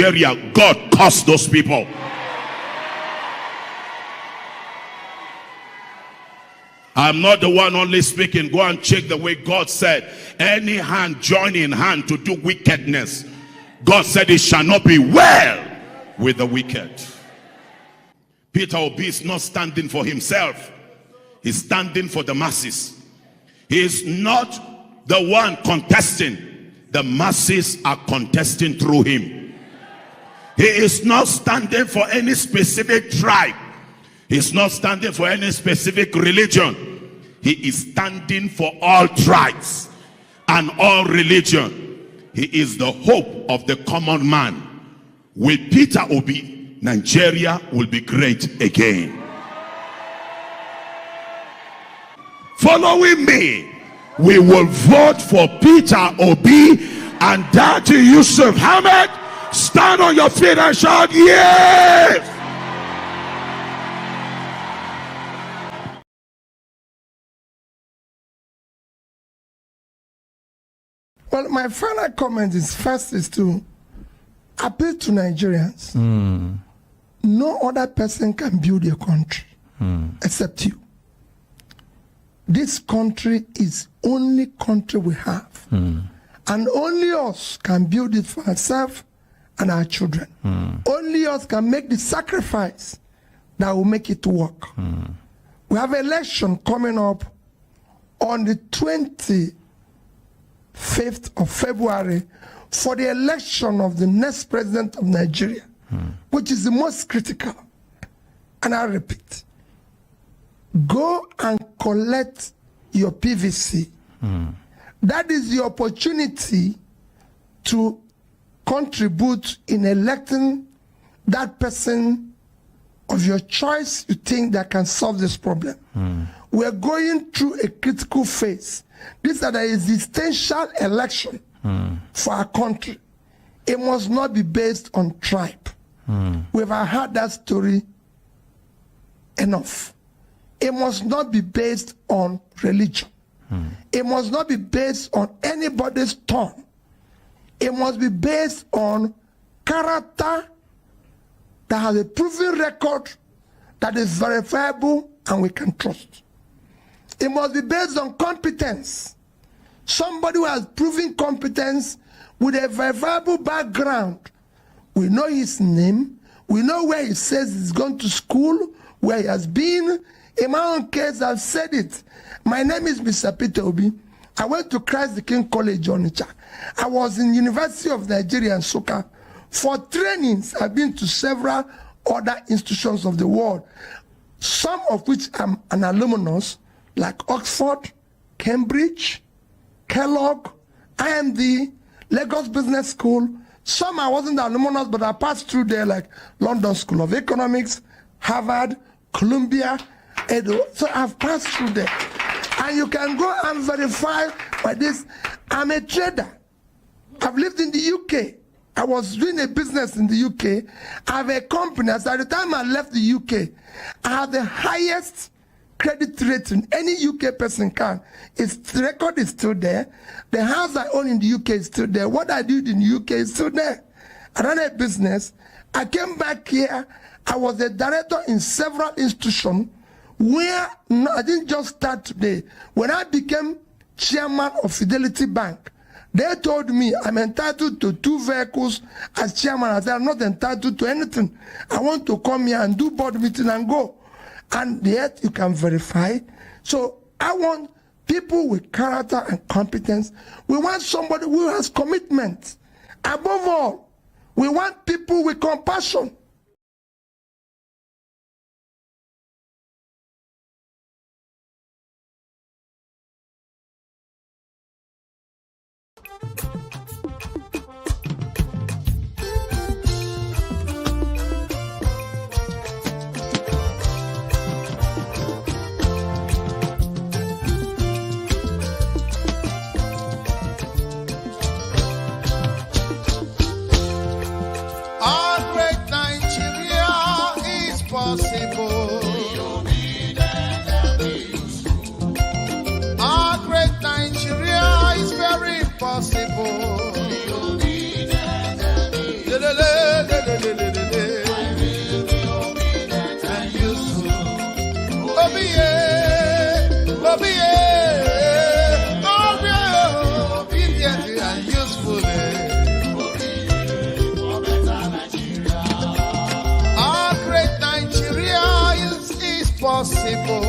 Nigeria, God curse those people. I'm not the one only speaking. Go and check the way God said, any hand join in hand to do wickedness. God said it shall not be well with the wicked. Peter Obi is not standing for himself. He's standing for the masses. He is not the one contesting. The masses are contesting through him. He is not standing for any specific tribe. He's not standing for any specific religion. He is standing for all tribes and all religion. He is the hope of the common man. With Peter Obi, Nigeria will be great again. Following me, we will vote for Peter Obi and Daddy Yusuf Ahmed. Stand on your feet and shout, yes! Well, my final comment is to appeal to Nigerians. No other person can build a country except you. This country is only country we have. And only us can build it for ourselves and our children. Only us can make the sacrifice that will make it work. We have an election coming up on the 25th of February for the election of the next president of Nigeria, which is the most critical. And I repeat, go and collect your PVC. That is the opportunity to contribute in electing that person of your choice you think that can solve this problem. We are going through a critical phase. This is an existential election for our country. It must not be based on tribe. We've heard that story enough. It must not be based on religion. It must not be based on anybody's tongue. It must be based on character that has a proven record that is verifiable and we can trust. It must be based on competence. Somebody who has proven competence with a verifiable background. We know his name. We know where he says he's gone to school, where he has been. In my own case, I've said it. My name is Mr. Peter Obi. I went to Christ the King College, Onitsha. I was in University of Nigeria, Nsukka. For trainings, I've been to several other institutions of the world, some of which I'm an alumnus, like Oxford, Cambridge, Kellogg, IMD, Lagos Business School. Some I wasn't an alumnus, but I passed through there, like London School of Economics, Harvard, Columbia, Edo. So I've passed through there. And you can go and verify by this. I'm a trader. I've lived in the UK. I was doing a business in the UK. I have a company. As at the time I left the UK, I have the highest credit rating any UK person can. The record is still there. The house I own in the UK is still there. What I did in the UK is still there. I ran a business. I came back here. I was a director in several institutions where I didn't just start today. When I became chairman of Fidelity Bank, they told me I'm entitled to 2 vehicles as chairman. I said I'm not entitled to anything. I want to come here and do board meeting and go. And yet you can verify. So I want people with character and competence. We want somebody who has commitment. Above all, we want people with compassion. Our great Nigeria is very possible. possible.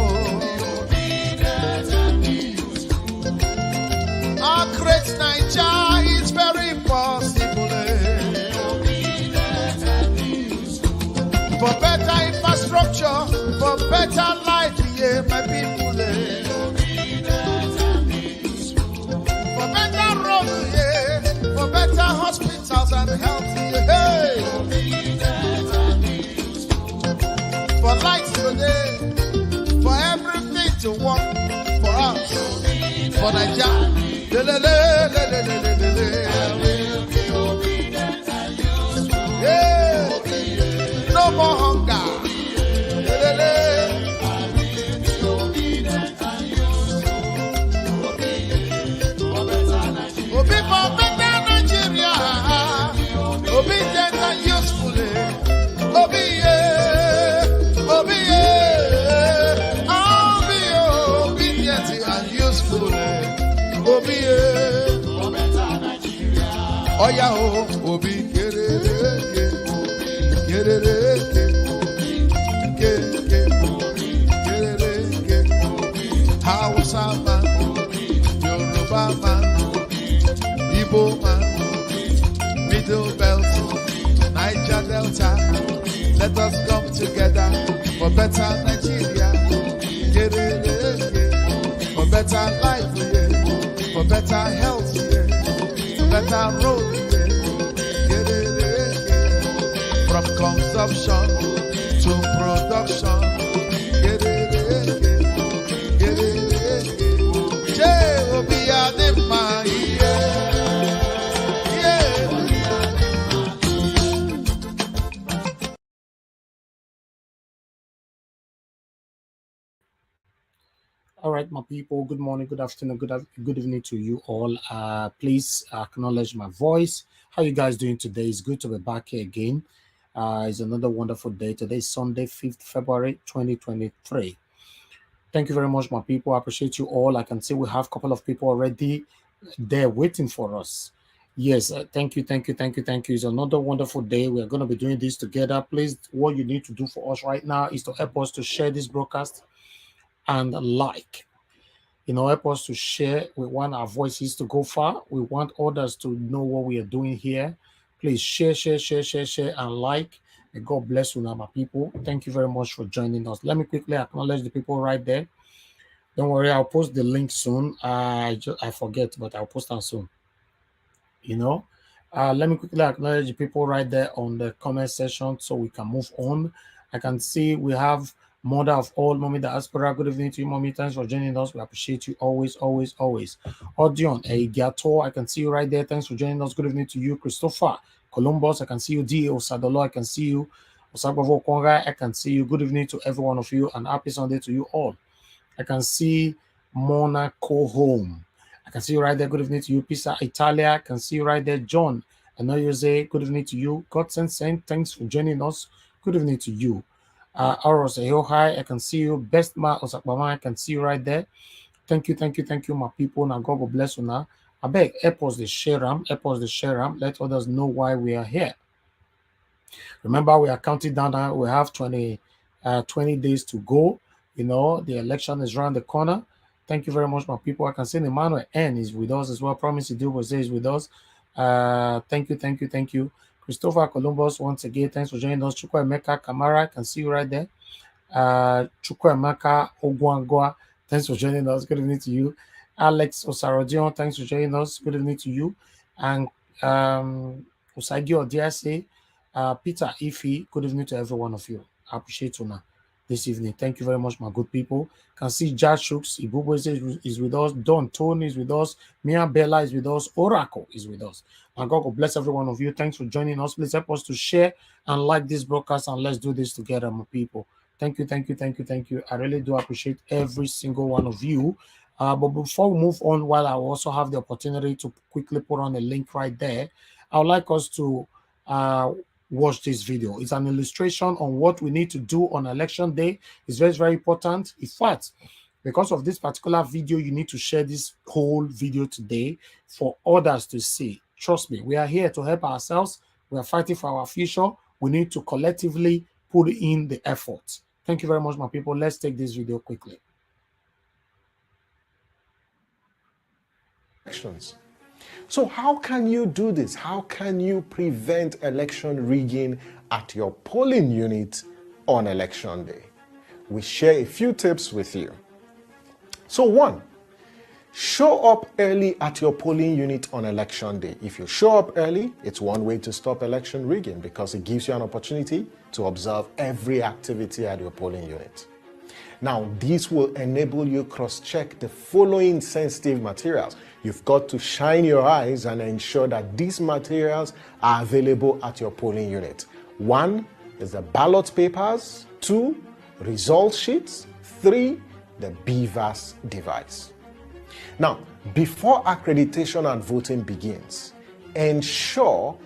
Our great Nigeria is very possible. For better infrastructure, for better life, yeah, my people. For better roads, yeah, for better hospitals and health, yeah. For light today, for everything to work for us, for Nigeria. Yeah. No more hunger. Obi for better Nigeria. Obedient and useful. Obi, Obi, obedient and useful. Obi, oh yeah, Obi, Hausa man, Yoruba man, Igbo man, Middle Belt, Niger Delta. Let us come together for better Nigeria, for better life, for better health, for better road, from consumption to production. All right, my people, good morning, good afternoon, good evening to you all. Please acknowledge my voice. How you guys doing today? It's good to be back here again. It's another wonderful day. Today is Sunday, 5th February, 2023. Thank you very much, my people. I appreciate you all. I can see we have a couple of people already there waiting for us. Yes, thank you. It's another wonderful day. We are going to be doing this together. Please, what you need to do for us right now is to help us to share this broadcast and like, help us to share. We want our voices to go far. We want others to know what we are doing here. Please share, and like. May God bless you now, my people. Thank you very much for joining us. Let me quickly acknowledge the people right there. Don't worry, I'll post the link soon. I forget, but I'll post them soon. Let me quickly acknowledge the people right there on the comment section so we can move on. I can see we have Mother of all, Mommy Diaspora. Good evening to you, Mommy. Thanks for joining us. We appreciate you always. Audion, Gato, I can see you right there. Thanks for joining us. Good evening to you, Christopher Columbus. I can see you, D. Osadolo. I can see you, Osagbovo Konga. I can see you. Good evening to every one of you, and happy Sunday to you all. I can see Monaco Home. I can see you right there. Good evening to you, Pisa Italia. I can see you right there, John. I know you say good evening to you. Godson Saint, thanks for joining us. Good evening to you. Aros Hi, I can see you. Best man Osakbama, I can see you right there. Thank you, my people. Now God will bless you now. I beg, help us the share. Let others know why we are here. Remember, we are counting down now. We have 20 days to go. The election is around the corner. Thank you very much, my people. I can see Emmanuel N is with us as well. Promise to do was is with us. Thank you. Christopher Columbus, once again, thanks for joining us. Chukwemeka Kamara, I can see you right there. Chukwemeka Ogwangwa, thanks for joining us. Good evening to you. Alex Osarodion, thanks for joining us. Good evening to you. And Usagi Odiase, Peter Ifi, good evening to every one of you. I appreciate you now this evening. Thank you very much, my good people. Can see Jad Shooks, Ibubo is with us. Don Tony is with us. Mia Bella is with us. Oracle is with us. And God will bless every one of you. Thanks for joining us. Please help us to share and like this broadcast, and let's do this together, my people. Thank you. I really do appreciate every single one of you. But before we move on, while I also have the opportunity to quickly put on a link right there, I would like us to watch this video. It's an illustration on what we need to do on election day. It's very, very important. In fact, because of this particular video, you need to share this whole video today for others to see. Trust me, we are here to help ourselves. We are fighting for our future. We need to collectively put in the effort. Thank you very much, my people. Let's take this video quickly. Elections. So how can you do this? How can you prevent election rigging at your polling unit on election day? We share a few tips with you. So 1, show up early at your polling unit on election day. If you show up early, it's one way to stop election rigging because it gives you an opportunity to observe every activity at your polling unit. Now, this will enable you cross-check the following sensitive materials. You've got to shine your eyes and ensure that these materials are available at your polling unit. 1 is the ballot papers, 2, result sheets, 3, the BVAS device. Now, before accreditation and voting begins, ensure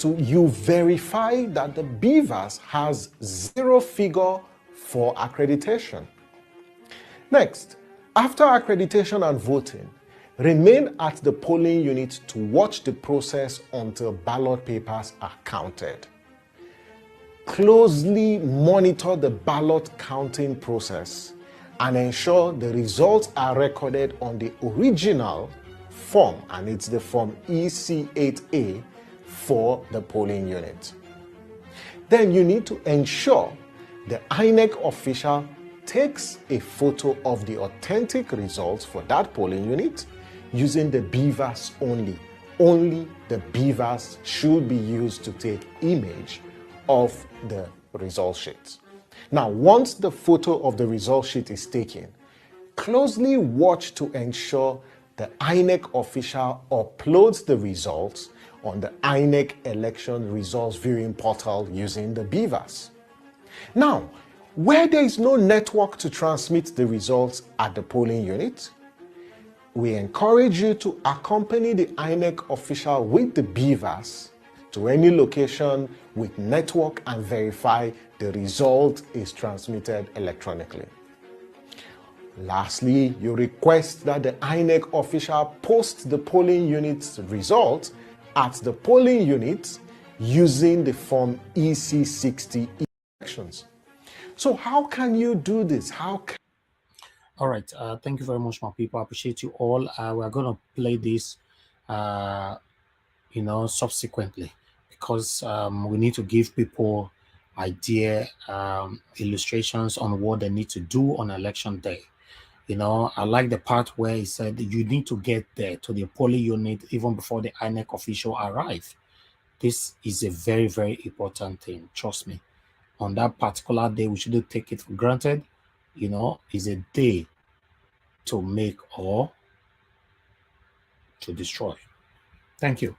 you verify that the BVAS has 0 figure for accreditation. Next, after accreditation and voting, remain at the polling unit to watch the process until ballot papers are counted. Closely monitor the ballot counting process and ensure the results are recorded on the original form, and it's the form EC8A for the polling unit. Then you need to ensure the INEC official takes a photo of the authentic results for that polling unit using the BVAS only. Only the BVAS should be used to take image of the result sheet. Now, once the photo of the result sheet is taken, closely watch to ensure the INEC official uploads the results on the INEC election results viewing portal using the BVAS. Now, where there is no network to transmit the results at the polling unit, we encourage you to accompany the INEC official with the BVAS to any location with network and verify the result is transmitted electronically. Lastly, you request that the INEC official posts the polling unit's results at the polling unit using the form EC60 elections. So how can you do this? All right. Thank you very much, my people. I appreciate you all. We're going to play this, subsequently, because we need to give people idea, illustrations on what they need to do on election day. I like the part where he said you need to get there to the polling unit even before the INEC official arrive. This is a very, very important thing. Trust me. On that particular day, we shouldn't take it for granted. It's a day to make or to destroy. Thank you.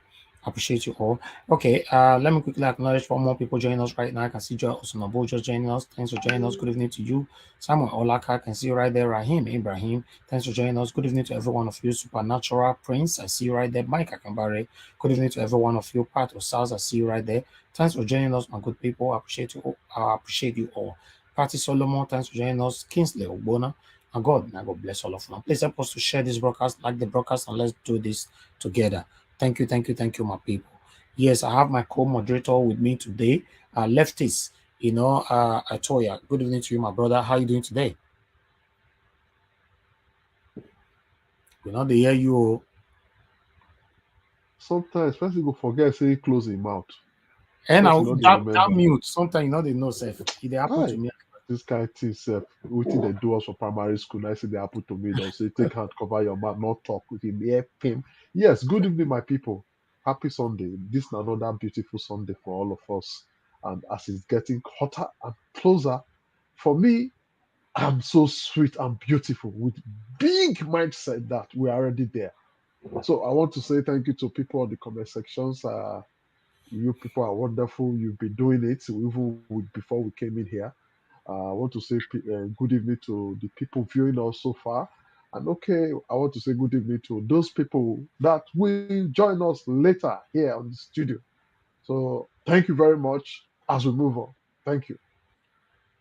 Appreciate you all. Okay, let me quickly acknowledge for more people joining us right now. I can see Joy Osunabo just joining us. Thanks for joining us. Good evening to you. Samuel Olaka, I can see you right there. Rahim Ibrahim, thanks for joining us. Good evening to every one of you. Supernatural Prince, I see you right there. Mike Akambare, good evening to every one of you. Pat Osals, I see you right there. Thanks for joining us, my good people. I appreciate you. I appreciate you all. Patty Solomon, thanks for joining us. Kingsley Ogbona, and God bless all of them. Please help us to share this broadcast, like the broadcast, and let's do this together. Thank you, my people. Yes, I have my co-moderator with me today, Lefties, Atoya. Good evening to you, my brother. How are you doing today? They hear you. Sometimes first you go forget say close him mouth. And now that mute. Sometimes they know self. It happen to me. This kind of thing self. Waiting they do us for primary school. I say they happen to me. They'll say take hand, cover your mouth, not talk with him. Him. Yes, good evening, my people. Happy Sunday. This is another beautiful Sunday for all of us. And as it's getting hotter and closer, for me, I'm so sweet and beautiful with big mindset that we're already there. So I want to say thank you to people on the comment sections. You people are wonderful. You've been doing it even before we came in here. I want to say good evening to the people viewing us so far. And I want to say good evening to those people that will join us later here on the studio. So thank you very much as we move on. Thank you.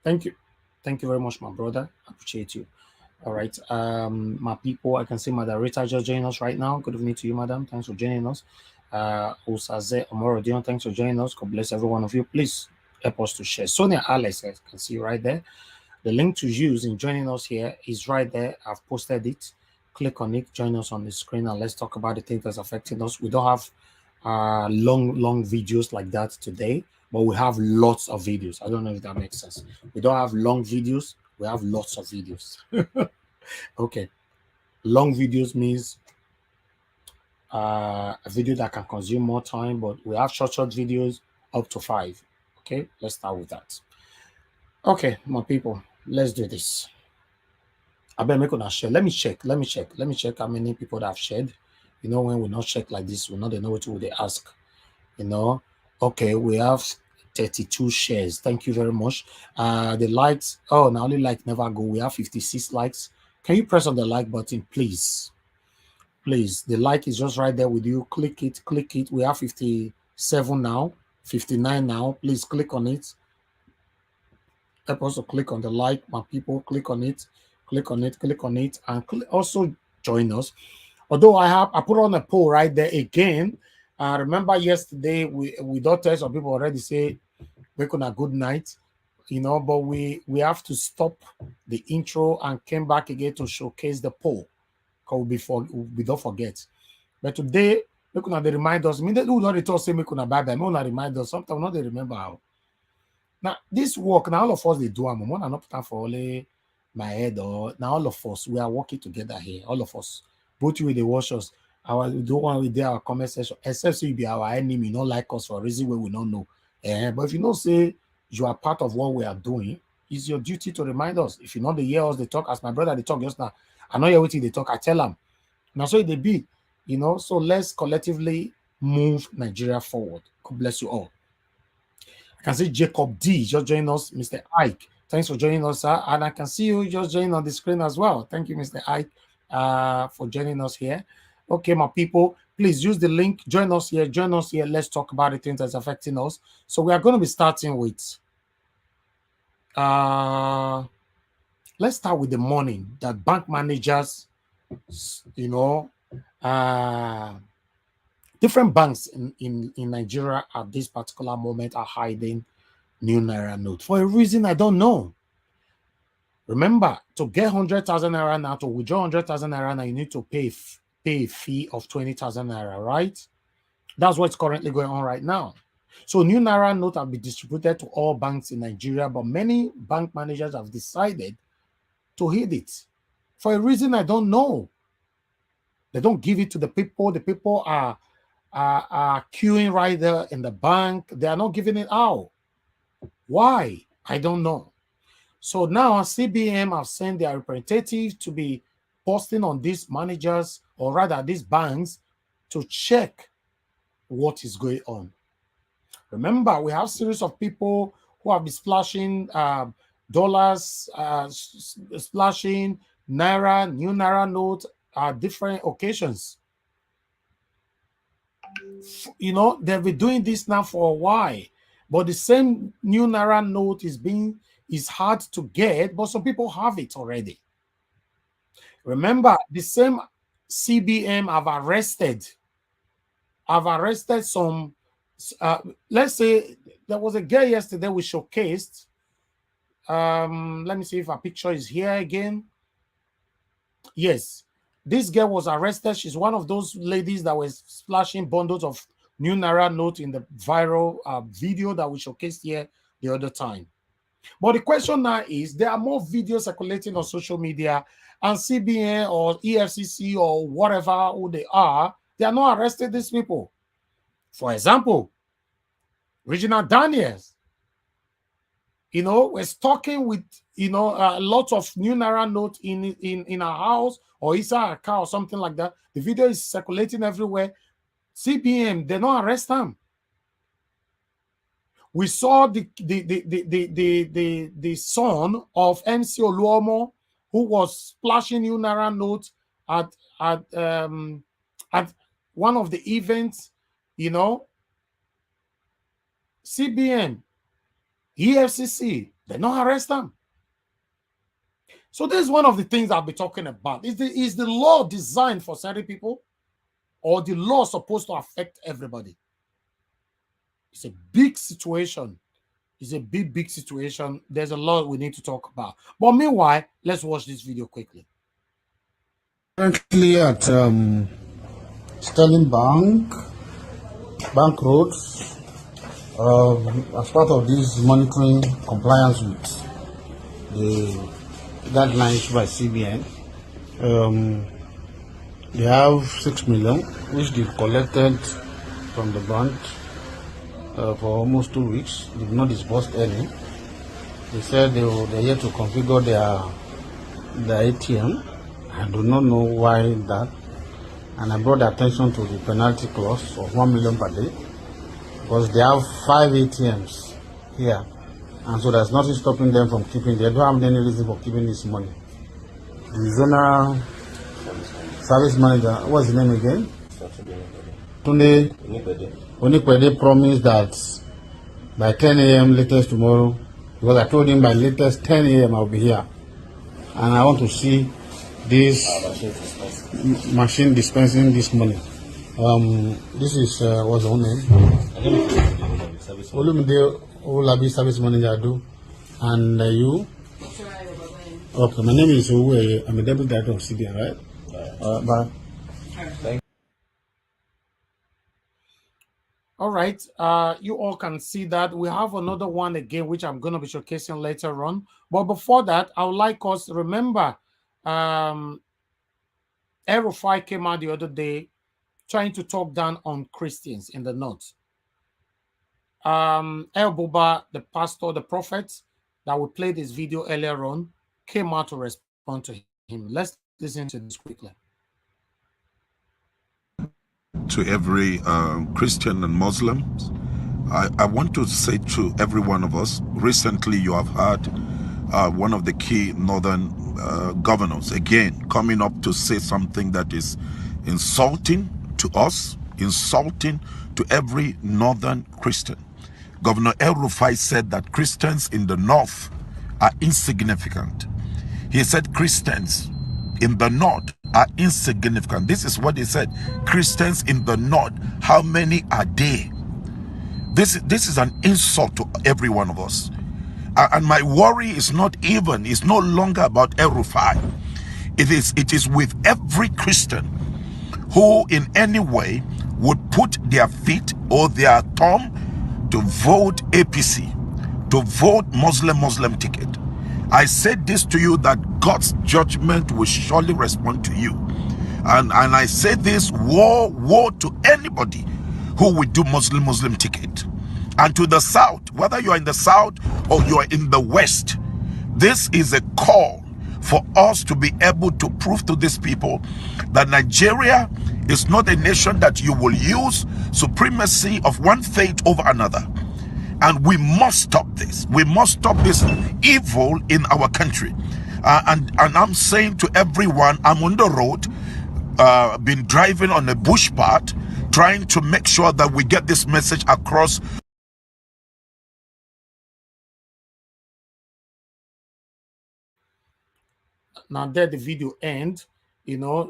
Thank you. Thank you very much, my brother. I appreciate you. All right. My people, I can see Madam Rita just joining us right now. Good evening to you, madam. Thanks for joining us. Usaze Omorodion, thanks for joining us. God bless every one of you. Please help us to share. Sonia Alex, I can see you right there. The link to use in joining us here is right there. I've posted it. Click on it, join us on the screen, and let's talk about the things that's affecting us. We don't have long videos like that today, but we have lots of videos. I don't know if that makes sense. We don't have long videos, we have lots of videos. Okay, long videos means a video that can consume more time, but we have short videos up to 5. Okay, let's start with that. Okay, my people, let's do this. I better make una share. Let me check how many people that have shared. You know, when we not check like this, we not know what they ask. You know, okay, we have 32 shares. Thank you very much. The likes, oh, now only like never go. We have 56 likes. Can you press on the like button, please? Please, the like is just right there with you. Click it. We have 57 now, 59 now. Please click on it. Help us to click on the like, my people. Click on it, and also join us. Although I put on a poll right there again. Remember yesterday we don't tell some people already say we're on a good night, you know, but we have to stop the intro and came back again to showcase the poll because we don't forget. But today we're gonna remind us. Immediately we don't talk say we're gonna buy them. We're gonna remind us. Sometimes we not they remember how. Now, this work, now all of us, they do. I'm not putting for only my head or now all of us, we are working together here. All of us. Both you with the watchers. We don't want to do our comment section, except so you be our enemy, not like us for a reason where we don't know. But if you don't say you are part of what we are doing, it's your duty to remind us. If you know the hear us, they talk, as my brother, they talk just now. I know you're waiting, they talk, I tell them. Now, so they be, you know, so let's collectively move Nigeria forward. God bless you all. I can see Jacob D just joining us, Mr. Ike. Thanks for joining us, sir. And I can see you just joining on the screen as well. Thank you, Mr. Ike, for joining us here. Okay, my people, please use the link. Join us here. Let's talk about the things that's affecting us. So we are going to be starting with, let's start with the morning that bank managers, you know, different banks in Nigeria at this particular moment are hiding new Naira note for a reason I don't know. Remember, to get 100,000 Naira now, to withdraw 100,000 Naira now, you need to pay a fee of 20,000 Naira, right? That's what's currently going on right now. So new Naira note have been distributed to all banks in Nigeria, but many bank managers have decided to hide it for a reason I don't know. They don't give it to the people. The people are queuing right there in the bank. They are not giving it out. Why? I don't know. So now CBN have sent their representatives to be posting on these managers, or rather these banks, to check what is going on. Remember, we have a series of people who have been splashing dollars, splashing Naira, new Naira notes at different occasions. You know, they've been doing this now for a while, but the same new Naira note is hard to get, but some people have it already. Remember, the same CBN have arrested some. Let's say there was a girl yesterday we showcased. Let me see if our picture is here again. Yes. This girl was arrested. She's one of those ladies that was splashing bundles of new Naira note in the viral video that we showcased here the other time. But the question now is, there are more videos circulating on social media, and CBN or EFCC or whatever who they are not arresting these people. For example, Regina Daniels, you know, was talking with, you know, a lot of new Naira note in her house or inside her car or something like that. The video is circulating everywhere. CBN, they don't arrest them. We saw the son of MC Oluomo, who was splashing new Naira notes at one of the events, you know. CBN, EFCC, they don't arrest them. So this is one of the things I'll be talking about. Is the law designed for certain people, or the law supposed to affect everybody? It's a big situation It's a big situation. There's a lot we need to talk about. But meanwhile, let's watch this video quickly. Currently at Sterling Bank Road, as part of this monitoring compliance with the guidelines by CBN, they have 6 million, which they collected from the bank for almost 2 weeks. They've not disbursed any. They said they're here to configure their ATM. I do not know why that. And I brought attention to the penalty clause of 1 million per day, because they have 5 ATMs here. And so there's nothing stopping them from keeping. They don't have any reason for keeping this money. The zonal service manager, what's his name again? Tunde Onikwede promised that by 10 a.m. latest tomorrow, because I told him by latest 10 a.m. I'll be here. And I want to see this machine dispensing this money. This is what's the name? Olumide Olabi service manager do. And you? Okay, my name is Uwe. I'm a deputy director of CBN, right? Bye. Thank you. All right, you all can see that we have another one again, which I'm going to be showcasing later on. But before that, I would like us to remember Elrufai came out the other day trying to talk down on Christians in the north. El Buba, the pastor, the prophet that we played this video earlier on, came out to respond to him. Let's listen to this quickly. To every Christian and Muslims, I want to say to every one of us, recently you have had one of the key northern governors again coming up to say something that is insulting to us, insulting to every northern Christian. Governor Elrufai said that Christians in the north are insignificant. He said Christians in the north are insignificant. This is what he said. Christians in the north, how many are they? This is an insult to every one of us. And my worry is it's no longer about Elrufai. It is with every Christian who in any way would put their feet or their thumb to vote APC, to vote Muslim ticket. I said this to you, that God's judgment will surely respond to you. And I say this, woe to anybody who will do Muslim ticket. And to the south, whether you are in the south or you are in the west, this is a call for us to be able to prove to these people that Nigeria is not a nation that you will use supremacy of one faith over another. And we must stop this. We must stop this evil in our country. And I'm saying to everyone, I'm on the road, been driving on a bush path, trying to make sure that we get this message across. Now there the video end,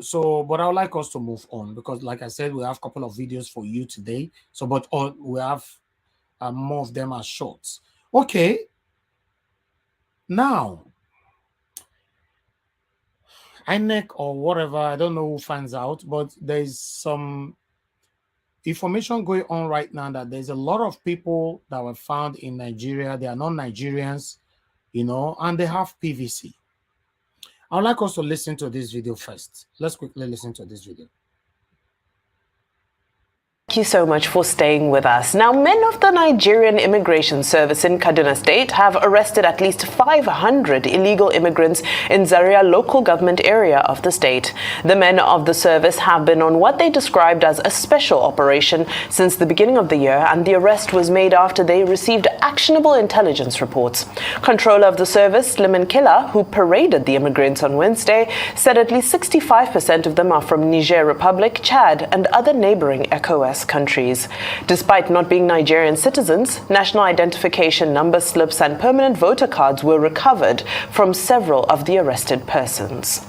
so but I would like us to move on, because like I said, we have a couple of videos for you today. So but we have more of them are shorts. Okay, now INEC or whatever, I don't know who finds out, but there's some information going on right now that there's a lot of people that were found in Nigeria. They are not Nigerians, and they have PVC. I would like us to listen to this video first. Let's quickly listen to this video. Thank you so much for staying with us. Now, men of the Nigerian Immigration Service in Kaduna State have arrested at least 500 illegal immigrants in Zaria local government area of the state. The men of the service have been on what they described as a special operation since the beginning of the year, and the arrest was made after they received actionable intelligence reports. Controller of the service, Liman Killa, who paraded the immigrants on Wednesday, said at least 65% of them are from Niger Republic, Chad, and other neighboring ECOWAS countries. Despite not being Nigerian citizens, national identification number slips and permanent voter cards were recovered from several of the arrested persons.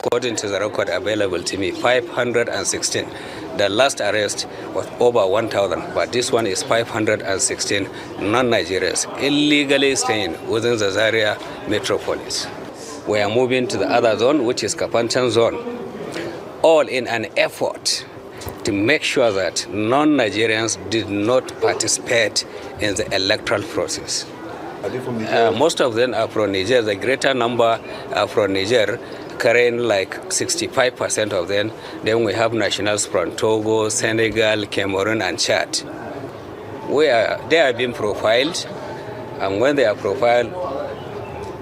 according to the record available to me, 516. The last arrest was over 1,000, but this one is 516 non-Nigerians illegally staying within the Zaria metropolis. We are moving to the other zone, which is Kapanchan zone, all in an effort to make sure that non-Nigerians did not participate in the electoral process. Are they from Niger? Most of them are from Niger. The greater number are from Niger, carrying like 65% of them. Then we have nationals from Togo, Senegal, Cameroon, and Chad. They are being profiled, and when they are profiled,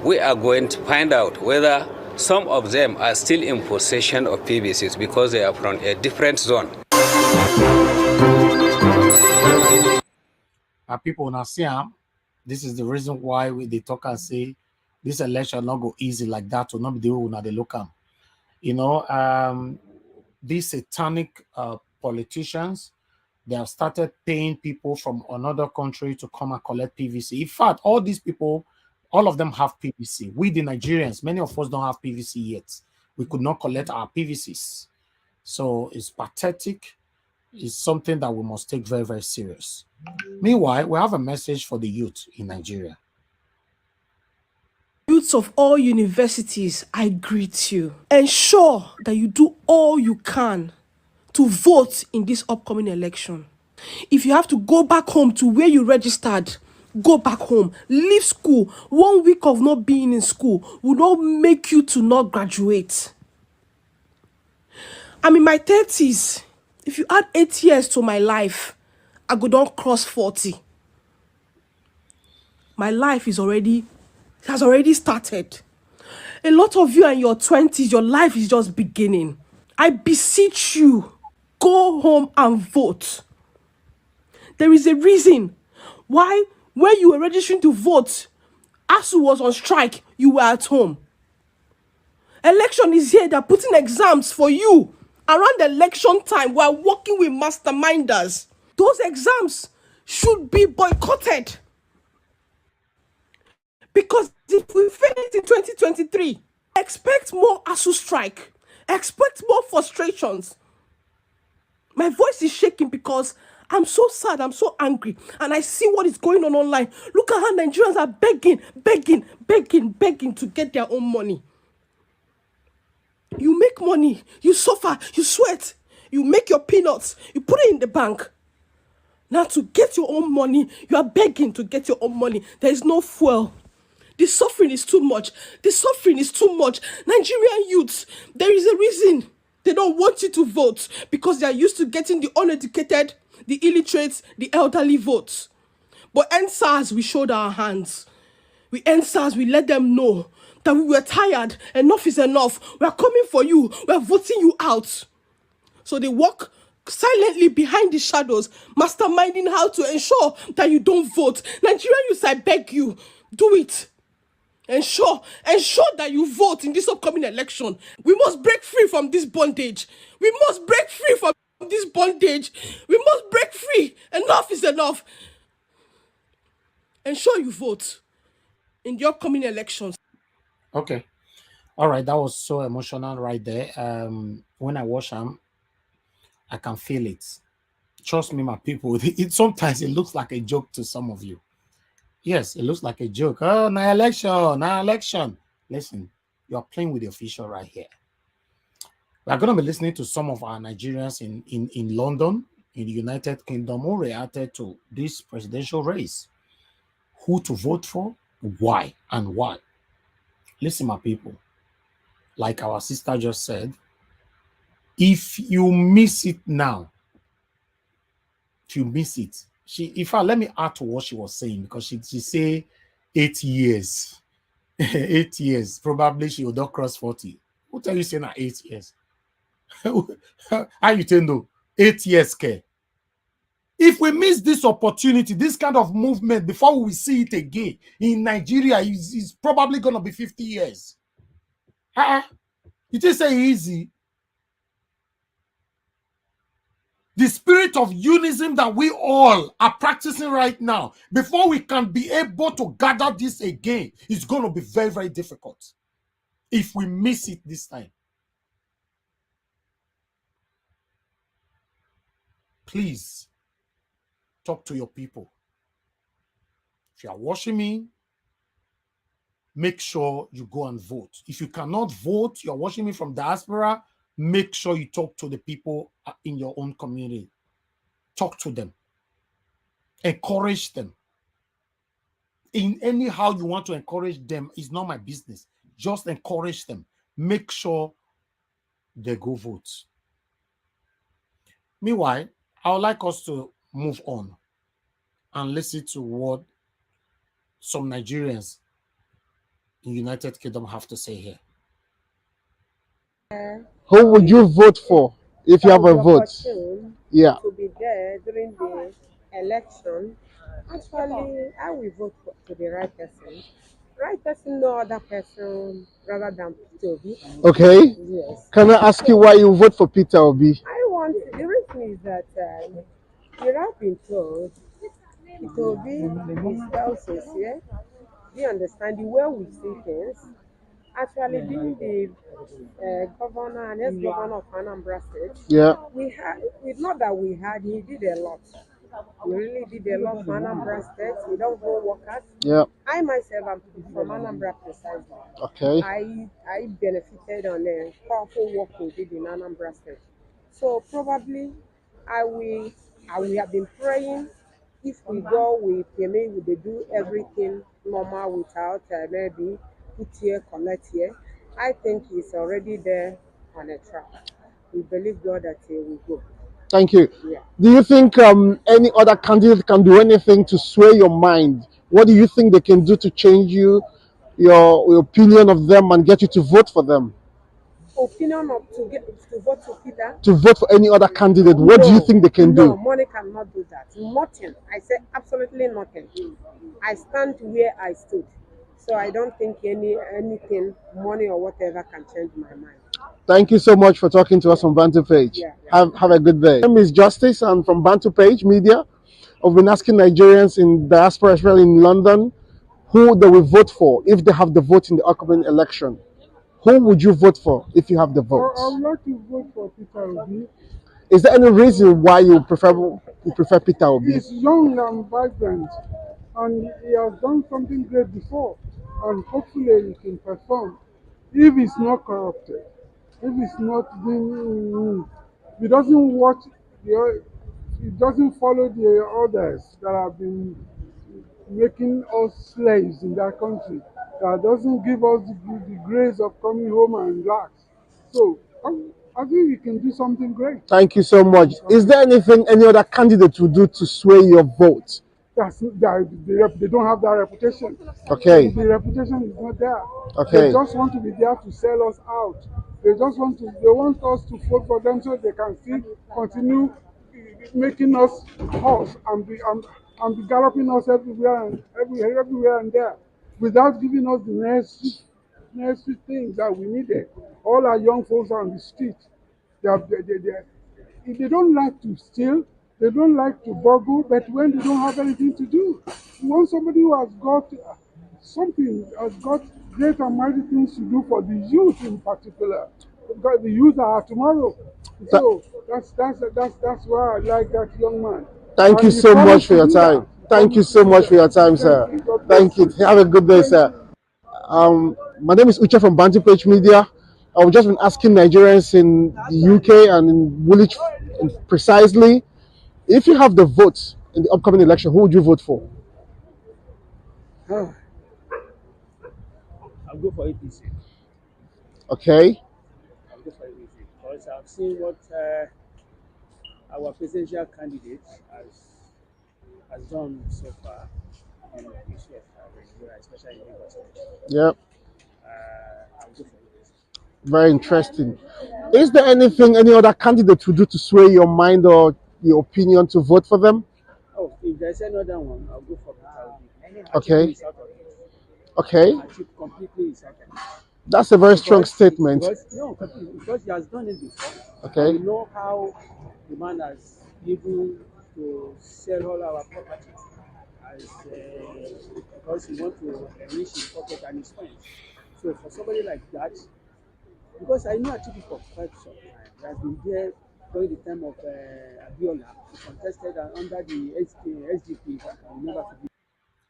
we are going to find out whether some of them are still in possession of PVCs because they are from a different zone. People now see this is the reason why they talk and say this election not go easy like that to not be the way they look at. You know, these satanic politicians, they have started paying people from another country to come and collect PVC. In fact, all these people, all of them have PVC. We, the Nigerians, many of us don't have PVC yet. We could not collect our PVCs. So it's pathetic. It's something that we must take very, very serious. Meanwhile, we have a message for the youth in Nigeria. Youths of all universities, I greet you. Ensure that you do all you can to vote in this upcoming election. If you have to go back home to where you registered, go back home. Leave school. 1 week of not being in school will not make you to not graduate. I'm in my 30s. If you add 8 years to my life, I go down cross 40. My life has already started. A lot of you are in your 20s, your life is just beginning. I beseech you, go home and vote. There is a reason why when you were registering to vote, ASU was on strike, you were at home. Election is here, they're putting exams for you. Around election time, we're working with masterminders. Those exams should be boycotted. Because if we fail it in 2023, expect more ASU strike. Expect more frustrations. My voice is shaking because I'm so sad, I'm so angry, and I see what is going on online. Look at how Nigerians are begging to get their own money. You make money, you suffer, you sweat, you make your peanuts, you put it in the bank. Now to get your own money, you are begging to get your own money. There is no fuel. The suffering is too much. The suffering is too much. Nigerian youths, there is a reason they don't want you to vote, because they are used to getting the uneducated, the illiterate, the elderly votes. But NSAS, we showed our hands. We NSAS, we let them know that we were tired. Enough is enough. We are coming for you. We are voting you out. So they walk silently behind the shadows, masterminding how to ensure that you don't vote. Nigerian youths, I beg you, do it. Ensure that you vote in this upcoming election. We must break free from this bondage. We must break free from this bondage. We must break free. Enough is enough. Ensure you vote in the upcoming elections. Okay. All right. That was so emotional right there. When I watch them, I can feel it. Trust me, my people. Sometimes it looks like a joke to some of you. Yes, it looks like a joke. Oh, now election. Listen, you are playing with the official right here. We are going to be listening to some of our Nigerians in London, in the United Kingdom, who reacted to this presidential race. Who to vote for, why, and why. Listen, my people. Like our sister just said, if you miss it now, in fact, let me add to what she was saying, because she say 8 years. 8 years. Probably she will not cross 40. Who tell you saying that 8 years? How you tell no? 8 years, care. If we miss this opportunity, this kind of movement, before we see it again in Nigeria, is probably going to be 50 years. It is say easy. The spirit of unison that we all are practicing right now, before we can be able to gather this again, is going to be very, very difficult if we miss it this time. please talk to your people. If you are watching me, make sure you go and vote. If you cannot vote, you're watching me from diaspora, make sure you talk to the people in your own community. Talk to them. Encourage them. In any how you want to encourage them is not my business. Just encourage them. Make sure they go vote. Meanwhile, I would like us to move on and listen to what some Nigerians in United Kingdom have to say here. Who would you vote for if you have a vote? Yeah. To be there during the election. Actually, I will vote to the right person. Right person, no other person rather than Peter Obi. Okay. Yes. Can I ask you why you vote for Peter Obi? The reason is that we have been told Peter Obi is well sincere. We understand the way we see things. Actually, being the governor and ex-governor of Anambra State, Yeah. He did a lot. He really did a lot for Anambra State. He don't go workers. Yeah. I myself am from Anambra precisely. Okay. I benefited on the powerful work he did in Anambra State. So probably I will have been praying if we go with Yemi, we do everything normal without maybe put here, collect here. I think he's already there on a track. We believe God that he will go. Thank you. Yeah. Do you think any other candidate can do anything to sway your mind? What do you think they can do to change your opinion of them and get you to vote for them? Opinion of to vote for Peter? To vote for any other candidate, what do you think they can do? No, money cannot do that. Nothing. I say absolutely nothing. I stand where I stood. So I don't think anything, money or whatever can change my mind. Thank you so much for talking to us on Bantu Page. Yeah. Have a good day. My name is Justice. I'm from Bantu Page Media. I've been asking Nigerians in diaspora, especially in London, who they will vote for if they have the vote in the upcoming election. Who would you vote for if you have the vote? I would like to vote for Peter Obi. Is there any reason why you prefer Peter Obi? He's young and vibrant, and he has done something great before, and hopefully he can perform. If he's not corrupted, if he's not doing, he doesn't watch he doesn't follow the others that have been making us slaves in that country, that doesn't give us the grace of coming home and relax. So I think we can do something great. Thank you so much. Is there anything any other candidate will do to sway your vote? They don't have that reputation. Okay. The reputation is not there. Okay. They just want to be there to sell us out. They want us to vote for them so they can still continue making us horse and be galloping us everywhere and there, without giving us the necessary things that we needed. All our young folks are on the street. They don't like to steal, they don't like to burgle, but when they don't have anything to do, we want somebody who has got something, has got great and mighty things to do for the youth in particular, because the youth are tomorrow. So that's why I like that young man. Thank you so much for your time. Thank you so much for your time, sir. Thank you. Have a good day, sir. My name is Uche from Bantu Page Media. I've just been asking Nigerians in the UK and in Woolwich precisely, if you have the vote in the upcoming election, who would you vote for? I'll go for APC. Okay. I'll go for APC because I've seen what our presidential candidate has done so far in the issue of Nigeria, especially in Lagos. Yep. I'll go for APC. Very interesting. Is there anything any other candidate would do to sway your mind or your opinion to vote for them? Oh, if there's another one, I'll go for Peter. Okay. Okay. Completely certain. That's a very strong statement. Because he has done it before. Okay. We know how the man has given to sell all our properties because he wants to enrich his pocket and his friends. So for somebody like that, because I know Atiku for quite some time, he has been there during the time of Abiola, he contested under the SDP.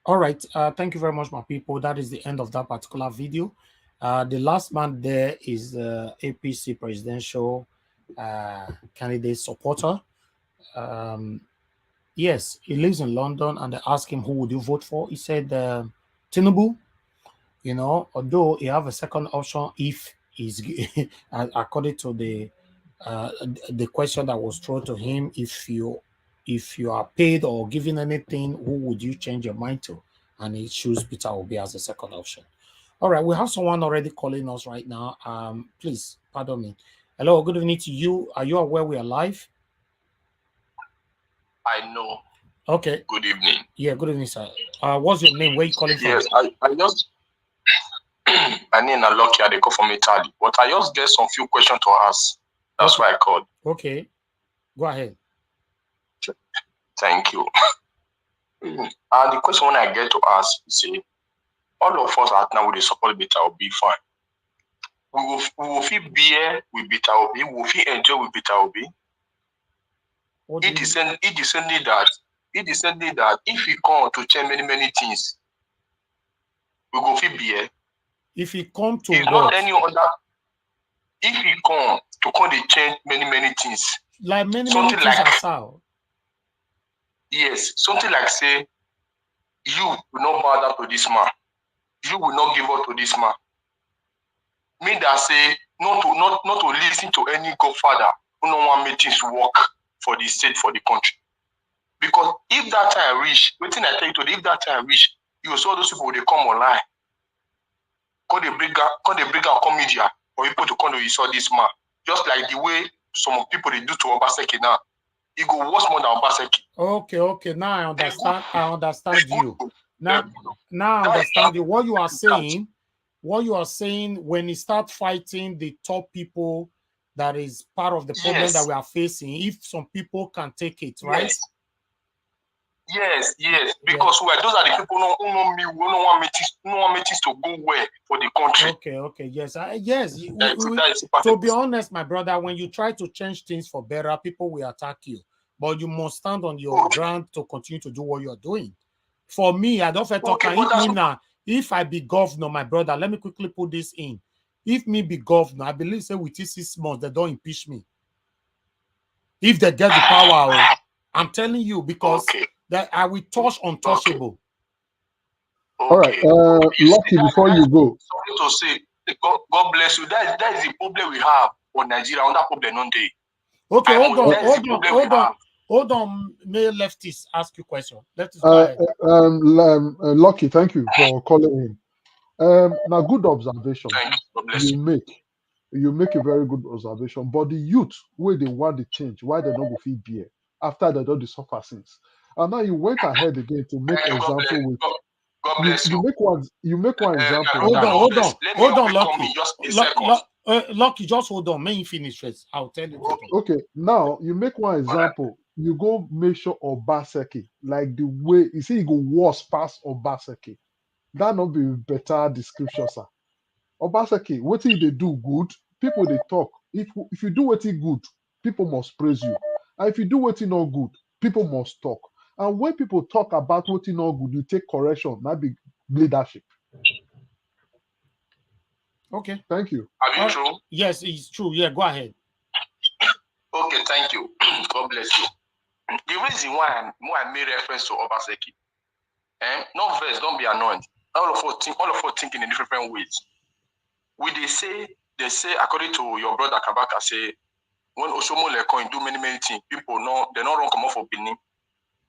All right. Thank you very much, my people. That is the end of that particular video. The last man there is APC presidential candidate supporter. Yes, he lives in London, and they asked him, who would you vote for? He said Tinubu. You know, although he have a second option if he's according to the question that was thrown to him, if you are paid or given anything, who would you change your mind to? And he choose Peter Obi as a second option. All right, we have someone already calling us right now. Please pardon me. Hello, good evening to you. Are you aware we are live? I know. Okay. Good evening. Yeah, good evening, sir. What's your name? Where are you calling from? Yes, I just my name is Lucky. I call from Italy, but I just get some few questions to ask. That's why I called. Okay, go ahead. Thank you. The question when I get to ask, you see, all of us at now with the support Beta will be fine. We will feel beer with Beta Obi. We will feel enjoy with Beta Obi. It is only that if we come to change many things, we will feel beer. If he come to if what? Not any other. If he come to change many things, like many things like, as how? Yes, something like say, you will not bow down to this man. You will not give up to this man. Mean that say not to listen to any godfather who don't want me things to work for the state, for the country. Because if that time reach, waiting I tell you today, if that time reach, you saw those people they come online. Come they bring out media for people to come to you saw this man. Just like the way some people they do to Obaseki now. It go worse more than Obaseki. Okay. Now I understand. I understand you. Now I understand you. What you are saying, when you start fighting the top people, that is part of the problem that we are facing. If some people can take it, right? Yes. Because those are the people who know me, who don't want me to go well for the country. Okay. Yes. To be honest, my brother, when you try to change things for better, people will attack you. But you must stand on your ground to continue to do what you're doing. For me, I don't talk. If I be governor, my brother, let me quickly put this in. If me be governor, I believe say within 6 months they don't impeach me. If they get the power, I'm telling you, because that I will touch untouchable. All right, Lucky, before you go. Something to say, God bless you. That is the problem we have on Nigeria. On that problem, no day. Okay, hold on. May leftists ask you a question. Leftists, go ahead. Lucky, thank you for calling in. Now, good observation. You make a very good observation. But the youth, where they want to change, why they don't go feel beer after they don't suffer since. And now you went ahead again to make an example with. God bless you. You make one example. Hold on, Lucky. Lucky, just hold on. May you finish first. I'll tell you. Okay, now you make one example. You go make sure Obaseki, like the way you see, you go worse past Obaseki. That not be better description, sir. Obaseki, what they do good, people they talk. If you do what good, people must praise you. And if you do what not good, people must talk. And when people talk about what not good, you take correction. That be leadership. Okay. Thank you. Are you true? Yes, it's true. Yeah, go ahead. Okay, thank you. God bless you. The reason why I made reference to Obaseki, no verse, don't be annoyed. All of us think in a different ways. They say according to your brother Kabaka, say when Oshomo Lekon do many things, people know they don't run come off for Benin.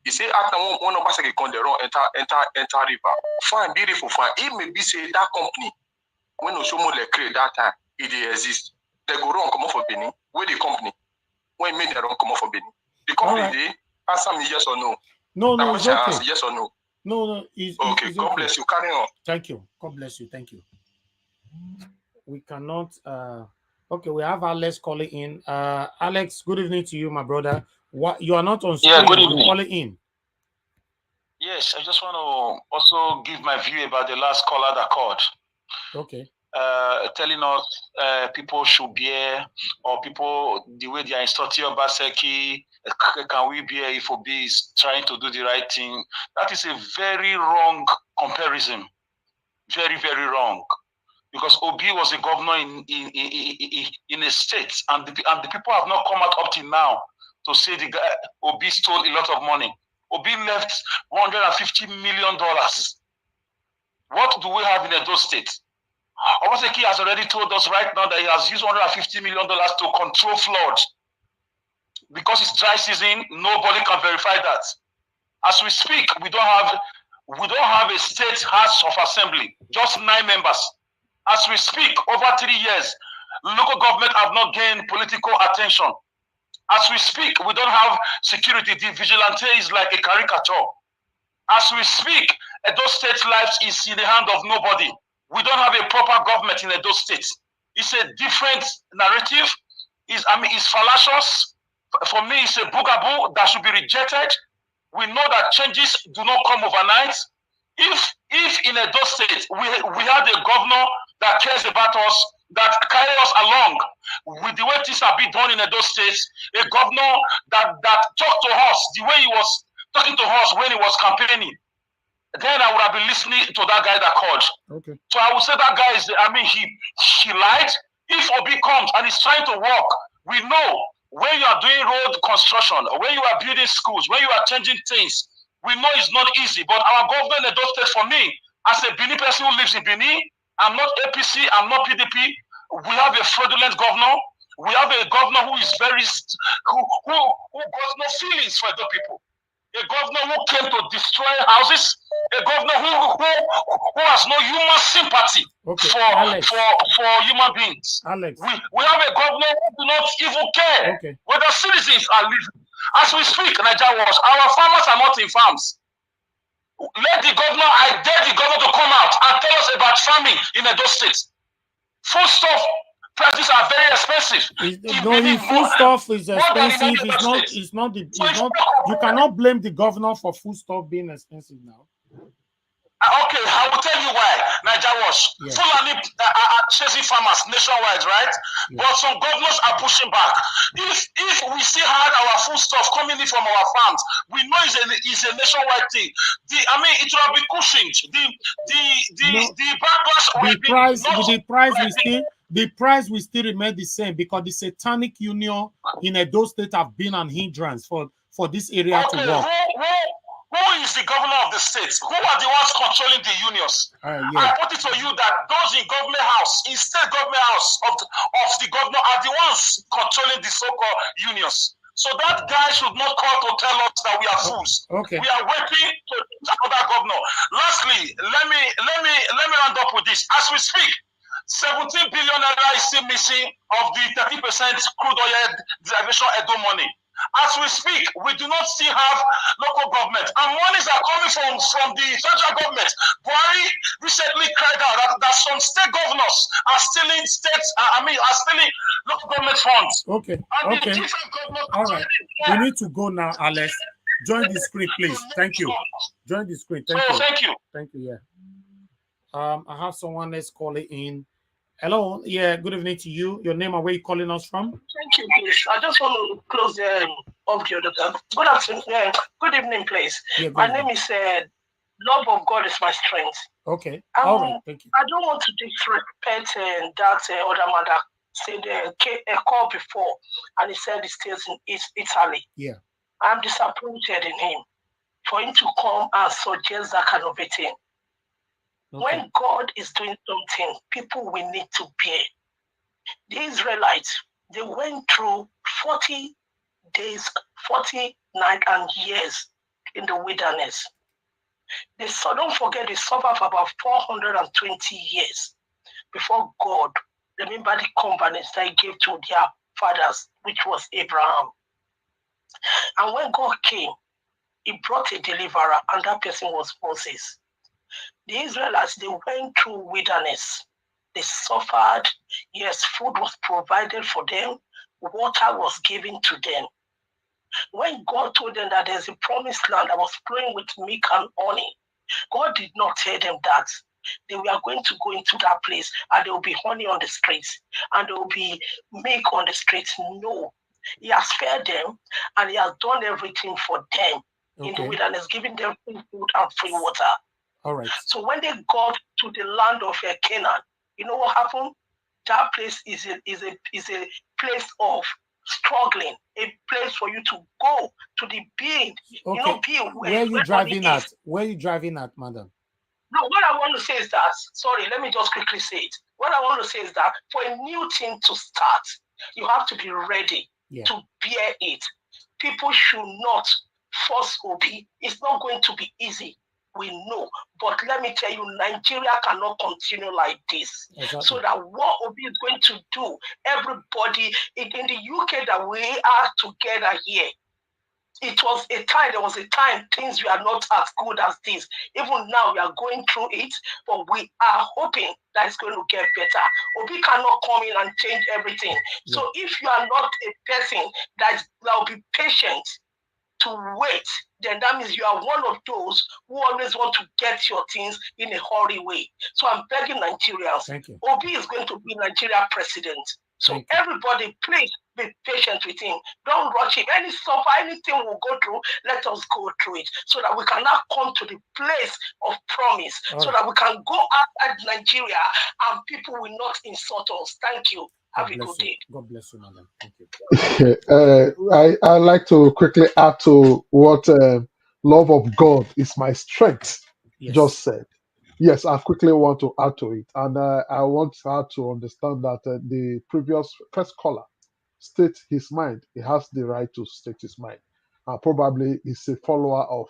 He say after one Obaseki come, they run enter river. Fine, beautiful, fine. It may be say that company when Oshomo Le create that time, it exists. They go run come off for Benin. Where the company? When it made they run come off for Benin. The company they answer me yes or no. No, it's okay. Answer yes or no. No, okay. God bless you. Carry on. Thank you. God bless you. Thank you. We cannot. Okay, we have Alex calling in. Alex, good evening to you, my brother. What you are not on screen? Yeah, good evening. You're calling in. Yes, I just want to also give my view about the last caller that called. Okay. telling us people should bear, or people, the way they are instructing Obaseki, can we bear if Obi is trying to do the right thing? That is a very wrong comparison. Very, very wrong. Because Obi was a governor in a state, and the people have not come out up till now to say the guy Obi stole a lot of money. Obi left $150 million. What do we have in Edo State? Obaseki has already told us right now that he has used $150 million to control floods. Because it's dry season, nobody can verify that. As we speak, we don't have a state house of assembly, just 9 members. As we speak, over 3 years, local government have not gained political attention. As we speak, we don't have security. The vigilante is like a caricature. As we speak, Edo State life is in the hand of nobody. We don't have a proper government in Edo State. It's a different narrative. It's fallacious. For me, it's a boogaboo that should be rejected. We know that changes do not come overnight. If in Edo State we had a governor that cares about us, that carries us along with the way things have been done in Edo State, a governor that talked to us the way he was talking to us when he was campaigning, then I would have been listening to that guy that called. Okay. So I would say that guy he lied. If Obi comes and is trying to work, we know when you are doing road construction, when you are building schools, when you are changing things, we know it's not easy. But our government in Edo State, for me, as a Benin person who lives in Benin, I'm not APC, I'm not PDP. We have a fraudulent governor. We have a governor who is who got no feelings for the people. A governor who came to destroy houses. A governor who has no human sympathy for human beings. Alex. We have a governor who do not even care whether citizens are living. As we speak, Nigeria was, our farmers are not in farms. I dare the governor to come out and tell us about farming in Edo State. Foodstuff prices are very expensive. Foodstuff is expensive. It's not. You cannot blame the governor for foodstuff being expensive now. Okay, I will tell you why. Nigeria was Fulani are chasing farmers nationwide, right? Yeah. But some governors are pushing back. If we still had our food stuff coming in from our farms, we know it's a nationwide thing. It will have been cushioned. The backlash. The price will still remain the same because the satanic union in Edo State have been an hindrance for this area to work. Who is the governor of the state? Who are the ones controlling the unions? I put it to you that those in government house, in state government house of the governor are the ones controlling the so-called unions. So that guy should not call to tell us that we are fools. Okay. We are waiting to another governor. Lastly, let me round up with this. As we speak, 17 billion naira is still missing of the 30% crude oil derivation Edo money. As we speak, we do not still have local government, and monies are coming from the central government. Buhari recently cried out that some state governors are stealing local government funds. Okay. All right. We need to go now, Alex. Join the screen, please. Thank you. Join the screen. Thank you. Thank you. Yeah. I have someone else calling in. Hello. Yeah. Good evening to you. Your name and where you calling us from? Thank you, please. I just want to close the audio. Good afternoon. Good evening, please. Yeah, my name is Love of God is my strength. Okay. All right. Thank you. I don't want to disrespect that other man that said a call before, and he said he stays in Italy. Yeah. I'm disappointed in him for him to come and suggest that kind of a thing. Okay. When God is doing something, people will need to bear. The Israelites, they went through 40 days, 40 nights and years in the wilderness. Don't forget, they suffered for about 420 years before God remembered the covenant that he gave to their fathers, which was Abraham. And when God came, he brought a deliverer, and that person was Moses. The Israelites, they went through wilderness. They suffered. Yes, food was provided for them. Water was given to them. When God told them that there's a promised land that was flowing with milk and honey, God did not tell them that. they are going to go into that place and there will be honey on the streets and there will be milk on the streets. No. He has fed them and he has done everything for them in the wilderness, giving them free food and free water. All right. So when they got to the land of Canaan, you know what happened? That place is a place of struggling, a place for you to go to the build. Okay. You know, build where are you driving at? Where are you driving at, madam? No, what I want to say is that, sorry, let me just quickly say it. What I want to say is that for a new thing to start, you have to be ready to bear it. People should not force Obi. It's not going to be easy. We know. But let me tell you, Nigeria cannot continue like this. Exactly. So that what Obi is going to do, everybody in the UK that we are together here, there was a time things were not as good as this. Even now we are going through it, but we are hoping that it's going to get better. Obi cannot come in and change everything. Yeah. So if you are not a person that will be patient to wait, then that means you are one of those who always want to get your things in a hurry way. So I'm begging Nigerians, Obi is going to be Nigeria president. So everybody, please be patient with him. Don't rush him. Any suffer, anything we'll go through, let us go through it so that we can now come to the place of promise, so that we can go outside Nigeria and people will not insult us. Thank you. Have a good day. God bless you, madam. Thank you. I like to quickly add to what love of God is my strength just said. Yes, I quickly want to add to it. And I want her to understand that the previous first caller states his mind. He has the right to state his mind. Probably he's a follower of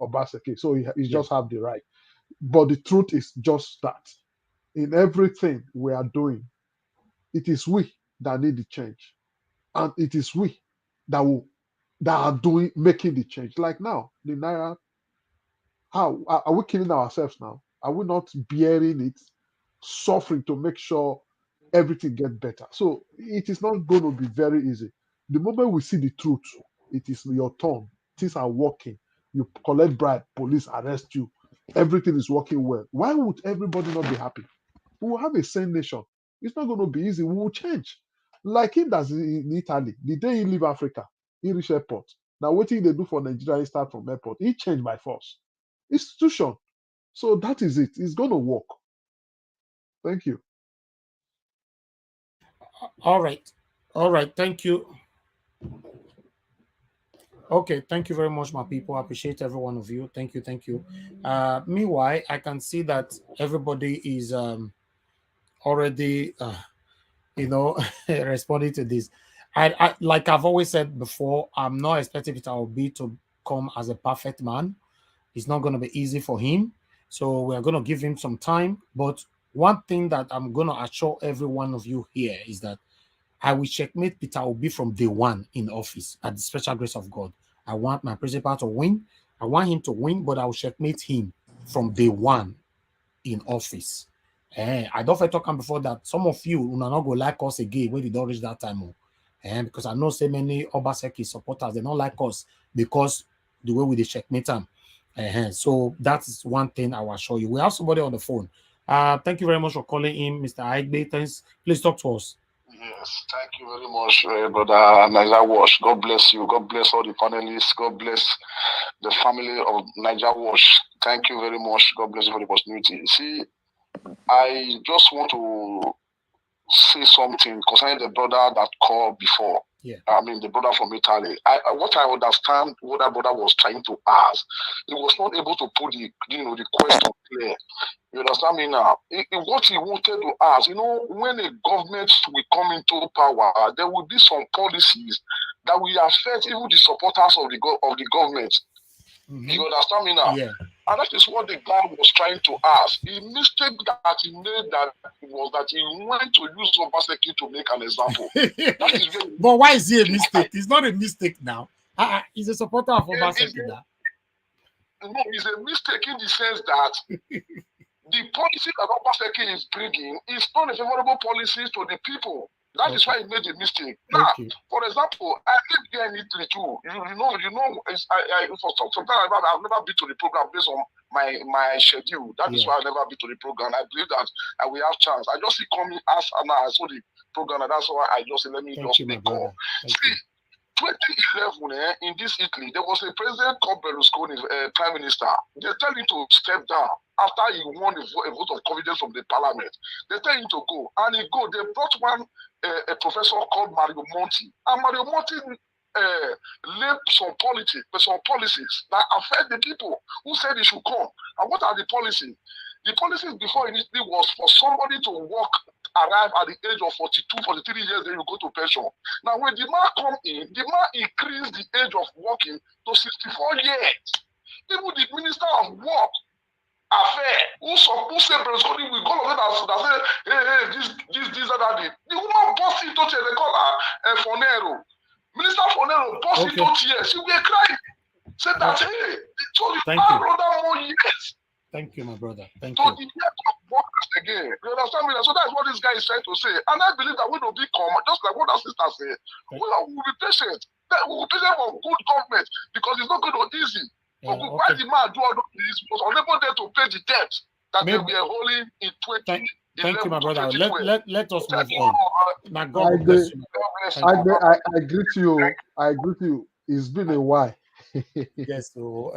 Obaseki, so he just have the right. But the truth is just that. In everything we are doing, it is we that need the change. And it is we that are making the change. Like now, the Naira, how are we killing ourselves now? Are we not bearing it, suffering to make sure everything gets better? So it is not going to be very easy. The moment we see the truth, it is your turn. Things are working. You collect bribe, police arrest you. Everything is working well. Why would everybody not be happy? We will have a sane nation. It's not going to be easy. We will change. Like him that's in Italy. The day he leave Africa, he reach airport. Now, what thing they do for Nigeria, he start from airport. He changed by force. Institution. So that is it. It's going to work. Thank you. All right. All right. Thank you. Okay. Thank you very much, my people. I appreciate every one of you. Thank you. Thank you. Meanwhile, I can see that everybody is already, responding to this. I like I've always said before, I'm not expecting Peter Obi to come as a perfect man. It's not going to be easy for him. So we're going to give him some time. But one thing that I'm going to assure every one of you here is that I will checkmate Peter Obi from day one in office at the special grace of God. I want my principal to win. I want him to win, but I will checkmate him from day one in office. I don't talk before that some of you will not go like us again when we don't reach that time. Because I know so many Obaseki supporters, they don't like us because the way we checkmate them. So that's one thing I will show you. We have somebody on the phone. Thank you very much for calling in, Mr. Aigbe. Thanks. Please talk to us. Yes, thank you very much, brother Naija Wash. God bless you. God bless all the panelists. God bless the family of Naija Wash. Thank you very much. God bless you for the opportunity. See, I just want to say something concerning the brother that called before. Yeah. I mean, the brother from Italy. What I understand, what that brother was trying to ask, he was not able to put the question clear. You understand me now? What he wanted to ask, when a government will come into power, there will be some policies that will affect even the supporters of the government. Mm-hmm. You understand me now? Yeah. And that is what the guy was trying to ask. The mistake that he made was that he went to use Obaseki to make an example. That is very but why is he a mistake? It's not a mistake now. He's a supporter of Obaseki now. No, it's a mistake in the sense that the policy that Obaseki is bringing is not a favorable policy to the people. That is why he made a mistake. Now, for example, I live here in Italy too. For some time I've never been to the program based on my schedule. That is why I've never been to the program. I believe that I will have chance. I just see coming as and I saw the program, and that's why I just say let me just make call. See, 2011 in this Italy, there was a president called Berlusconi, prime minister. They tell him to step down after he won a vote of confidence from the parliament. They tell him to go, and he go. They brought a professor called Mario Monti, and Mario Monti laid some policies that affect the people who said he should come. And what are the policies? The policies before initially was for somebody to arrive at the age of 42, 43 years, then you go to pension. Now, when the man come in, the man increased the age of working to 64 years. Even the Minister of Work Affairs, who said Berlusconi will go over that say, hey, this, and that. The woman burst into tears. They call her Fornero. Minister Fornero burst into tears. She will cry. Said that, hey, so you have another more years. Thank you, my brother. Thank so you. The year of workers again. You understand me? So that's what this guy is trying to say. And I believe that we will become, just like what our sister said, we will be patient. We will be patient for good government because it's not going to be easy. But why the man do all of this was unable there to pay the debt that they were holding in 2011. Thank you, my brother. Let us move on. Now, God bless you. I greet you. I greet you. It's been a while. Yes, so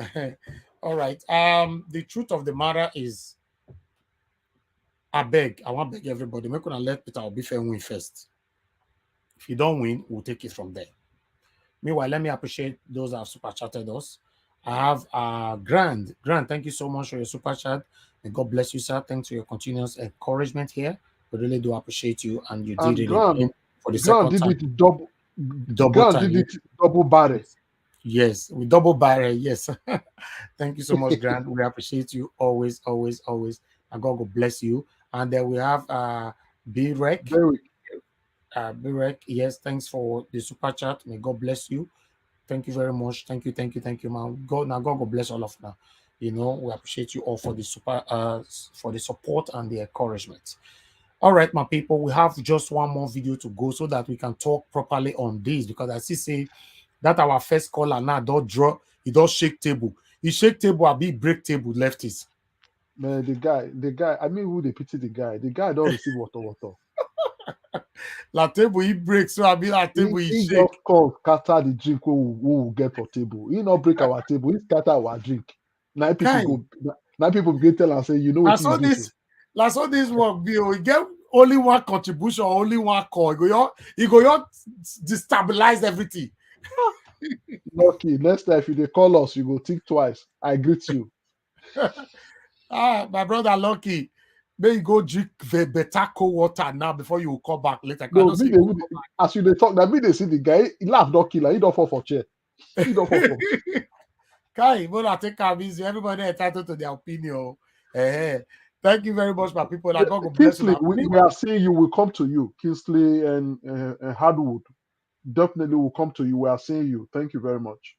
all right. The truth of the matter is, I want to beg everybody. We're gonna let Peter Obife win first. If you don't win, we'll take it from there. Meanwhile, let me appreciate those that have super chatted us. I have Grant. Grant, thank you so much for your super chat. And God bless you, sir. Thanks for your continuous encouragement here. We really do appreciate you, and you did it for the second time. Did it double time. Did it double barrel. Yes, we double barrel. Yes. Thank you so much, Grant. We appreciate you always, always, always. And God will bless you. And then we have B-Rec. B-Rec, yes, thanks for the super chat. May God bless you. Thank you very much. Thank you, man. God will bless all of now. You know, we appreciate you all for the for the support and the encouragement. All right, my people, we have just one more video to go so that we can talk properly on this, because I see that our first caller now don't draw, he don't shake table. He shake table, I be break table, lefties. Man, the guy, I mean, who they pity the guy? The guy don't receive water. La table he breaks, so I mean that table he shake. Just come scatter the drink we will get for table. He not break our table, he scatter our drink. Now people get tell and say, you know what this work be. We get only one contribution, only one call. He go destabilize everything. Lucky, next time if they call us, you go think twice. I greet you. My brother Lucky, may you go drink better cold water now before you come back later. No, as you talk, that mean they see the guy, he laugh, not killer, he don't fall for chair. He don't fall for Kai, but I think I'm easy. Everybody entitled to their opinion. Thank you very much, my people. God will bless you. We are saying you will come to you. Kingsley and Hardwood definitely will come to you. We are seeing you. Thank you very much.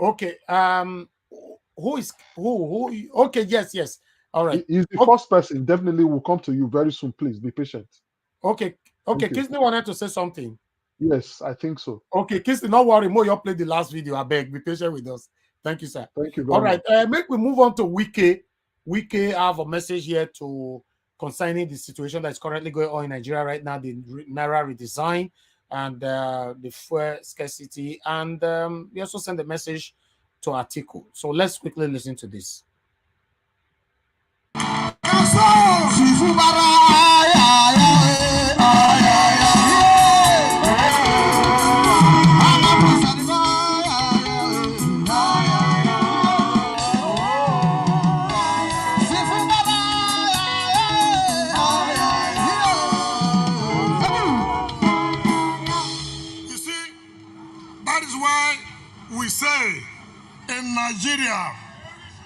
Okay. Who? Okay. Yes. All right. He's the first person. Definitely will come to you very soon. Please be patient. Okay. Kingsley wanted to say something. Yes, I think so. Okay, Kingsley, don't worry. More you played the last video. I beg, be patient with us. Thank you, sir. Thank you very much. All right. Make we move on to Wike. Wike have a message here concerning the situation that's currently going on in Nigeria right now, the Naira redesign and the fuel scarcity. And we also send a message to Atiku. So let's quickly listen to this. We say in Nigeria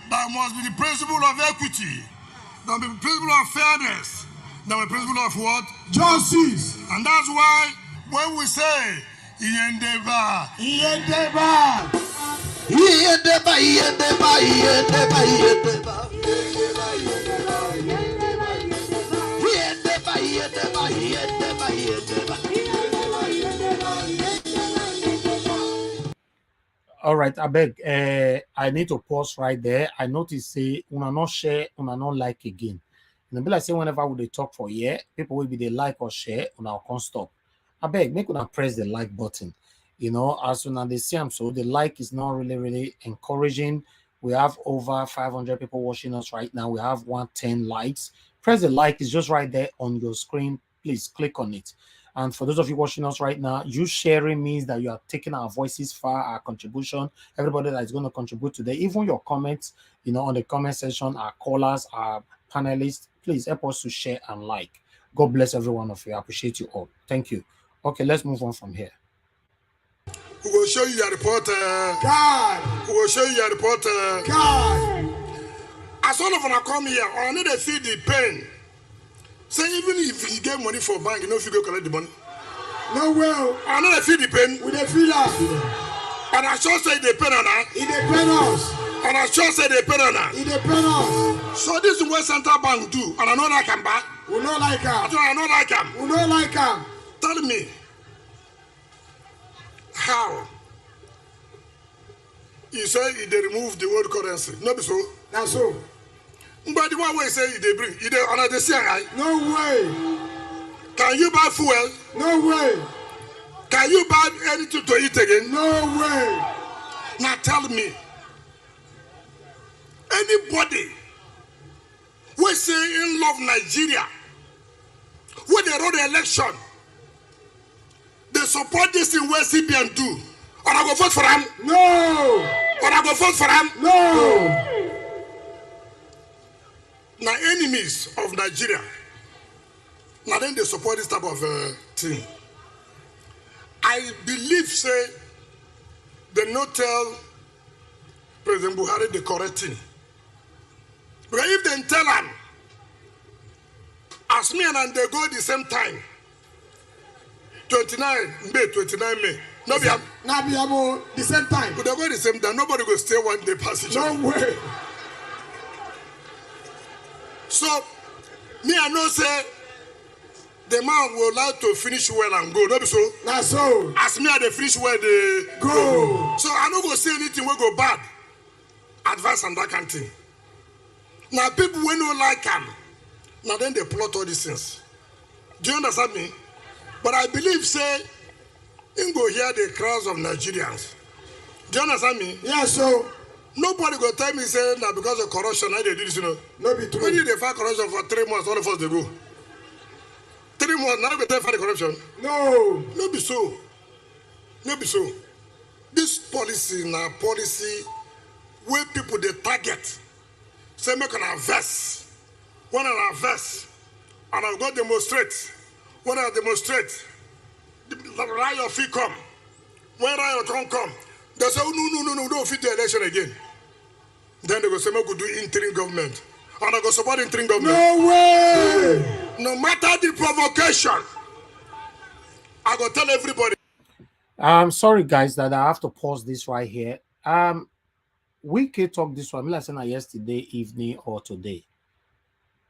there must be the principle of equity, there must be the principle of fairness, there must be the principle of what? Justice. And that's why when we say Iyendeba, All right, I beg. I need to pause right there. I notice say una not share, una not like again. And be like say whenever we dey talk for here, people will be they like or share, una can't stop. I beg, make una press the like button. You know, as soon as they see them, so the like is not really encouraging. We have over 500 people watching us right now. We have 110 likes. Press the like, is just right there on your screen. Please click on it. And for those of you watching us right now, you sharing means that you are taking our voices far, our contribution. Everybody that is going to contribute today, even your comments, you know, on the comment section, our callers, our panelists, please help us to share and like. God bless every one of you. I appreciate you all. Thank you. Okay, let's move on from here. We will show you your reporter. God. We will show you your reporter. God. As all of them come here, I need to feel the pain. Say even if you get money for bank, you know if you go collect the money. No well. I know they feel the pain. We they feel us. And I sure say they pain on us. It depend us. And I sure say they pain on us. It depend us. So this is what Central Bank do. And I know like them back. We know like them. I know like them. We know like them. Tell me. How? You say they remove the world currency. No be so. That's so. But the one way say they bring, they honor the CI. No way. Can you buy fuel? No way. Can you buy anything to eat again? No way. Now tell me, anybody who say in love Nigeria, when they run the election, they support this in where CBN do. Or I go vote for them? No. Or I go vote for them? No. Now enemies of Nigeria, now then they support this type of thing. I believe say they not tell President Buhari the correct thing. Because if they tell him, as me and they go the same time, 29 May. No be the same time. But they go the same time. Nobody will stay one day passage. No way. So, me I know say the man will like to finish well and go. No be so? That's so. As me I they finish well, they go. So I don't go say anything will go bad. Advice and that kind of thing. Now people will not like him. Now then they plot all these things. Do you understand me? But I believe say in go hear the crowds of Nigerians. Do you understand me? Yeah, so nobody go tell me say that because of corruption, I they do this, you know. No be true. When you they fight corruption for 3 months, all of us they go. 3 months, now we fight the corruption. No. No be so. No be so. This policy now policy where people they target. Say make an verse. When I verse, and I'll go demonstrate. When I demonstrate, the riot fee come. When riot don't come, they say, oh, no, don't fit the election again. Then they go say, we could do interim government. And I go support interim government. No way! No matter the provocation, I go tell everybody. I'm sorry, guys, that I have to pause this right here. We can talk this one. Like I yesterday evening or today.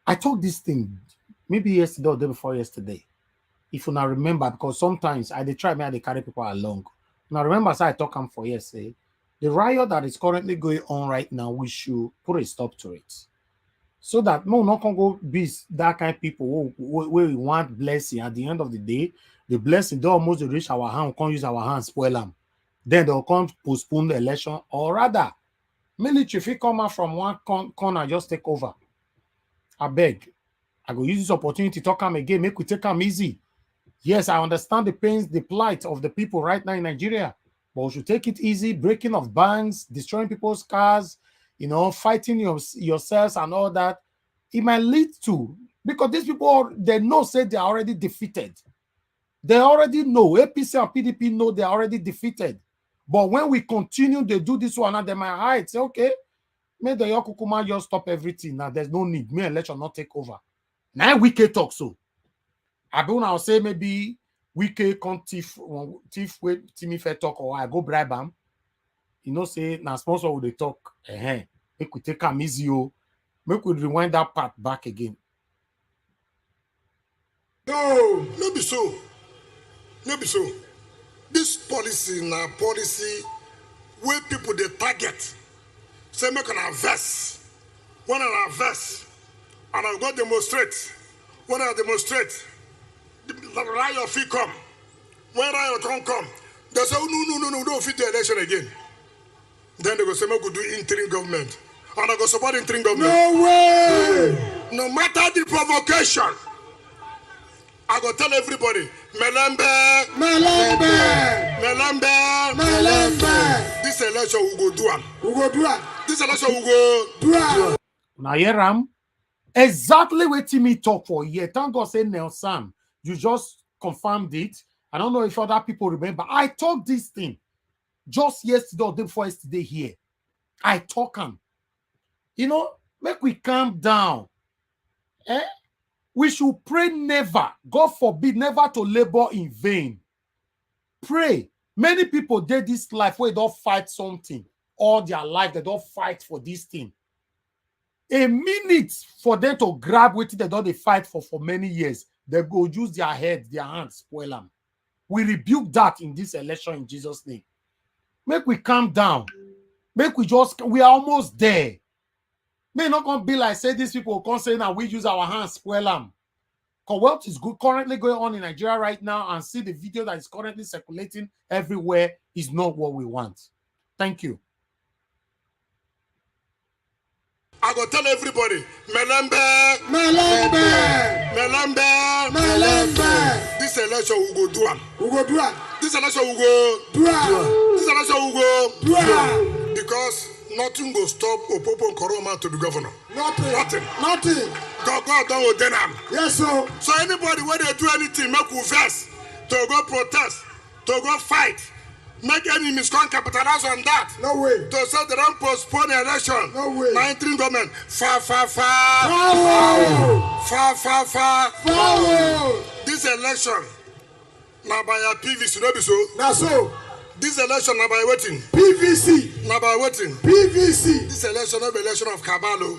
I talked this thing maybe yesterday or the day before yesterday. If you not remember, because sometimes I try me to carry people along. Now remember, as I talk them for yesterday, the riot that is currently going on right now, we should put a stop to it, so that no can go be that kind of people where we want blessing. At the end of the day, the blessing don't almost reach our hand. We can't use our hands spoil them. Then they'll come postpone the election, or rather, military if you come out from one corner, just take over. I beg, I go use this opportunity to talk them again. Make we take them easy. Yes, I understand the pains, the plight of the people right now in Nigeria, but we should take it easy. Breaking of banks, destroying people's cars, you know, fighting yourselves and all that. It might lead to, because these people, they know, say they're already defeated. They already know, APC and PDP know they're already defeated. But when we continue to do this one, and they might hide, say, okay, may the Yokukuma just stop everything. Now there's no need. May election not take over. Now we can talk so. I go now say maybe we can thief with Timmy Fair talk, or I go bribe him. You know, say now sponsor will they talk. Make we take a easy. Make we rewind that part back again. No be so. No be so. This policy now policy where people they target. Say make an verse. When I verse, and I go demonstrate. When I demonstrate, the riot fee come. When riot don't come, they say, oh, no, don't fit the election again. Then they go say, we could do interim government. And I go support interim government. No way! No matter the provocation, I go tell everybody, Melembe, Melembe, Melembe, Melembe. This election we go do it. We go do it. This election we go do it. Now here am exactly what Timmy talk for here. Thank God say Nelson, you just confirmed it. I don't know if other people remember. I talked this thing just yesterday or day before yesterday here. I talk him. You know, make we calm down. We should pray never, God forbid, never to labor in vain. Pray. Many people did this life where they don't fight something all their life. They don't fight for this thing. A minute for them to grab what they don't fight for many years, they go use their head, their hands, spoil them. We rebuke that in this election in Jesus' name. Make we calm down. Make we are almost there. May not gonna be like say these people come say now we use our hands spoil them. Because what is currently going on in Nigeria right now and see the video that is currently circulating everywhere is not what we want. Thank you. I go tell everybody, Melembe, Melembe, Melembe, Melembe. This election we go do it. We go do it. This election we go do it. This election we go do it. Because nothing will stop Opopo Nkoroma to be governor. Nothing. God don't ordain him. Yes, sir. So anybody when they do anything, make you vex, to go protest, to go fight, make enemies come capitalize on that. No way. To say they don't postpone the election. No way. My interim government, far. This election, now by a PVC, no be so. Now so. This election now by waiting. PVC. Now by waiting. PVC. This election not be election of Kabalo.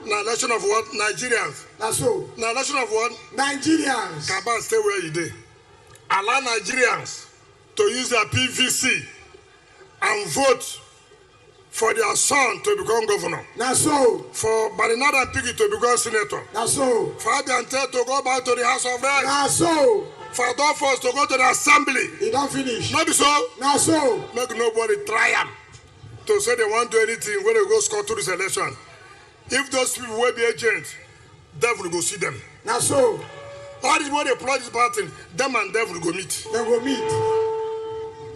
Now election of what? Nigerians. That's so. Now election of what? Nigerians. Kabal stay where you did. Allow Nigerians to use their PVC and vote for their son to become governor. That's so. For Barinada and Piggy to become senator. That's so. For Abiante to go back to the House of Reps. That's so. For Adolphus to go to the assembly. He don't finish. Not be so. Not so. Make nobody try them to say they won't do anything when they go score to this election. If those people will be agents, devil will go see them. Not so. All this when they plot this party, them and devil will go meet. They will meet.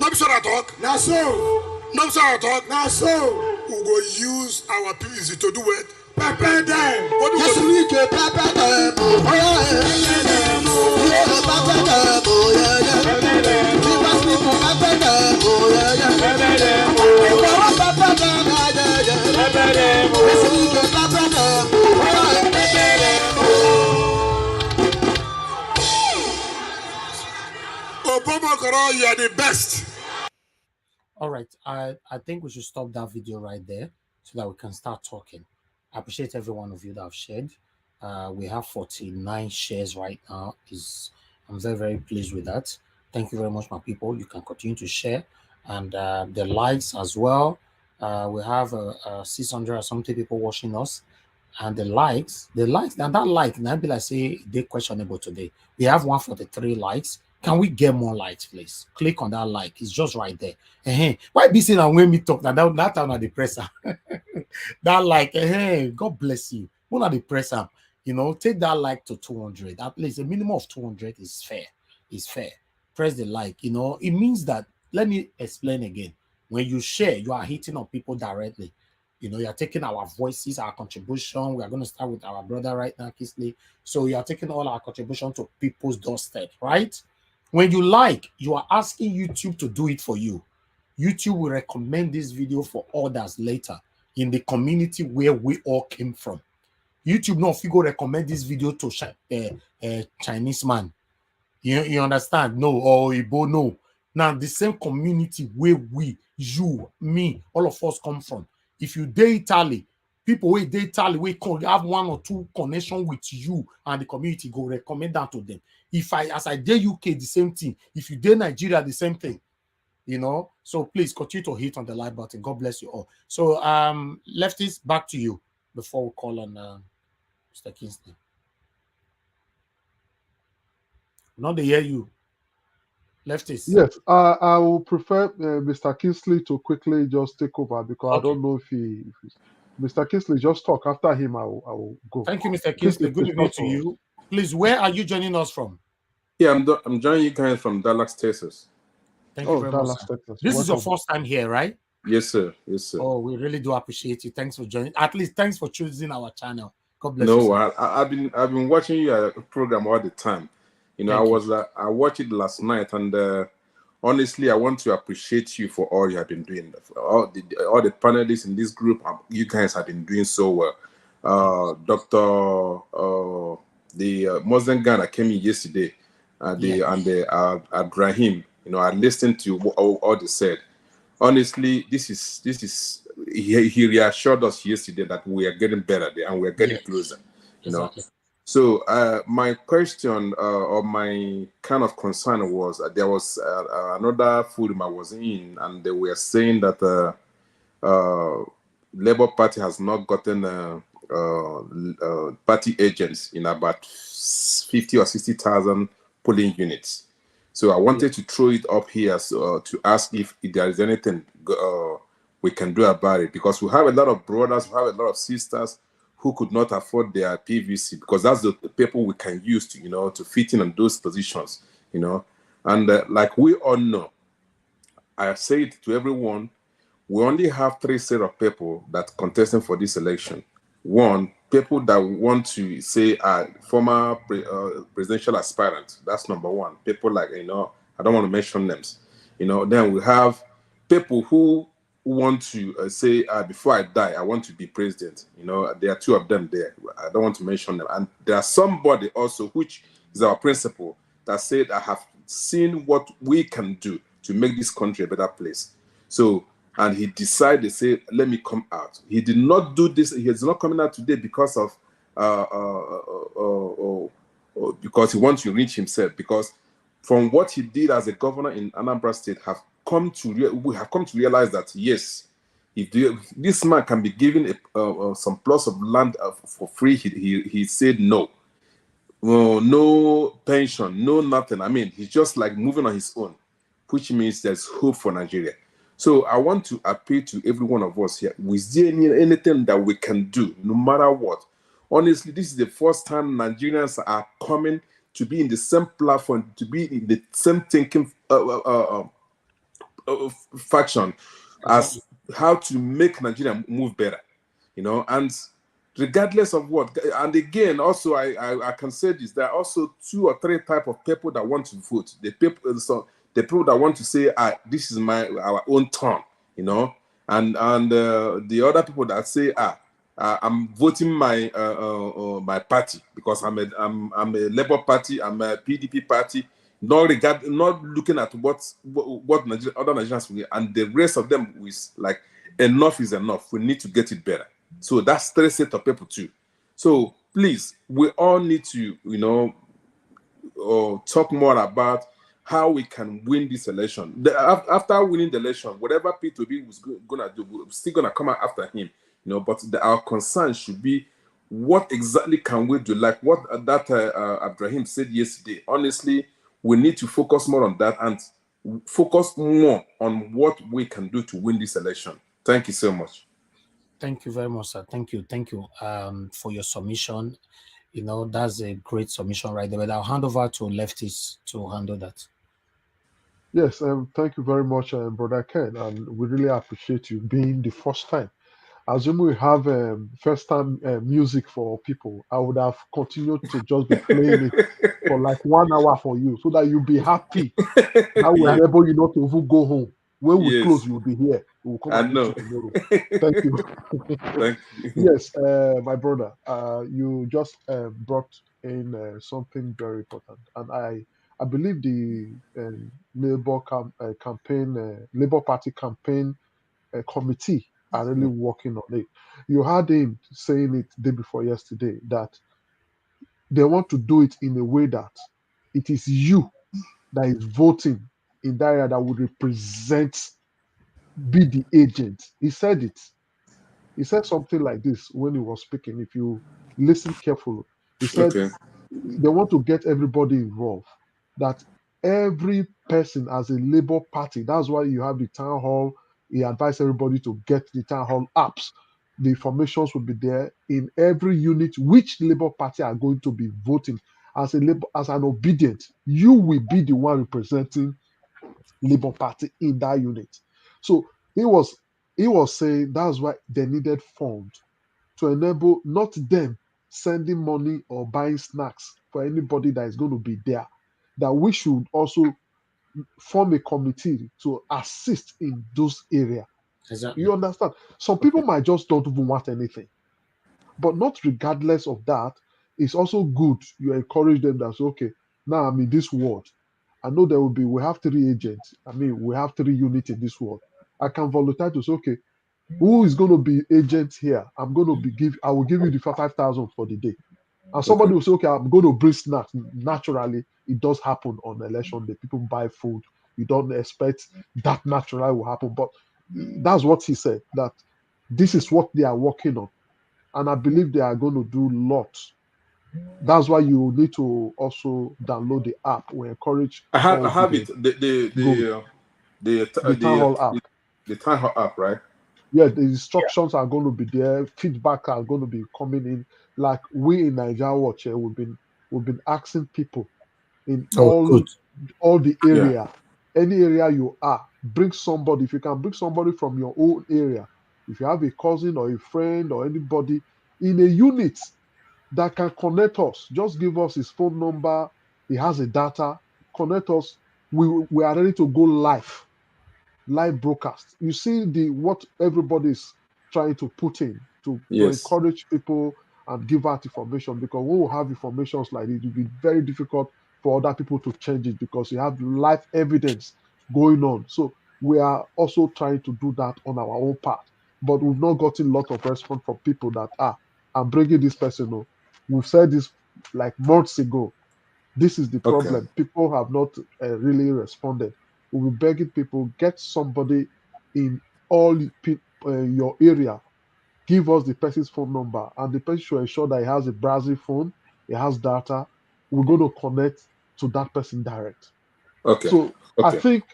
Not be sure I talk. Not so. Not be sure I talk. Not so. We go use our PVC to do it. Prepare them. What do yes, we can prepare them. You are the best. All right, I think we should stop that video right there so that we can start talking. I appreciate every one of you that have shared. We have 49 shares right now. I'm very, very pleased with that. Thank you very much, my people. You can continue to share. And the likes as well. We have 600 or something people watching us. And the likes, and that like, now be like say they're questionable today. We have 143 likes. Can we get more likes, please? Click on that like. It's just right there. Why be saying that when we talk that time at the presser? That like, God bless you. When at the presser, take that like to 200. At least a minimum of 200 is fair. It's fair. Press the like. It means that. Let me explain again. When you share, you are hitting on people directly. You are taking our voices, our contribution. We are going to start with our brother right now, Kisley. So you are taking all our contribution to people's doorstep, right? When you like, you are asking YouTube to do it for you. YouTube will recommend this video for others later in the community where we all came from. YouTube, no, if you go recommend this video to a Chinese man, you understand? No, or Igbo, no. Now, the same community where we, you, me, all of us come from. If you date Italy, people who date Italy, we have one or two connection with you and the community, go recommend that to them. As I date UK, the same thing. If you date Nigeria, the same thing. you know. So please continue to hit on the like button. God bless you all. So lefties, back to you before we call on Mr. Kingsley. Not to hear you. Lefties. Yes, I will prefer Mr. Kingsley to quickly just take over because I Okay. don't know if Mr. Kingsley, just talk. After him, I will go. Thank you, Mr. I think Kingsley. it's Good the evening first to one. you. Please, where are you joining us from? Yeah, I'm joining you guys from Dallas, Texas. Thank you very much, Dallas, sir. Texas. This is your Welcome. first time here, right? Yes, sir. Yes, sir. Oh, we really do appreciate you. Thanks for joining. At least thanks for choosing our channel. God bless you, No, sir. I've been watching your program all the time. You know, Thank you. I watched it last night, and honestly, I want to appreciate you for all you have been doing. For all the panelists in this group, you guys have been doing so well. The Muslim guy that came in yesterday, Abraham. You know, I listened to all they said. Honestly, this is he reassured us yesterday that we are getting better there and we are getting closer. You know. Exactly. So my question or my kind of concern was there was another forum I was in, and they were saying that Labour Party has not gotten party agents in about 50 or 60,000 polling units. So I wanted to throw it up here to ask if there is anything we can do about it, because we have a lot of brothers, we have a lot of sisters who could not afford their PVC, because that's the people we can use to, you know, to fit in on those positions, you know. And like we all know, I say it to everyone, we only have three set of people that contesting for this election. One, people that want to say former presidential aspirants. That's number one. People like, you know, I don't want to mention names. You know, then we have people who want to say, before I die, I want to be president. You know, there are two of them there. I don't want to mention them. And there's somebody also, which is our principal, that said, I have seen what we can do to make this country a better place. So, and he decided to say, let me come out. He did not do this. He is not coming out today because of because he wants to reach himself. Because from what he did as a governor in Anambra State, we have come to realize that yes, if this man can be given some plots of land for free, he said no. No pension, no nothing. I mean, he's just like moving on his own, which means there's hope for Nigeria. So I want to appeal to every one of us here. Is there anything that we can do, no matter what? Honestly, this is the first time Nigerians are coming to be in the same platform, to be in the same thinking faction as how to make Nigeria move better, you know. And regardless of what, and again, also I can say this: there are also 2 or 3 type of people that want to vote. The people that want to say, this is our own turn, you know, and the other people that say, I'm voting my my party because I'm a Labour Party, I'm a PDP party, not looking at what other Nigerians will, and the rest of them is like, enough is enough. We need to get it better. So that's 3 set of people too. So please, we all need to, you know, talk more about how we can win this election. After winning the election, whatever P2B was gonna do, we're still gonna come out after him, you know. But our concern should be, what exactly can we do? Like what that Abraham said yesterday. Honestly, we need to focus more on that and focus more on what we can do to win this election. Thank you so much. Thank you very much, sir. Thank you for your submission. You know, that's a great submission right there. But I'll hand over to lefties to handle that. Yes, thank you very much, Brother Ken, and we really appreciate you being the first time. Assuming we have first time music for people, I would have continued to just be playing it for like 1 hour for you, so that you'll be happy. Now we're able, you know, to even go home. When we close, you'll be here. We'll come and meet you tomorrow. Thank you. Thank you. Yes, my brother, you just brought in something very important, and I believe the Labour campaign, Labour Party campaign committee are really working on it. You heard him saying it day before yesterday that they want to do it in a way that it is you that is voting in that area that would represent, be the agent. He said it. He said something like this when he was speaking. If you listen carefully, he said Okay. they want to get everybody involved. That every person as a Labour Party. That's why you have the town hall. He advised everybody to get the town hall apps. The informations will be there in every unit which Labour Party are going to be voting. As a Labour, as an obedient, you will be the one representing Labour Party in that unit. So he was saying that's why they needed funds to enable not them sending money or buying snacks for anybody that is going to be there. That we should also form a committee to assist in those areas. Exactly. You understand? Some people might just don't even want anything, but not regardless of that. It's also good you encourage them that say, okay, now I'm in this ward. I know there will be, we have 3 agents. I mean, we have 3 units in this ward. I can volunteer to say, okay, who is going to be agent here? I will give you the 5,000 for the day. And somebody will say, okay, I'm going to bring snacks. Naturally, it does happen on election day. People buy food. You don't expect that naturally will happen. But that's what he said, that this is what they are working on. And I believe they are going to do lots. That's why you need to also download the app. We encourage I all have obedient. it. The town hall app. The town hall app, right? Yeah, the instructions are going to be there. Feedback are going to be coming in. Like we in Nigeria Watch, we've been asking people in good. all the area, any area you are, bring somebody. If you can bring somebody from your own area, if you have a cousin or a friend or anybody in a unit that can connect us, just give us his phone number. He has a data. Connect us. We are ready to go live broadcast. You see what everybody's trying to put in to Yes. encourage people and give out information, because when we have informations like it will be very difficult for other people to change it because you have live evidence going on. So we are also trying to do that on our own part, but we've not gotten a lot of response from people that I'm bringing this person on. We've said this like months ago. This is the Okay. problem. People have not really responded. We'll be begging people, get somebody in all your area. Give us the person's phone number, and the person should ensure that he has a browsing phone, he has data. We're going to connect to that person direct. Okay. So I Okay. think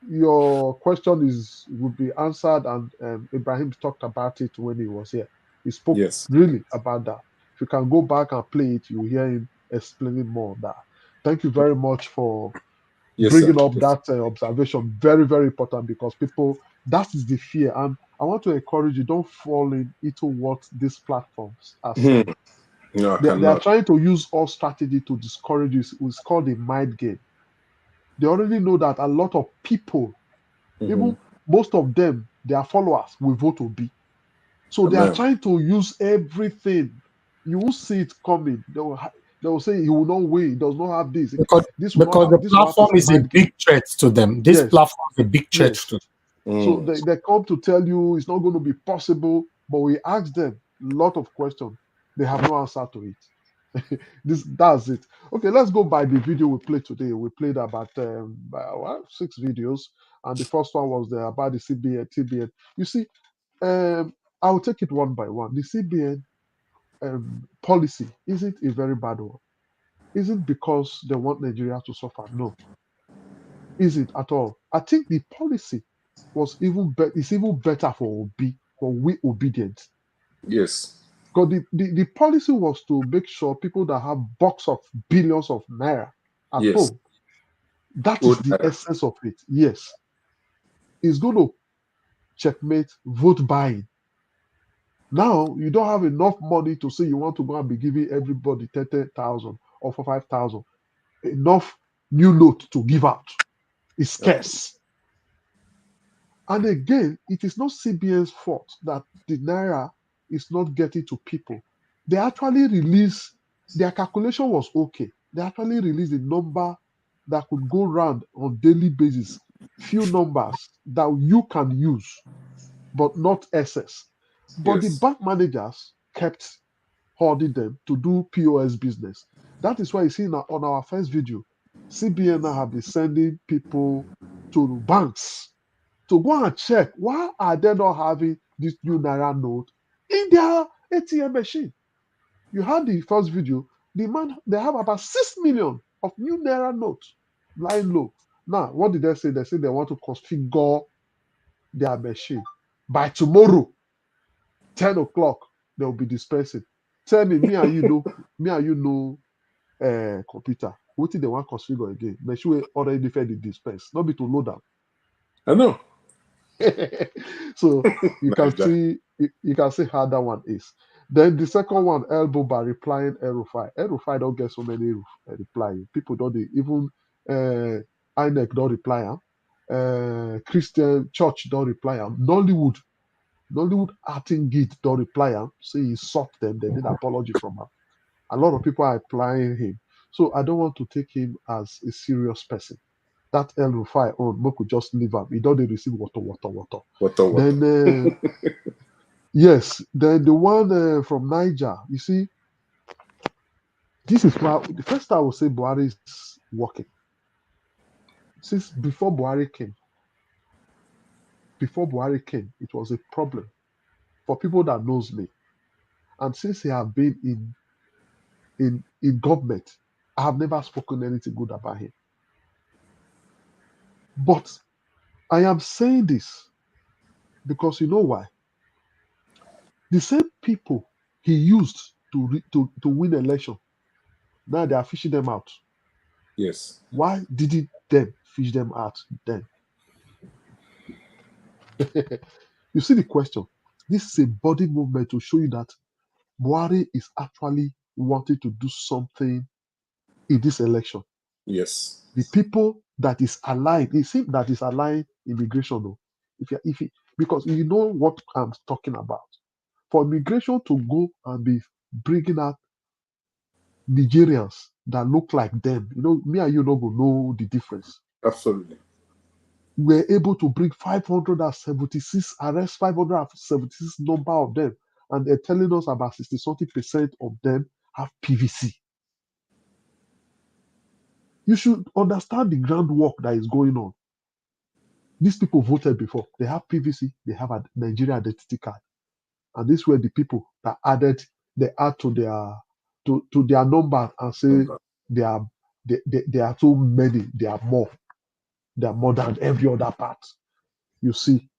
your question would be answered, and Ibrahim talked about it when he was here. He spoke really about that. If you can go back and play it, you hear him explaining more on that. Thank you very much for bringing up that observation. Very, very important, because people, that is the fear. And I want to encourage you, don't fall into what these platforms are saying. No, I They are cannot. trying to use all strategy to discourage you. It's called a mind game. They already know that a lot of people, even most of them, their followers will vote to be. So they are Amen. trying to use everything. You will see it coming. They will say he will not win. He does not have this. Because This will not the have. This will have. platform Is is a mind game. big threat to them. This platform is a big threat to them. So they come to tell you it's not going to be possible, but we ask them a lot of questions. They have no answer to it. That's it. Okay, let's go by the video we played today. We played about 6 videos, and the first one was about the TBN. You see, I'll take it one by one. The CBN policy isn't a very bad one. Isn't because they want Nigeria to suffer. No, isn't at all. I think the policy was even better. It's even better for we obedient. Yes. Because the policy was to make sure people that have box of billions of naira at home, that is the essence of it. Yes. It's going to checkmate vote buying. Now, you don't have enough money to say you want to go and be giving everybody 30,000 or for 5,000. Enough new note to give out. It's scarce. And again, it is not CBN's fault that the naira is not getting to people. They actually released, their calculation was okay. They actually released a number that could go round on daily basis, few numbers that you can use, but not excess. But the bank managers kept holding them to do POS business. That is why you see now on our first video, CBN now have been sending people to banks to go and check why are they not having this new Naira note in their ATM machine. You had the first video. The man, they have about 6 million of new Naira notes lying low. Now, what did they say? They say they want to configure their machine. By tomorrow, 10 o'clock, they will be dispensing. Tell me, computer. What did they want to configure again? Machine will already the dispense. Not be to load them. I know. So you can Naija. see you can see how that one is. Then the second one, elbow by replying Elrufai. Elrufai don't get so many reply. People don't even INEC don't reply am. Christian church don't reply am. Nollywood acting git don't reply am. Say he sought them, they did apology from him. A lot of people are applying him. So I don't want to take him as a serious person. That Elrufai on, we could just leave him. He don't dey receive water. Then yes, then the one from Niger. You see, this is why the first time I would say Buhari is working. Since before Buhari came, it was a problem for people that knows me. And since he have been in government, I have never spoken anything good about him. But I am saying this because you know why? The same people he used to win election, now they are fishing them out. Yes. Why didn't them fish them out then? You see the question. This is a body movement to show you that Buhari is actually wanting to do something in this election. Yes. The people that is aligned, it seems that is aligned immigration though. Because you know what I'm talking about. For immigration to go and be bringing out Nigerians that look like them, me and you don't go know the difference. Absolutely. We're able to bring 576 arrests, 576 number of them, and they're telling us about 60-something% of them have PVC. You should understand the groundwork that is going on. These people voted before. They have PVC, they have a Nigeria identity card. And these were the people that they add to their number and say they are too many, they are more than every other part. You see,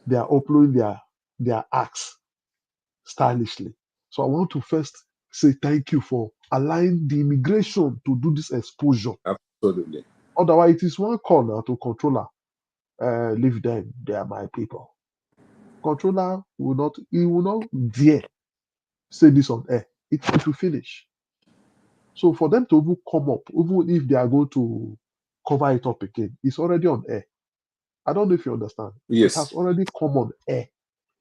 they are uploading their acts stylishly. So I want to first say thank you for allowing the immigration to do this exposure. Absolutely. Otherwise, it is one corner to controller. Leave them, they are my people. Controller will not dare say this on air. It will finish. So for them to even come up, even if they are going to cover it up again, it's already on air. I don't know if you understand. Yes. It has already come on air.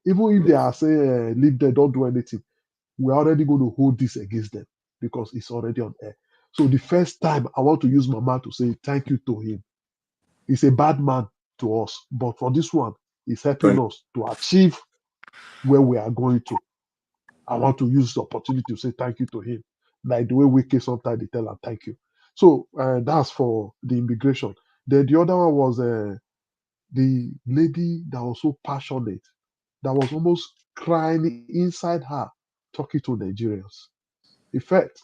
Even if they are saying leave them, don't do anything, we're already going to hold this against them because it's already on air. So the first time I want to use Mama to say thank you to him. He's a bad man to us, but for this one, he's helping us to achieve where we are going to. I want to use the opportunity to say thank you to him. Like the way Wiki sometimes they tell him thank you. So that's for the immigration. Then the other one was the lady that was so passionate, that was almost crying inside her, talking to Nigerians. In fact,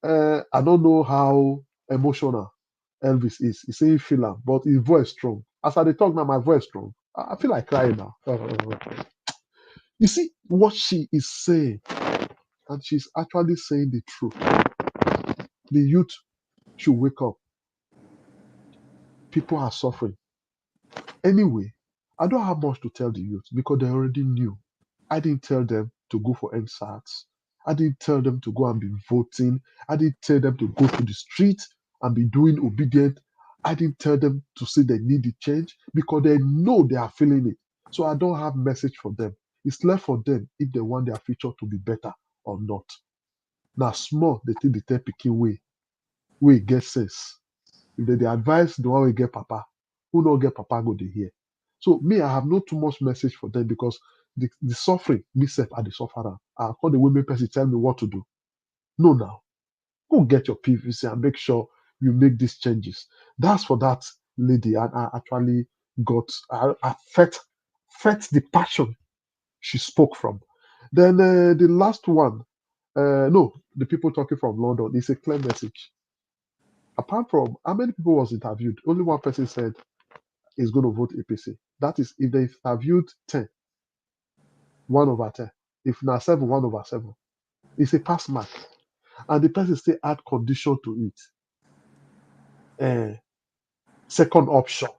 I don't know how emotional Elvis is. He's saying feel am, but his voice strong. As I dey talk now, my voice strong. I feel like crying now. You see what she is saying, and she's actually saying the truth. The youth should wake up. People are suffering. Anyway, I don't have much to tell the youth because they already knew. I didn't tell them to go for MSATs. I didn't tell them to go and be voting. I didn't tell them to go to the street and be doing obedient. I didn't tell them to say they need the change because they know they are feeling it. So I don't have message for them. It's left for them if they want their future to be better or not. Now small, they think the tell pikin way get sense. If they advise the one we get papa, who don't get papa go dey hear. So me, I have not too much message for them because the suffering, me self are the sufferer. I call the women person tell me what to do. No, now go get your PVC and make sure you make these changes. That's for that lady, and I actually I felt the passion she spoke from. Then the last one, no, the people talking from London, is a clear message. Apart from how many people was interviewed, only one person said is going to vote APC. That is, if they interviewed 10, 1/10. If not 7, 1/7. It's a pass mark. And the person still add condition to it. Second option.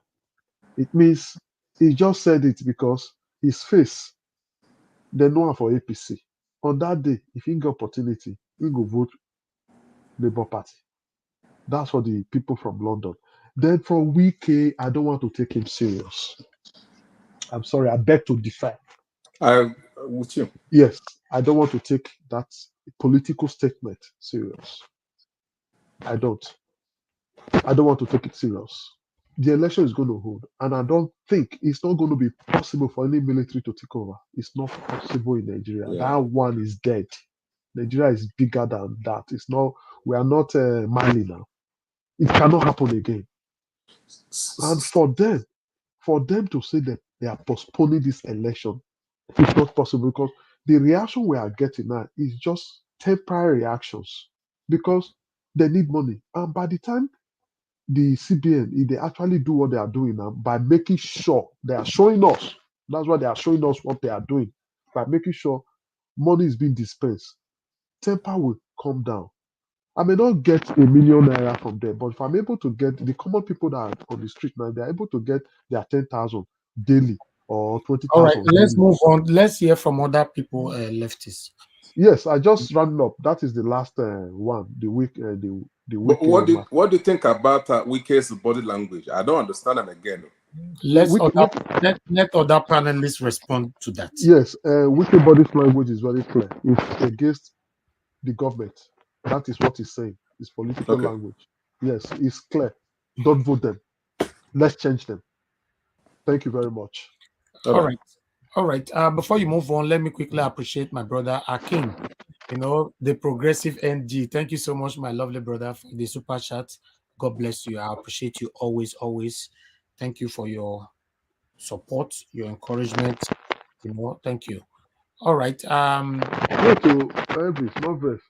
It means he just said it because his face, they know him for APC. On that day, if he get opportunity, he go vote Labour Party. That's for the people from London. Then from WK, I don't want to take him serious. I'm sorry, I beg to differ. With you. Yes, I don't want to take that political statement serious. I don't want to take it serious. The election is going to hold, and I don't think it's not going to be possible for any military to take over. It's not possible in Nigeria. Yeah. That one is dead. Nigeria is bigger than that. It's not. We are not Mali now. It cannot happen again. And for them to say that they are postponing this election, it's not possible because the reaction we are getting now is just temporary reactions because they need money. And by the time the CBN, if they actually do what they are doing now, by making sure they are showing us, that's why they are showing us what they are doing, by making sure money is being dispensed, temper will come down. I may not get £1 million from them, but if I'm able to get the common people that are on the street now, they're able to get their 10,000 daily or All right, 20,000 let's daily. move on. Let's hear from other people, leftists. Yes, I just rounded up. That is the last one, the week, the But week. what do you think about Wike's body language? I don't understand them again. Let other panelists respond to that. Yes, Wiki body's language is very clear. It's against the government. That is what he's saying. It's political language. Yes, it's clear. Don't vote them. Let's change them. Thank you very much. All right. Before you move on, let me quickly appreciate my brother Akin. The progressive NG. Thank you so much, my lovely brother, for the super chat. God bless you. I appreciate you always, always. Thank you for your support, your encouragement. Thank you. All right. Go to Elvis, not verse.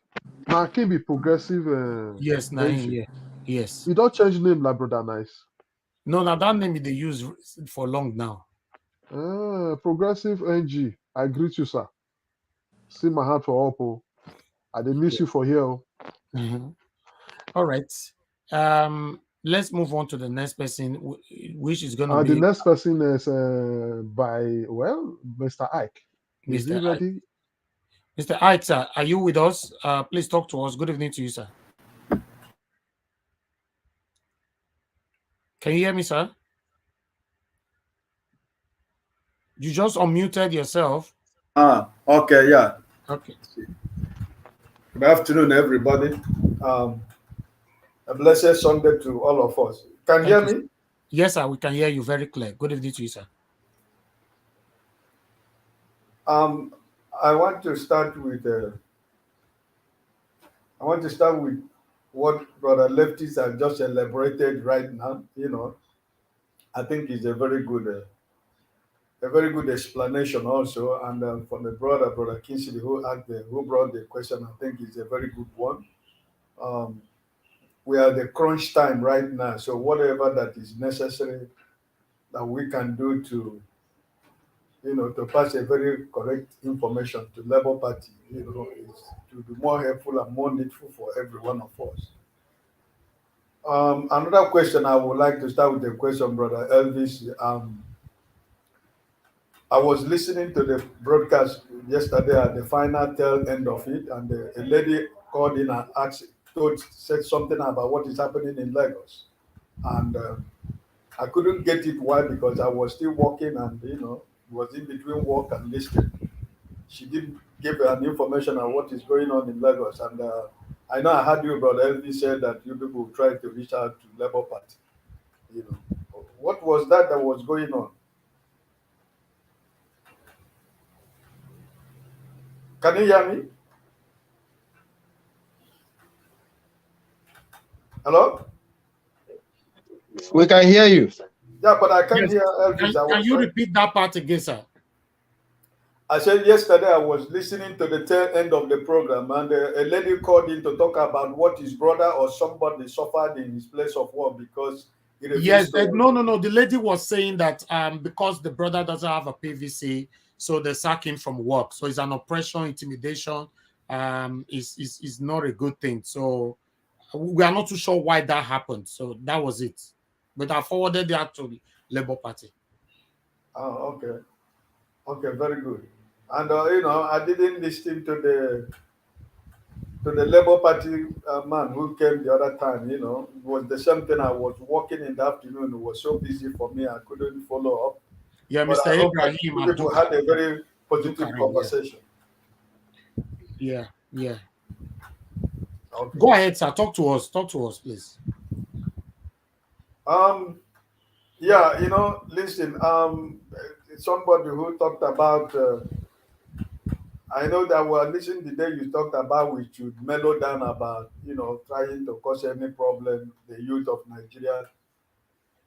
Now Akin be progressive. Yes, NG. yeah. Yes. You don't change name like brother Nice. No, now that name they use for long now. Progressive NG. I greet you, sir. See my heart for Oppo. I didn't miss you for here. All right. Let's move on to the next person, which is going to be the next person is Mr. Ike. Is he Mr. ready? Mr. Ike, sir, are you with us? Please talk to us. Good evening to you, sir. Can you hear me, sir? You just unmuted yourself. Okay, yeah. Okay. Good afternoon, everybody. A blessed Sunday to all of us. Can you hear me? Yes, sir. We can hear you very clear. Good evening to you, sir. I want to start with what Brother Lefties have just elaborated right now. I think it's a very good explanation also. And from the Brother Kinsley, who brought the question, I think it's a very good one. We are at the crunch time right now, so whatever that is necessary that we can do to pass a very correct information to Labour Party, is to be more helpful and more needful for every one of us. Another question, I would like to start with the question, Brother Elvis. I was listening to the broadcast yesterday at the final tail end of it, and a lady called in and said something about what is happening in Lagos. And I couldn't get it. Why? Because I was still working and, was in between work and listening. She didn't give an information on what is going on in Lagos. And I know I heard you, Brother Elvis, said that you people try to reach out to Labour Party. What was that was going on? Can you hear me? Hello? We can hear you. Yeah, but I can't Yes. hear Elvis. Can you repeat that part again, sir? I said yesterday I was listening to the tail end of the program, and a lady called in to talk about what his brother or somebody suffered in his place of work because he refused Yes, to. no. The lady was saying that because the brother doesn't have a PVC, so they sack him from work. So it's an oppression, intimidation. Is not a good thing. So we are not too sure why that happened. So that was it. But I forwarded that to the Labour Party. Oh, okay. Okay, very good. And I didn't listen to the Labour Party man who came the other time. It was the same thing. I was working in the afternoon. It was so busy for me, I couldn't follow up. Yeah, But Mr. I hope that Ibrahim people had a very positive Abdul-Karim, conversation. Yeah. Okay. Go ahead, sir. Talk to us, please. Yeah, listen, somebody who talked about, I know that we're listening the day you talked about we should mellow down about, trying to cause any problem, the youth of Nigeria,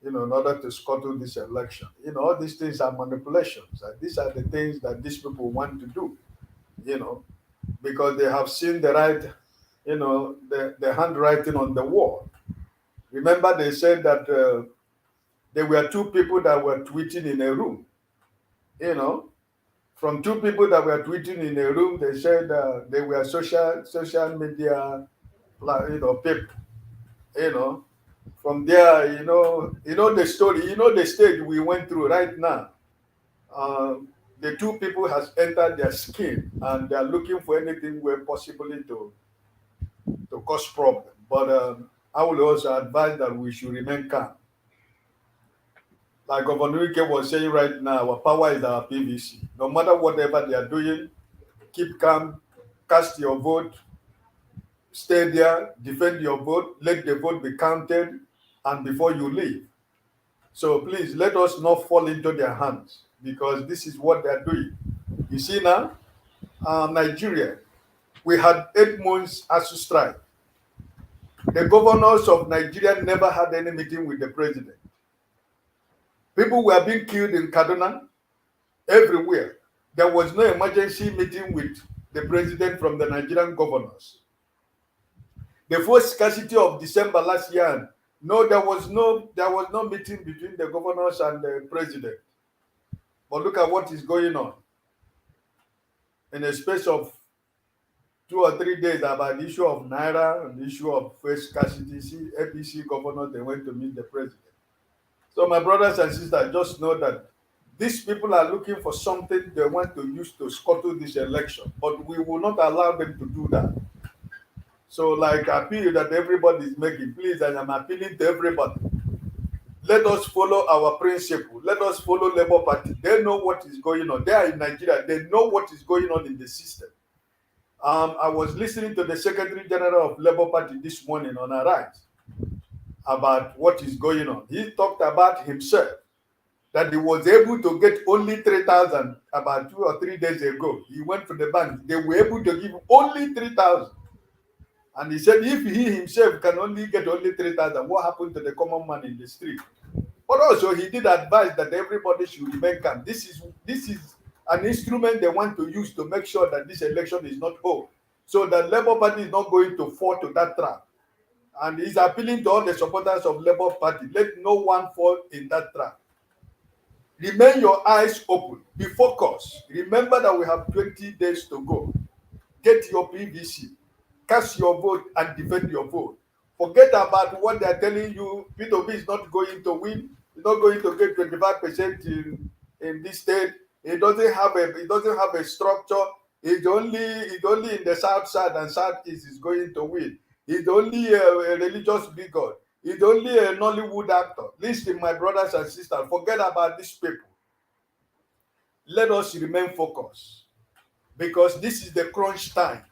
in order to scuttle this election. All these things are manipulations. And these are the things that these people want to do, because they have seen the right, the handwriting on the wall. Remember, they said that there were two people that were tweeting in a room. From two people that were tweeting in a room, they said they were social media, people. From there, the story, the stage we went through right now. The two people has entered their skin and they are looking for anything where possibly to cause problem. But I would also advise that we should remain calm. Like Governor Wike was saying right now, our power is our PVC. No matter whatever they are doing, keep calm, cast your vote, stay there, defend your vote, let the vote be counted, and before you leave. So please let us not fall into their hands because this is what they are doing. You see now, Nigeria, we had 8 months as a strike. The governors of Nigeria never had any meeting with the president. People were being killed in Kaduna, everywhere. There was no emergency meeting with the president from the Nigerian governors. The first scarcity of December last year, no, there was no meeting between the governors and the president. But look at what is going on. In a space of 2 or 3 days about the issue of Naira and the issue of first scarcity, APC governors, they went to meet the president. So my brothers and sisters, just know that these people are looking for something they want to use to scuttle this election, but we will not allow them to do that. So like appeal that everybody is making, please, and I'm appealing to everybody. Let us follow our principle. Let us follow Labour Party. They know what is going on. They are in Nigeria. They know what is going on in the system. I was listening to the Secretary General of Labour Party this morning on Arise about what is going on. He talked about himself, that he was able to get only 3,000 about 2 or 3 days ago. He went to the bank. They were able to give only 3,000. And he said if he himself can only get only 3,000, what happened to the common man in the street? But also he did advise that everybody should remain calm. This is an instrument they want to use to make sure that this election is not over. So the Labour Party is not going to fall to that trap. And he's appealing to all the supporters of Labour Party. Let no one fall in that trap. Remain your eyes open. Be focused. Remember that we have 20 days to go. Get your PVC. Cast your vote and defend your vote. Forget about what they are telling you. P2B is not going to win. He's not going to get 25% in this state. It doesn't have a structure. It's only in the south side and southeast is going to win. He's only a religious bigot. He's only a Nollywood actor. Listen, my brothers and sisters, forget about these people. Let us remain focused because this is the crunch time.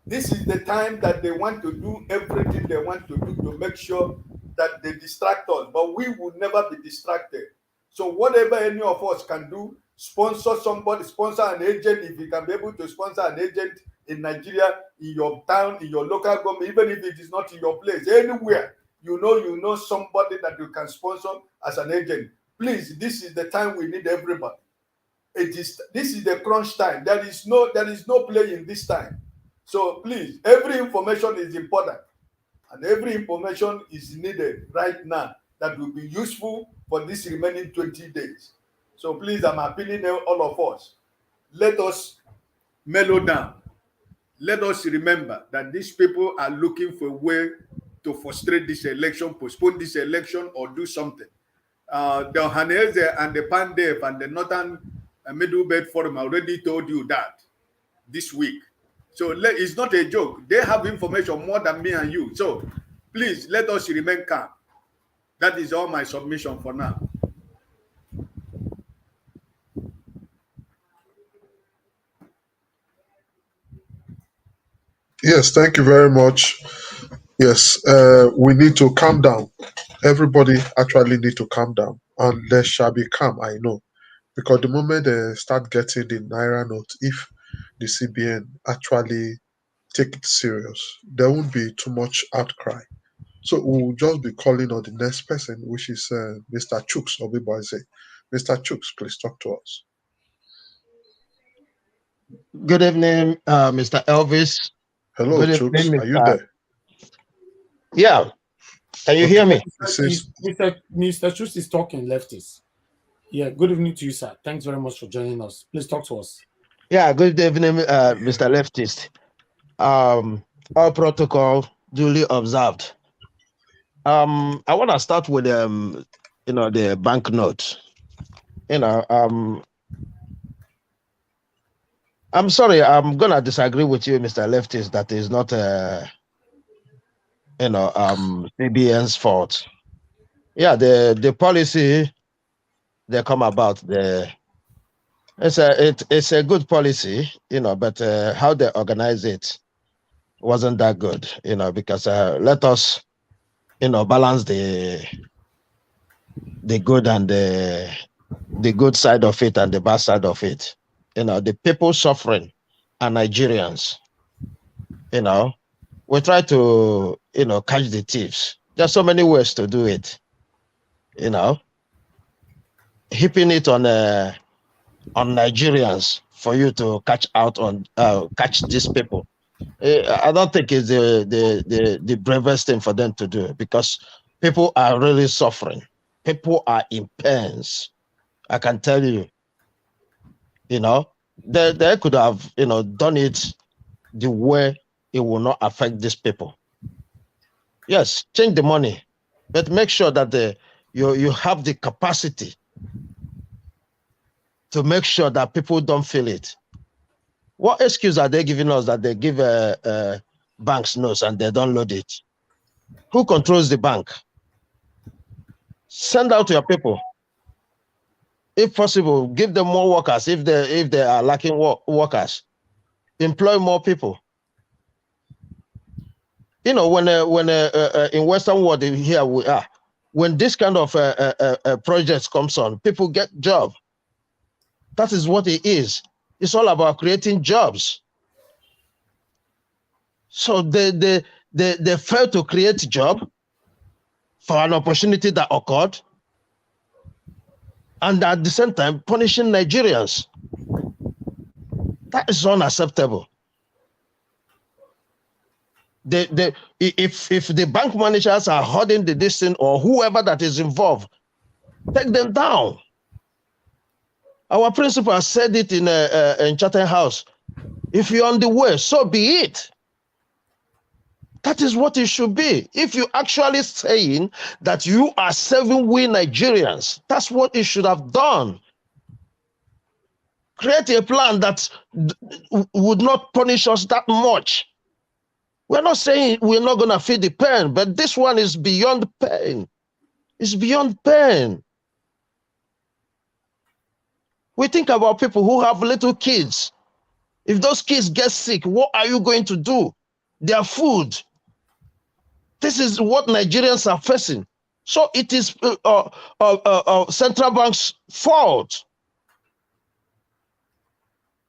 This is the time that they want to do everything they want to do to make sure that they distract us, but we will never be distracted. So whatever any of us can do, sponsor somebody, sponsor an agent. If you can be able to sponsor an agent in Nigeria, in your town, in your local government, even if it is not in your place, anywhere, you know somebody that you can sponsor as an agent. Please, this is the time we need everybody. This is the crunch time. There is no play in this time. So please, every information is important, and every information is needed right now that will be useful for this remaining 20 days. So please, I'm appealing to all of us. Let us mellow down. Let us remember that these people are looking for a way to frustrate this election, postpone this election, or do something. The Hanese and the Pandev and the Northern Middle Belt Forum already told you that this week. So it's not a joke. They have information more than me and you. So please let us remain calm. That is all my submission for now. Yes, thank you very much. Yes, we need to calm down. Everybody actually need to calm down, and there shall be calm, I know. Because the moment they start getting the Naira note, if the CBN actually take it serious, there won't be too much outcry. So we'll just be calling on the next person, which is Mr. Chooks Obiboise. Mr. Chooks, please talk to us. Good evening, Mr. Elvis. Hello, Good Chooks. evening, Are you there? Yeah. Can you hear me? Mr. Chooks is talking, lefties. Yeah, good evening to you, sir. Thanks very much for joining us. Please talk to us. Yeah, good evening, Mr. Leftist. All protocol duly observed. I want to start with the banknote. I'm sorry, I'm gonna disagree with you, Mr. Leftist, that is not CBN's fault. Yeah, the policy they come about, it's a good policy, but how they organize it wasn't that good, because let us balance the good and the good side of it and the bad side of it. The people suffering are Nigerians. We try to catch the thieves. There's so many ways to do it. Heaping it on Nigerians for you to catch these people. I don't think it's the bravest thing for them to do, because people are really suffering. People are in pains. I can tell you. They could have done it the way it will not affect these people. Yes, change the money, but make sure that you have the capacity to make sure that people don't feel it. What excuse are they giving us that they give banks notes and they don't load it? Who controls the bank? Send out your people. If possible, give them more workers. If they are lacking workers, employ more people. When in Western world here we are, when this kind of projects comes on, people get job. That is what it is. It's all about creating jobs. So they failed to create job for an opportunity that occurred, and at the same time punishing Nigerians. That is unacceptable. If the bank managers are holding the distance, or whoever that is involved, take them down. Our principal said it in Chatham House. If you're on the way, so be it. That is what it should be. If you're actually saying that you are serving we Nigerians, that's what it should have done. Create a plan that would not punish us that much. We're not saying we're not going to feel the pain, but this one is beyond pain. It's beyond pain. We think about people who have little kids. If those kids get sick, what are you going to do? Their food. This is what Nigerians are facing. So it is central bank's fault.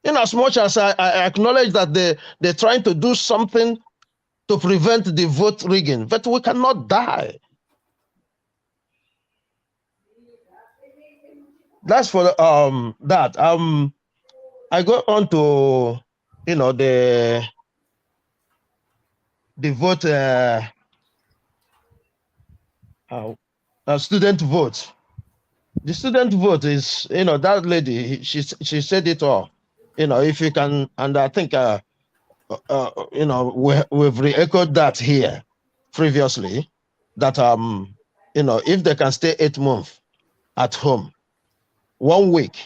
In as much as I acknowledge that they're trying to do something to prevent the vote rigging, but we cannot die. That's for that. I go on to the vote student vote. The student vote is that lady. She said it all. If you can, and I think we've re-echoed that here previously. That if they can stay 8 months at home, 1 week,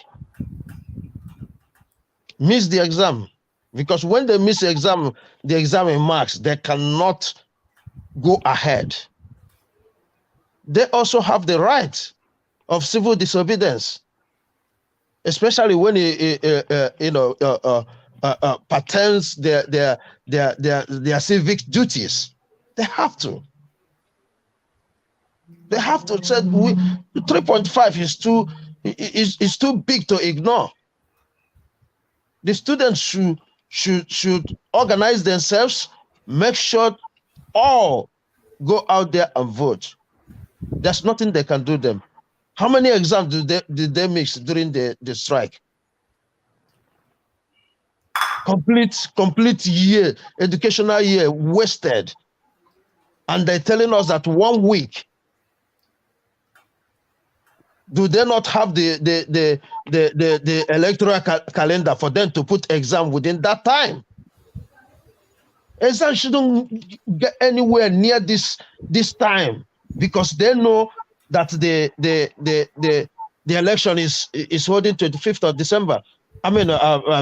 miss the exam, because when they miss the exam in marks, they cannot go ahead. They also have the right of civil disobedience, especially when it pertains their civic duties. They have to. They have to say 3.5 is too big to ignore. The students should organize themselves, make sure all go out there and vote. There's nothing they can do them. How many exams did they miss during the strike? Complete year, educational year wasted. And they're telling us that 1 week. Do they not have the electoral calendar for them to put exam within that time? Exam shouldn't get anywhere near this time, because they know that the election is holding 25th of December. I mean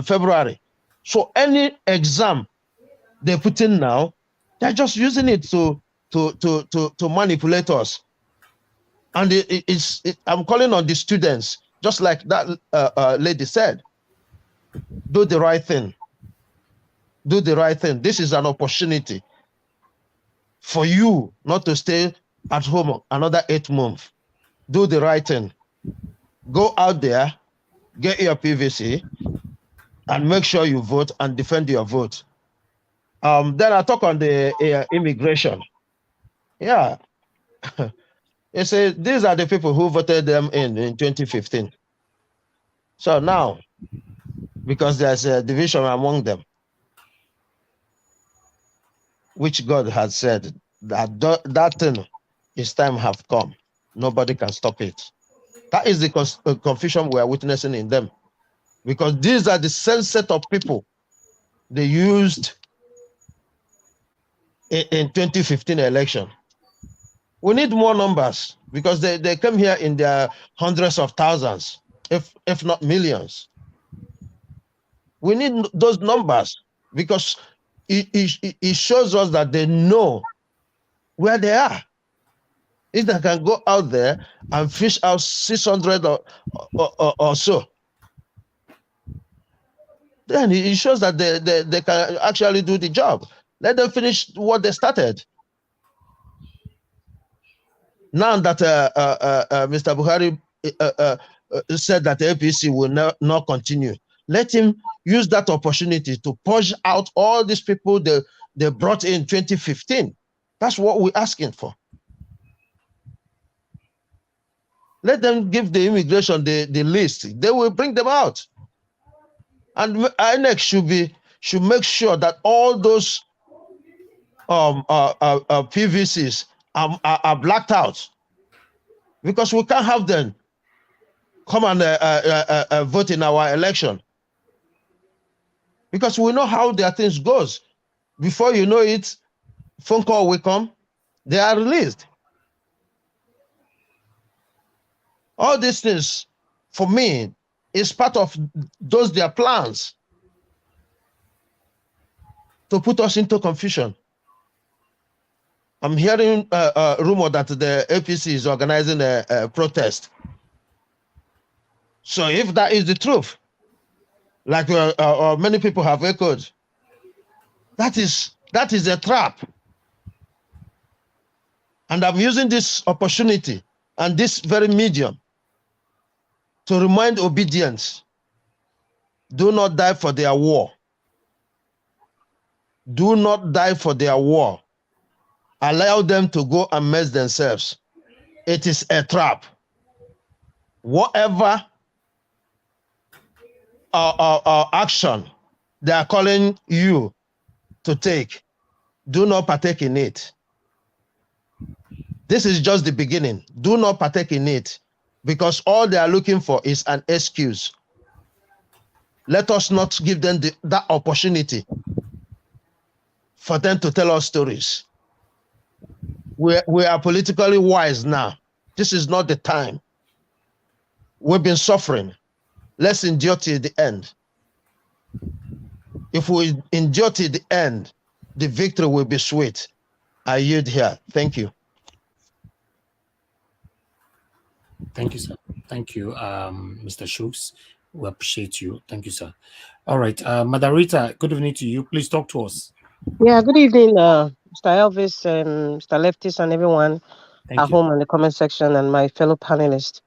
February. So any exam they put in now, they're just using it to manipulate us. And I'm calling on the students, just like that lady said, do the right thing. Do the right thing. This is an opportunity for you not to stay at home another 8 months. Do the right thing. Go out there, get your PVC, and make sure you vote and defend your vote. Then I talk on the immigration. Yeah. They say these are the people who voted them in 2015. So now, because there's a division among them, which God has said that thing, its time have come. Nobody can stop it. That is the confusion we are witnessing in them. Because these are the same set of people they used in 2015 election. We need more numbers, because they come here in their hundreds of thousands, if not millions. We need those numbers, because it shows us that they know where they are. If they can go out there and fish out 600 or so, then it shows that they can actually do the job. Let them finish what they started. Now that Mr. Buhari said that the APC will not continue, let him use that opportunity to purge out all these people they brought in 2015. That's what we're asking for. Let them give the immigration the list. They will bring them out. And INEC should make sure that all those PVCs are blacked out, because we can't have them come and vote in our election, because we know how their things goes. Before you know it, phone call will come, they are released. All these things, for me, is part of their plans to put us into confusion. I'm hearing a rumor that the APC is organizing a protest. So if that is the truth, like many people have echoed, that is a trap. And I'm using this opportunity and this very medium to remind obedience, do not die for their war. Do not die for their war. Allow them to go and mess themselves. It is a trap. Whatever action they are calling you to take, do not partake in it. This is just the beginning. Do not partake in it, because all they are looking for is an excuse. Let us not give them that opportunity for them to tell us stories. We are politically wise now. This is not the time. We've been suffering. Let's endure till the end. If we endure till the end, the victory will be sweet. I yield here. Thank you. Thank you, sir. Thank you, Mr. Shooks. We appreciate you. Thank you, sir. All right, Madarita, good evening to you. Please talk to us. Yeah, good evening, Mr. Elvis and Mr. Leftis and everyone at home in the comment section and my fellow panelists.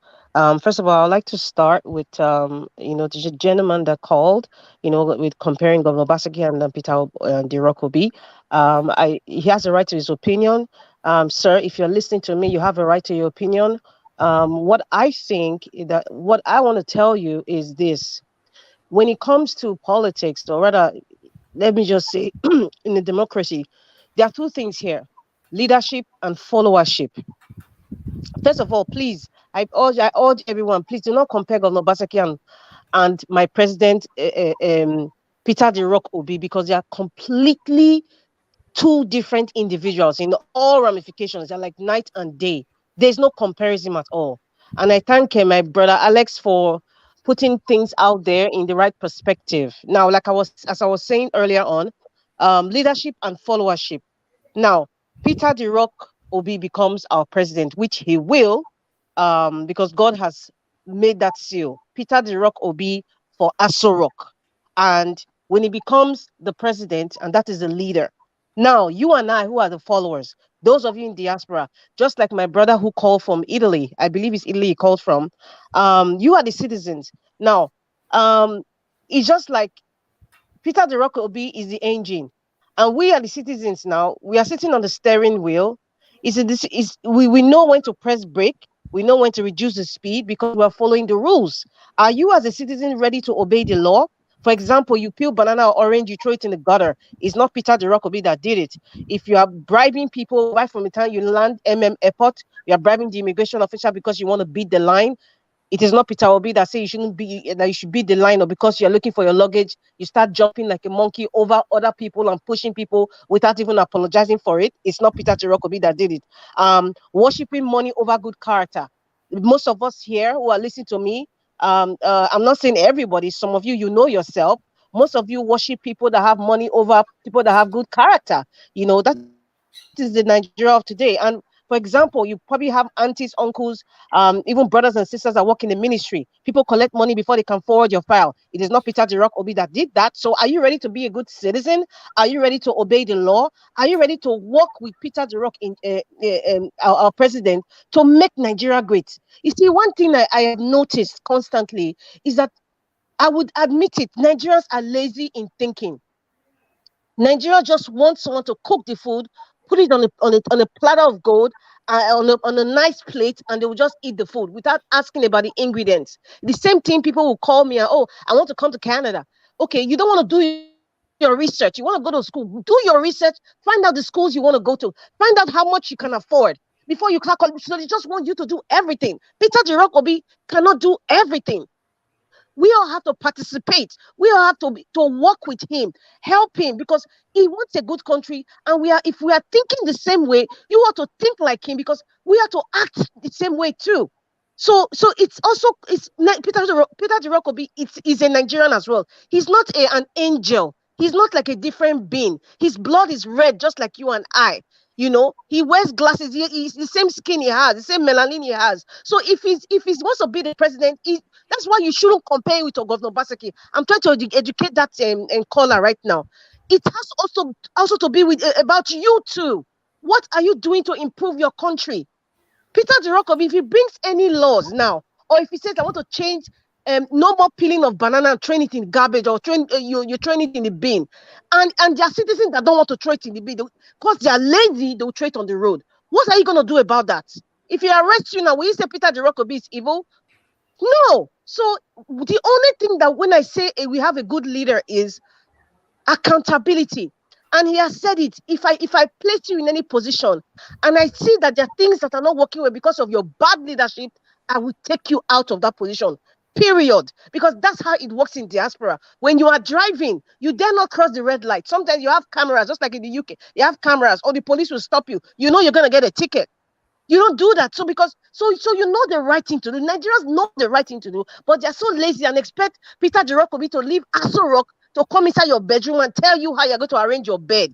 First of all, I'd like to start with, the gentleman that called, with comparing Governor Basaki and Peter Dirokobi. He has a right to his opinion. Sir, if you're listening to me, you have a right to your opinion. What I think that what I want to tell you is this: when it comes to politics, or rather, let me just say, in a democracy, there are two things here: leadership and followership. First of all, please, I urge everyone, please do not compare Governor Basaki and my president, Peter Dirokobi, because they are completely two different individuals in all ramifications. They're like night and day. There's no comparison at all. And I thank my brother Alex for putting things out there in the right perspective. Now, as I was saying earlier on, leadership and followership. Now, Peter Dirokobi becomes our president, which he will, because God has made that seal. Peter Dirokobi for Aso Rock. And when he becomes the president, and that is the leader, now, you and I, who are the followers, those of you in diaspora, just like my brother who called from Italy, I believe it's Italy he called from, you are the citizens. Now, it's just like Peter Dirokobi is the engine, and we are the citizens now. We are sitting on the steering wheel. We know when to press brake. We know when to reduce the speed because we are following the rules. Are you as a citizen ready to obey the law? For example, you peel banana or orange, you throw it in the gutter. It's not Peter Dirokobi that did it. If you are bribing people right from the time you land Airport, you are bribing the immigration official because you want to beat the line. It is not Peter Obi that say you shouldn't be, that you should beat the line, or because you're looking for your luggage, you start jumping like a monkey over other people and pushing people without even apologizing for it. It's not Peter Dirokobi that did it. Worshipping money over good character. Most of us here who are listening to me, I'm not saying everybody, some of you, you know yourself. Most of you worship people that have money over people that have good character. That is the Nigeria of today. And for example, you probably have aunties, uncles, even brothers and sisters that work in the ministry. People collect money before they can forward your file. It is not Peter Dirokobi that did that. So are you ready to be a good citizen? Are you ready to obey the law? Are you ready to work with Peter Dirokobi, our president, to make Nigeria great? You see, one thing I have noticed constantly is that, I would admit it, Nigerians are lazy in thinking. Nigeria just wants someone to cook the food, put it on a platter of gold, on a nice plate, and they will just eat the food without asking about the ingredients. The same thing, people will call me and, oh, I want to come to Canada. Okay, you don't want to do your research. You want to go to school. Do your research. Find out the schools you want to go to. Find out how much you can afford before you click on. So they just want you to do everything. Peter Dirokobi cannot do everything. We all have to participate. We all have to work with him, help him, because he wants a good country. And if we are thinking the same way, you ought to think like him, because we have to act the same way too. So it's Peter Dirokobi. Is a Nigerian as well. He's not an angel. He's not like a different being. His blood is red, just like you and I. He wears glasses. He's the same skin he has, the same melanin he has. So if he wants to be the president, that's why you shouldn't compare with Governor Basaki. I'm trying to educate that caller right now. It has also to be about you too. What are you doing to improve your country? Peter Dirokobi, if he brings any laws now, or if he says, I want to change no more peeling of banana and throwing it in garbage, or you throwing it in the bin. And there are citizens that don't want to throw it in the bin because they are lazy. They'll throw it on the road. What are you going to do about that? If you arrest you now, will you say Peter Jirokobi is evil? No. So the only thing that when I say we have a good leader is accountability. And he has said it. If I place you in any position and I see that there are things that are not working well because of your bad leadership, I will take you out of that position. Period. Because that's how it works in diaspora. When you are driving, you dare not cross the red light. Sometimes you have cameras, just like in the UK. You have cameras, or the police will stop you. You know you're gonna get a ticket. You don't do that. So you know the right thing to do. Nigerians know the right thing to do, but they're so lazy and expect Peter Jirokobi to leave Aso Rock to come inside your bedroom and tell you how you're going to arrange your bed.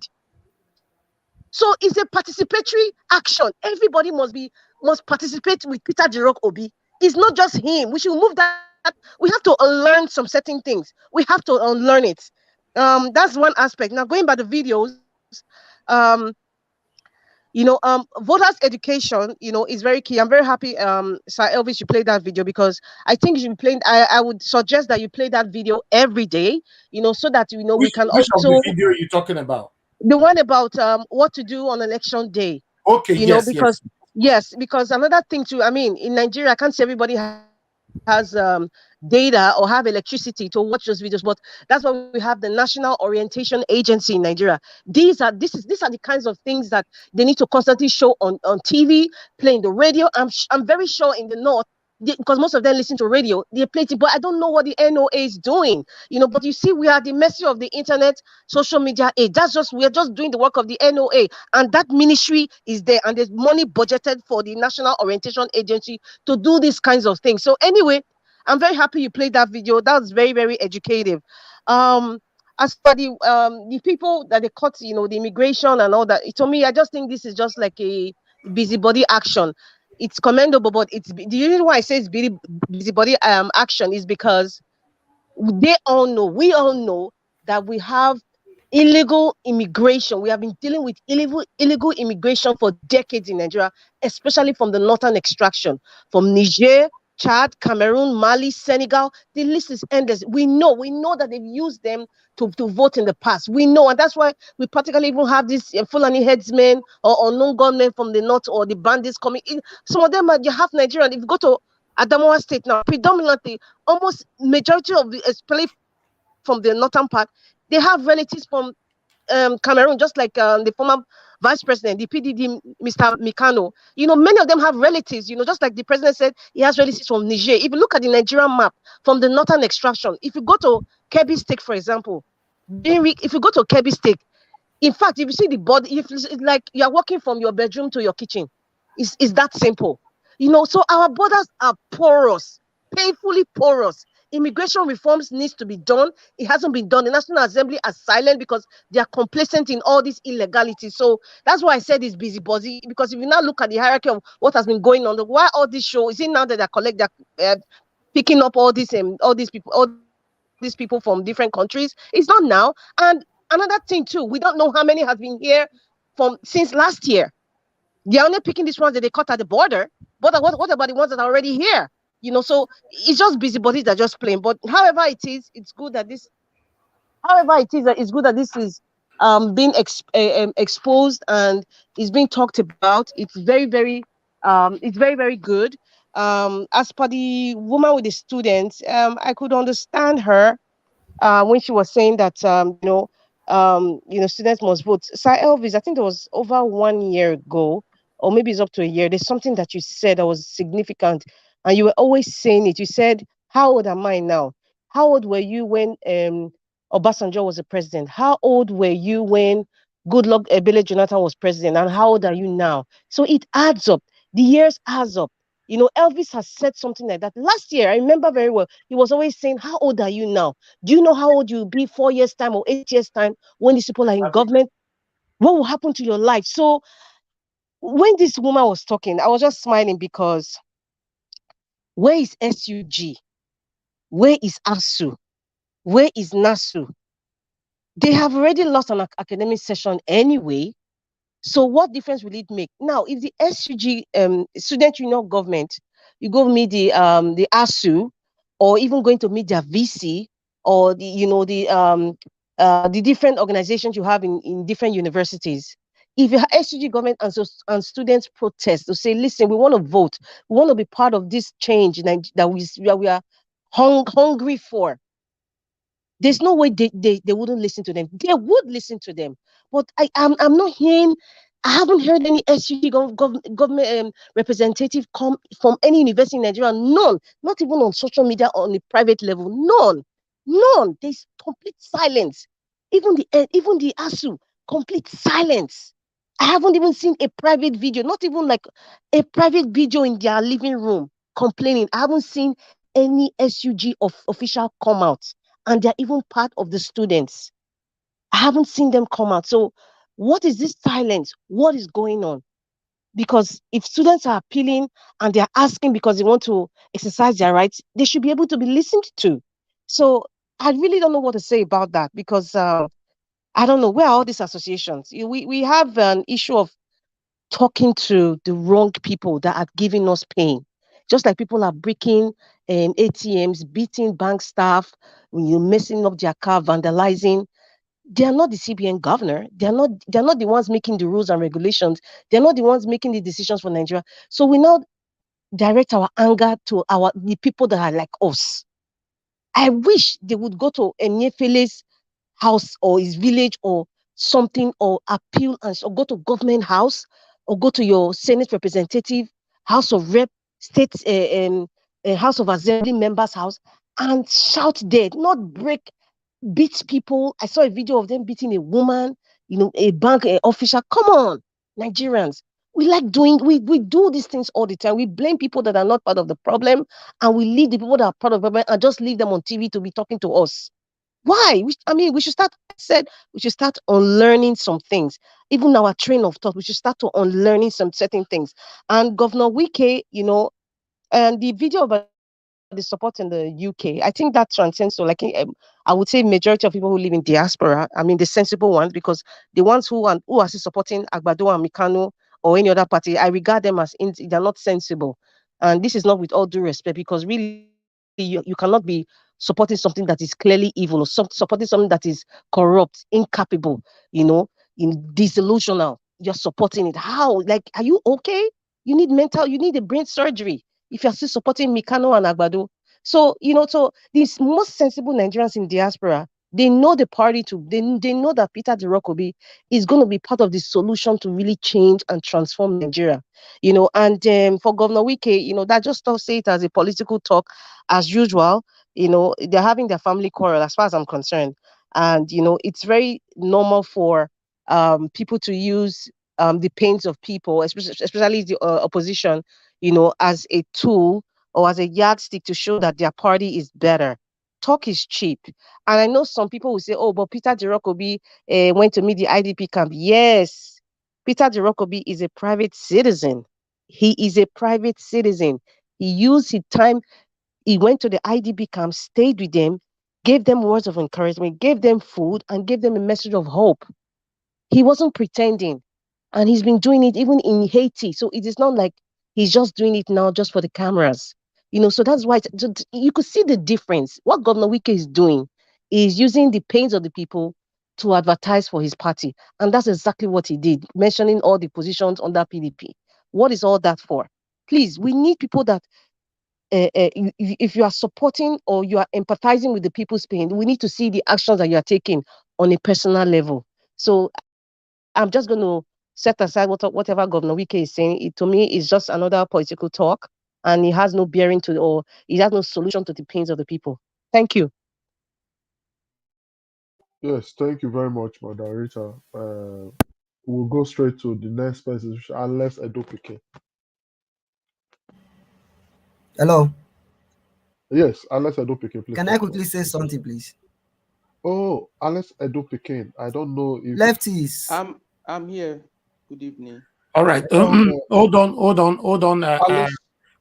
So it's a participatory action. Everybody must participate with Peter Jirokobi. It's not just him. We should move that. We have to unlearn some certain things. We have to unlearn it. That's one aspect. Now going by the videos, voters education, is very key. I'm very happy, Sir Elvis, you played that video, because I think you should be playing. I would suggest that you play that video every day, so that we can which also. Of the video are you talking about? The one about what to do on election day. Okay. Yes, because another thing too. I mean, in Nigeria, I can't say everybody has data or have electricity to watch those videos, but that's why we have the National Orientation Agency in Nigeria. These are the kinds of things that they need to constantly show on TV, play in the radio. I'm very sure in the north, because most of them listen to radio, they play it, but I don't know what the NOA is doing. But you see, we are the mercy of the internet, social media age. We are just doing the work of the NOA, and that ministry is there, and there's money budgeted for the National Orientation Agency to do these kinds of things. So anyway, I'm very happy you played that video. That was very, very educative. As for the people that they caught, the immigration and all that, to me, I just think this is just like a busybody action. It's commendable, but the reason why I say it's busybody action is because we all know that we have illegal immigration. We have been dealing with illegal immigration for decades in Nigeria, especially from the northern extraction, from Niger, Chad, Cameroon, Mali, Senegal. The list is endless. We know that they've used them to vote in the past. We know, and that's why we practically even have these Fulani headsmen or unknown gunmen from the north, or the bandits coming in. Some of them are half Nigerian. If you go to Adamawa State now, predominantly, almost majority of especially from the northern part, they have relatives from Cameroon, just like the former vice president, the PDD, Mr. Mikano. Many of them have relatives, just like the president said, he has relatives from Niger. If you look at the Nigerian map from the northern extraction, if you go to Kebbi State, for example, if you go to Kebbi State, in fact, if you see the body, it's like you're walking from your bedroom to your kitchen. It's that simple. So our borders are porous, painfully porous. Immigration reforms needs to be done. It hasn't been done. The National Assembly are silent because they are complacent in all this illegality. So that's why I said it's busybody, because if you now look at the hierarchy of what has been going on, why all this show, is it now that they're picking up all these people from different countries? It's not now. And another thing too, we don't know how many has been here since last year. They're only picking these ones that they caught at the border. But what about the ones that are already here? So it's just busybodies that are just playing. But however it is, it's good that this. However it is, it's good that this is being exposed and is being talked about. It's very, very good. As per the woman with the students, I could understand her when she was saying that students must vote. Sir Elvis, I think it was over 1 year ago, or maybe it's up to a year. There's something that you said that was significant, and you were always saying it. You said, "How old am I now? How old were you when Obasanjo was the president? How old were you when Goodluck Ebele Jonathan was president? And how old are you now?" So it adds up. The years adds up. Elvis has said something like that last year. I remember very well. He was always saying, "How old are you now? Do you know how old you'll be 4 years time or 8 years time when these people are in government? What will happen to your life?" So when this woman was talking, I was just smiling, because where is SUG? Where is ASU? Where is NASU? They have already lost an academic session anyway. So what difference will it make? Now, if the SUG, Student Union Government, you go meet the ASU, or even going to meet their VC, or the different organizations you have in different universities. If your SUG government and students protest to say, listen, we want to vote, we want to be part of this change that we are hungry for, there's no way they wouldn't listen to them. They would listen to them. But I'm not hearing, I haven't heard any SUG government representative come from any university in Nigeria. None. Not even on social media or on the private level. None. None. There's complete silence. Even the ASU, complete silence. I haven't even seen a private video, not even like a private video in their living room complaining. I haven't seen any SUG official come out, and they're even part of the students. I haven't seen them come out. So what is this silence? What is going on? Because if students are appealing and they're asking because they want to exercise their rights, they should be able to be listened to. So I really don't know what to say about that, because I don't know, where are all these associations? We have an issue of talking to the wrong people that are giving us pain. Just like people are breaking ATMs, beating bank staff, when you're messing up their car, vandalizing. They are not the CBN governor. They're not the ones making the rules and regulations. They're not the ones making the decisions for Nigeria. So we now direct our anger to the people that are like us. I wish they would go to Enyefele's house or his village or something, or appeal or go to government house, or go to your Senate representative, House of Rep, State House of Assembly members' house, and shout there, not beat people. I saw a video of them beating a woman, a bank official. Come on, Nigerians. We do these things all the time. We blame people that are not part of the problem, and we leave the people that are part of the problem and just leave them on TV to be talking to us. Why? We should start, we should start unlearning some things. Even our train of thought, we should start to unlearning some certain things. And Governor Wike, and the video of the support in the UK, I think that transcends to, like, I would say majority of people who live in diaspora. I mean, the sensible ones, because the ones who are still supporting Agbado and Mikano or any other party, I regard them as they're not sensible. And this is not with all due respect, because really you cannot be supporting something that is clearly evil, or supporting something that is corrupt, incapable, disillusional. You're supporting it. How? Like, are you okay? You need a brain surgery if you're still supporting Mikano and Agbado. So, so these most sensible Nigerians in diaspora, they know the party they know that Peter Dirokobi is going to be part of the solution to really change and transform Nigeria. And for Governor Wike, that just don't say it as a political talk as usual. They're having their family quarrel, as far as I'm concerned. And, it's very normal for people to use the pains of people, especially the opposition, as a tool or as a yardstick to show that their party is better. Talk is cheap. And I know some people will say, oh, but Peter Dirokobi went to meet the IDP camp. Yes, Peter Dirokobi is a private citizen. He is a private citizen. He used his time. He went to the IDP camp, stayed with them, gave them words of encouragement, gave them food, and gave them a message of hope. He wasn't pretending. And he's been doing it even in Haiti. So it is not like he's just doing it now just for the cameras. So that's why you could see the difference. What Governor Wike is doing is using the pains of the people to advertise for his party. And that's exactly what he did, mentioning all the positions under PDP. What is all that for? Please, we need people that, if you are supporting or you are empathizing with the people's pain, we need to see the actions that you are taking on a personal level. So I'm just going to set aside whatever Governor Wike is saying. To me, is just another political talk, and it has no bearing to, or it has no solution to the pains of the people. Thank you. Yes, thank you very much, Madam Rita. We'll go straight to the next person, Alex Edopike. Hello. Yes, Alex Edopike, please. Can I quickly say something, please? Oh, Alex Edopike. I don't know if lefties. I'm here. Good evening. All right. Hold on.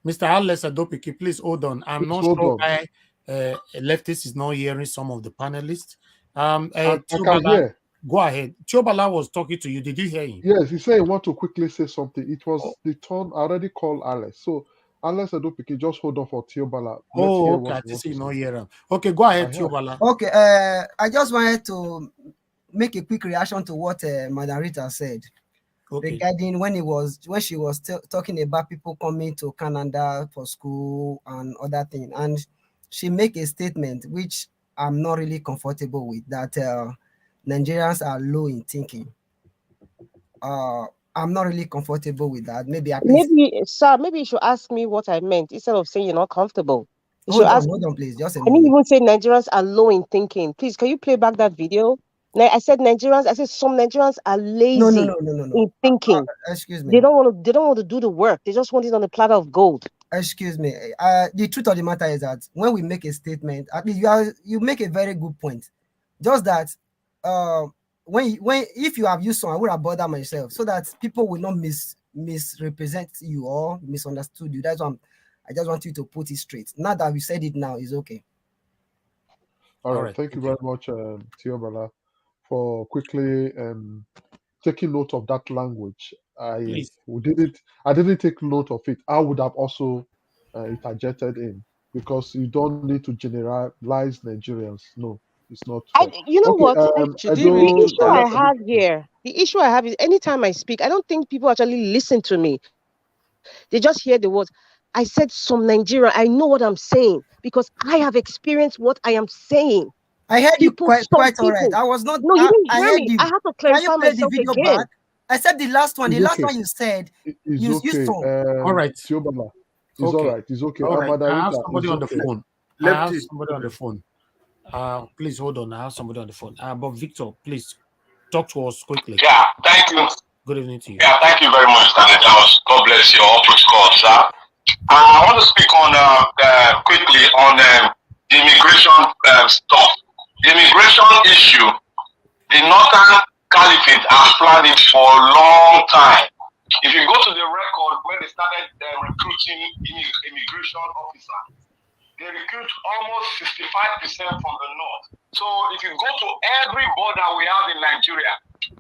Mr. Alex Edopike, please hold on. I'm not sure why leftist is not hearing some of the panelists. Chobala, go ahead. Chobala was talking to you. Did you hear him? Yes, he said he want to quickly say something. It was the turn. I already called Alex. So Unless I do pick it, just hold on for Theobala. Let's Oh, hear okay. what I he wants see to you not say. hear him. Okay, go ahead, I have. Theobala. Okay, I just wanted to make a quick reaction to what Madam Rita said regarding when she was talking about people coming to Canada for school and other things, and she make a statement which I'm not really comfortable with, that Nigerians are low in thinking. I'm not really comfortable with that. Maybe at least. Maybe, sir, maybe you should ask me what I meant instead of saying you're not comfortable. You should ask. Hold on, please. Just a I didn't minute. even say Nigerians are low in thinking. Please, can you play back that video? I said Nigerians. I said some Nigerians are lazy No. in thinking. Excuse me. They don't want to. They don't want to do the work. They just want it on a platter of gold. Excuse me. The truth of the matter is that when we make a statement, at least you make a very good point. Just that, if you have used some, I would have bothered myself so that people will not misrepresent you or misunderstood you. That's why I just want you to put it straight. Now that we said it now, is okay. All right. Thank you very much, Theobala, for quickly taking note of that language. I didn't take note of it. I would have also interjected in, because you don't need to generalize Nigerians. No, it's not fair. You know what? The issue I let's have here, the issue I have is anytime I speak, I don't think people actually listen to me. They just hear the words. I said some Nigerian. I know what I'm saying because I have experienced what I am saying. I heard you quite all right. People. I was not. No, you didn't I hear heard me. you. I have to Can you clarify play the myself video again. back? I said the last one. It's The last okay. one you said. It's you okay. All right. Theobala. It's all right. It's okay. All right. I have Amarita, somebody on the phone. Please hold on. I have somebody on the phone. But Victor, please talk to us quickly. Yeah, thank you. Good evening to you. Yeah, thank you very much, Candidacy. God bless you. All protocol, sir. I want to speak on quickly on the immigration stuff. The immigration issue. The Northern Caliphate has planned it for a long time. If you go to the record when they started recruiting immigration officers, they recruit almost 65% from the north. So if you go to every border we have in Nigeria,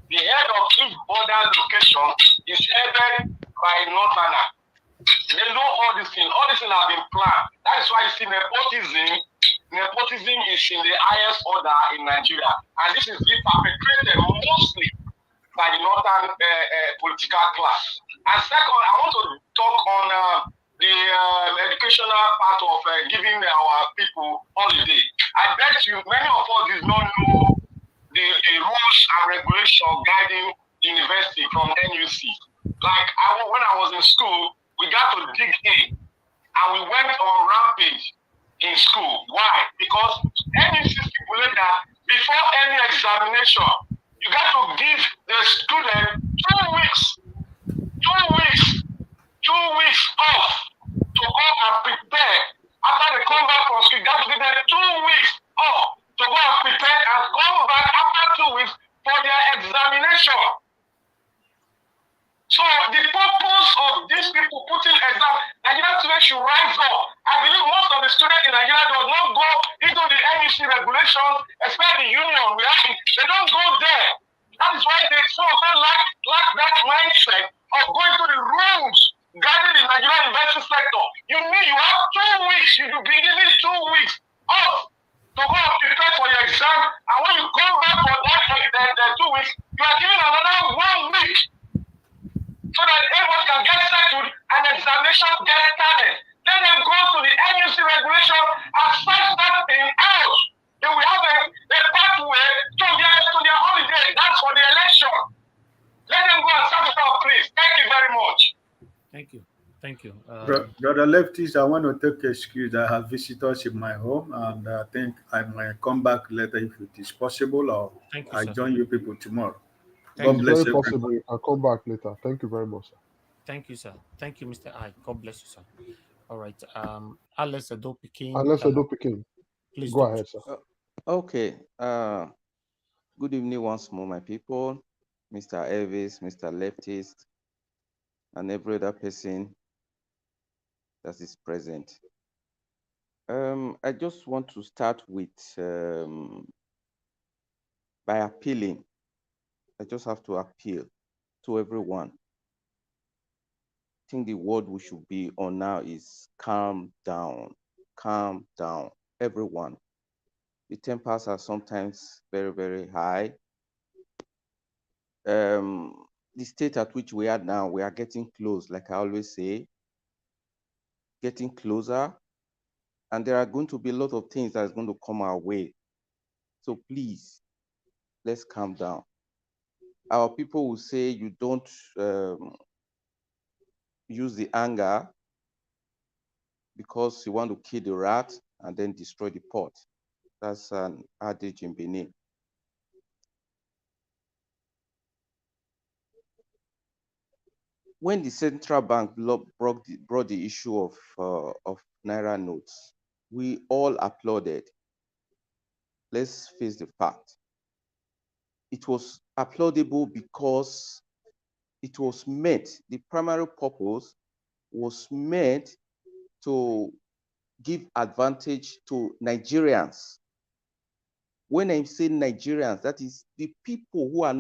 the head of each border location is headed by a northerner. They know all these things. All these things have been planned. That is why you see nepotism. Nepotism is in the highest order in Nigeria. And this is being perpetrated mostly by the northern political class. And second, I want to talk on the educational part of giving our people holiday. I bet you many of us did not know the rules and regulations guiding university from NUC. Like when I was in school, we got to dig in and we went on rampage in school. Why? Because NUC stipulated that before any examination, you got to give the student 2 weeks off to go and prepare. After they come back from school, you got to give them 2 weeks off to go and prepare and come back after 2 weeks for their examination. So the purpose of these people putting exam, Nigerian students should rise up. I believe most of the students in Nigeria does not go into the NUC regulations, especially the union. They don't go there. That is why some of them lack that mindset of going to the rules guiding the Nigerian university sector. You have 2 weeks. You should be given 2 weeks off to go and prepare for your exam. And when you come back for that 2 weeks, you are given another 1 week, so that everyone can get settled and examination get started. Let them go to the NUC regulation and start that thing out. They will have a pathway to their holiday. That's for the election. Let them go and start it out, please. Thank you very much. Thank you. Brother Lefties, I want to take excuse. I have visitors in my home, and I think I might come back later if it is possible, or I join you people tomorrow. God bless you. Very possible. I'll come back later. Thank you very much, sir. Thank you, sir. Thank you, Mr. I. God bless you, sir. All right. Alex Adopikin. Please go ahead, sir. Okay. Good evening once more, my people. Mr. Elvis, Mr. Leftist, and every other person that is present. I just want to start with by appealing. I just have to appeal to everyone. think the word we should be on now is calm down. Calm down, everyone. The tempers are sometimes very, very high. The state at which we are now, we are getting close, like I always say, getting closer. And there are going to be a lot of things that is going to come our way. So please, let's calm down. Our people will say you don't use the anger because you want to kill the rat and then destroy the pot. That's an adage in Benin. When the central bank brought the issue of Naira notes, we all applauded. Let's face the fact. It was applaudable because it was meant, the primary purpose was meant to give advantage to Nigerians. When I say Nigerians, that is the people who have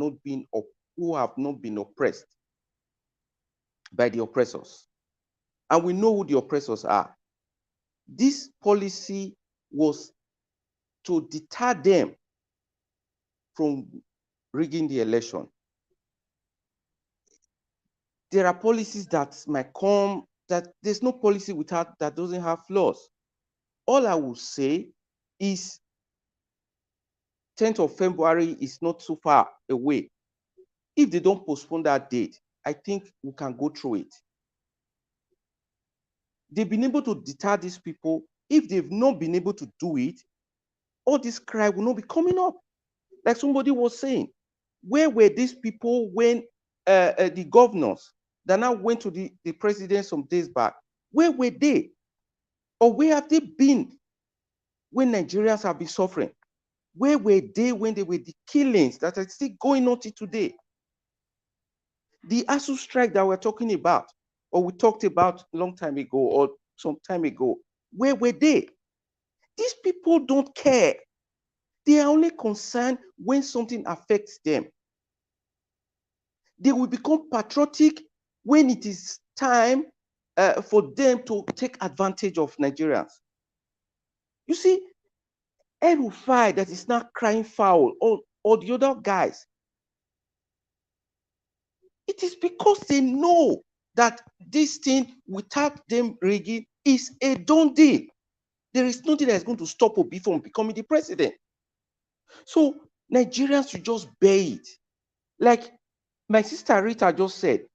not been oppressed by the oppressors. And we know who the oppressors are. This policy was to deter them from rigging the election. There are policies that might come, that there's no policy that doesn't have flaws. All I will say is 10th of February is not so far away. If they don't postpone that date, I think we can go through it. They've been able to deter these people. If they've not been able to do it, all this crime will not be coming up. Like somebody was saying, where were these people when the governors that now went to the president some days back, where were they? Or where have they been when Nigerians have been suffering? Where were they when there were the killings that are still going on till today? The ASU strike that we're talking about, or we talked about a long time ago or some time ago, where were they? These people don't care. They are only concerned when something affects them. They will become patriotic when it is time for them to take advantage of Nigerians. You see, Elrufai that is not crying foul, or the other guys, it is because they know that this thing, without them rigging, is a done deal. There is nothing that is going to stop Obi from becoming the president. So Nigerians should just bear it. Like my sister Rita just said,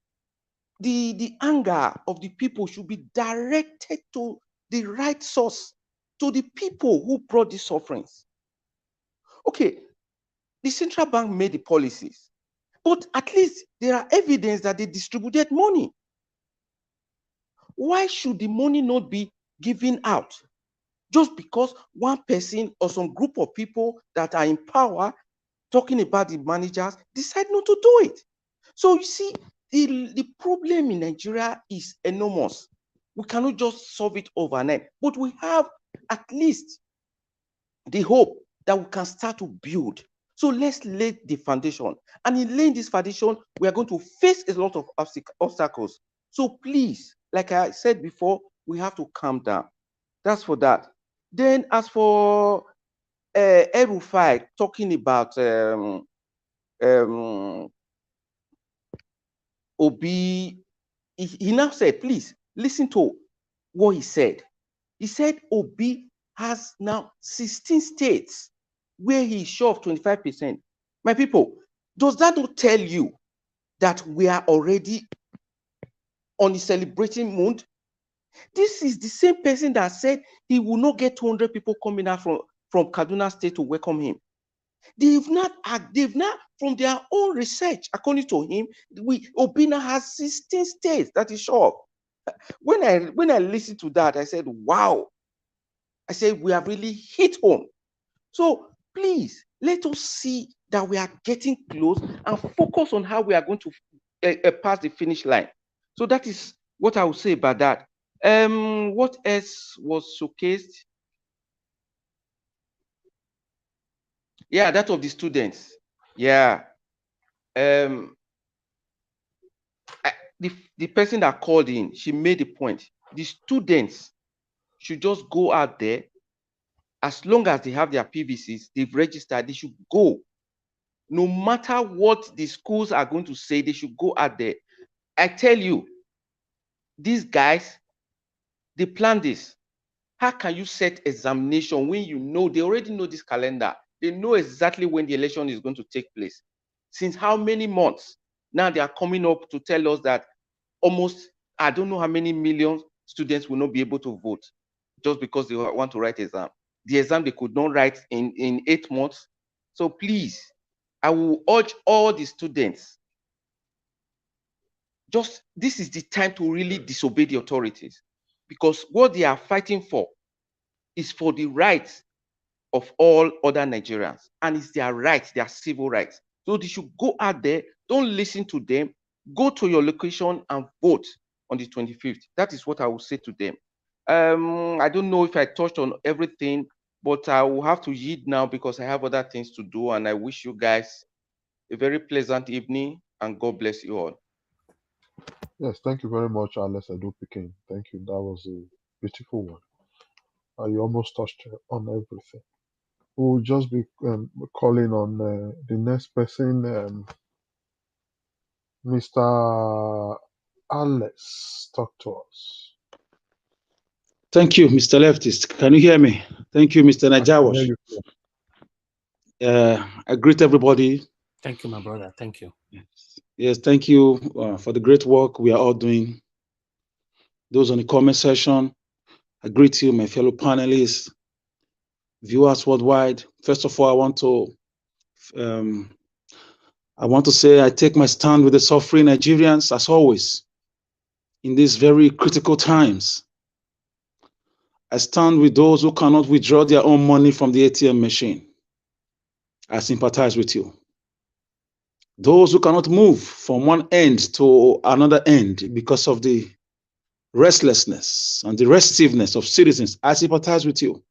the anger of the people should be directed to the right source, to the people who brought these sufferings. Okay, the central bank made the policies, but at least there are evidence that they distributed money. Why should the money not be given out just because one person or some group of people that are in power, talking about the managers, decide not to do it? So you see, the problem in Nigeria is enormous. We cannot just solve it overnight, but we have at least the hope that we can start to build. So let's lay the foundation. And in laying this foundation, we are going to face a lot of obstacles. So please, like I said before, we have to calm down. That's for that. Then as for Elrufai talking about Obi, he now said, please listen to what he said. He said Obi has now 16 states where he's sure of 25%. My people, does that not tell you that we are already on the celebrating mood? This is the same person that said he will not get 200 people coming out from Kaduna State to welcome him. They've not, from their own research, according to him, Obi now has 16 states that is sure. When I listened to that, I said, wow. I said, we have really hit home. So please, let us see that we are getting close and focus on how we are going to pass the finish line. So that is what I would say about that. What else was showcased? Yeah, that of the students. Yeah. the person that called in, she made a point. The students should just go out there. As long as they have their PVCs, they've registered, they should go. No matter what the schools are going to say, they should go out there. I tell you, these guys, they plan this. How can you set examination when you know, they already know this calendar? They know exactly when the election is going to take place. Since how many months? Now they are coming up to tell us that almost, I don't know how many million students will not be able to vote just because they want to write exam. The exam they could not write in 8 months. So please, I will urge all the students, just this is the time to really disobey the authorities, because what they are fighting for is for the rights of all other Nigerians, and it's their rights, their civil rights. So they should go out there, don't listen to them, go to your location and vote on the 25th. That is what I will say to them. I don't know if I touched on everything, but I will have to yield now because I have other things to do, and I wish you guys a very pleasant evening, and God bless you all. Yes, thank you very much, Alex Edo Pikin. Thank you. That was a beautiful one. You almost touched on everything. We'll just be calling on the next person, Mr. Alex. Talk to us. Thank you, Mr. Leftist. Can you hear me? Thank you, Mr. Najawash. I greet everybody. Thank you, my brother. Thank you. Yes, thank you for the great work we are all doing. Those on the comment section, I greet you, my fellow panelists, viewers worldwide. First of all, I want to say I take my stand with the suffering Nigerians, as always, in these very critical times. I stand with those who cannot withdraw their own money from the ATM machine. I sympathize with you. Those who cannot move from one end to another end because of the restlessness and the restiveness of citizens, I sympathize with you.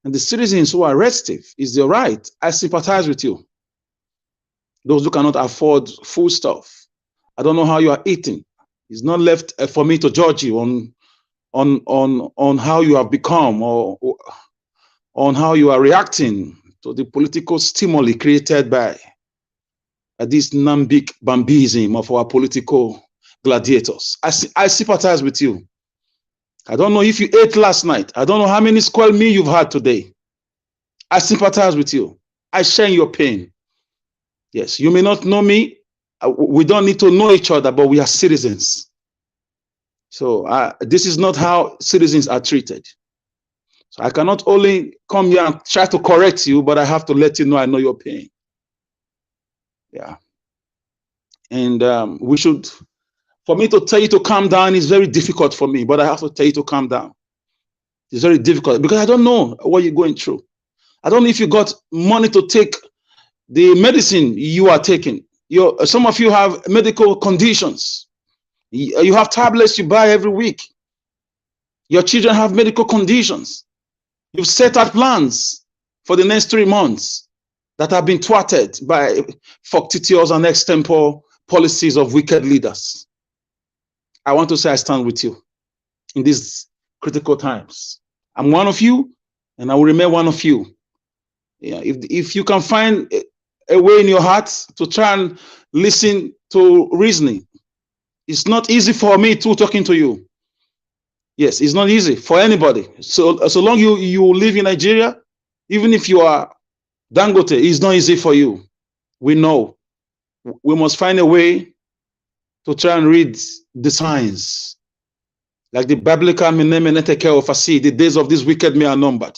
And the citizens who are restive, is their right, I sympathize with you. Those who cannot afford food stuff, I don't know how you are eating. It's not left for me to judge you on how you have become or on how you are reacting to the political stimuli created by this nambic bambism of our political gladiators. I sympathize with you. I don't know if you ate last night. I don't know how many square meal you've had today. I sympathize with you. I share your pain. Yes, you may not know me. We don't need to know each other, but we are citizens. So this is not how citizens are treated. So I cannot only come here and try to correct you, but I have to let you know I know your pain. Yeah. And for me to tell you to calm down is very difficult for me, but I have to tell you to calm down. It's very difficult because I don't know what you're going through. I don't know if you got money to take the medicine you are taking. Some of you have medical conditions. You have tablets you buy every week. Your children have medical conditions. You've set out plans for the next 3 months that have been thwarted by factitious and extempore policies of wicked leaders. I want to say I stand with you in these critical times. I'm one of you, and I will remain one of you. Yeah, if you can find a way in your heart to try and listen to reasoning, it's not easy for me too talking to you. Yes, it's not easy for anybody. So long you live in Nigeria, even if you are Dangote, it's not easy for you. We know. We must find a way to try and read the signs. Like the biblical the days of this wicked men are numbered.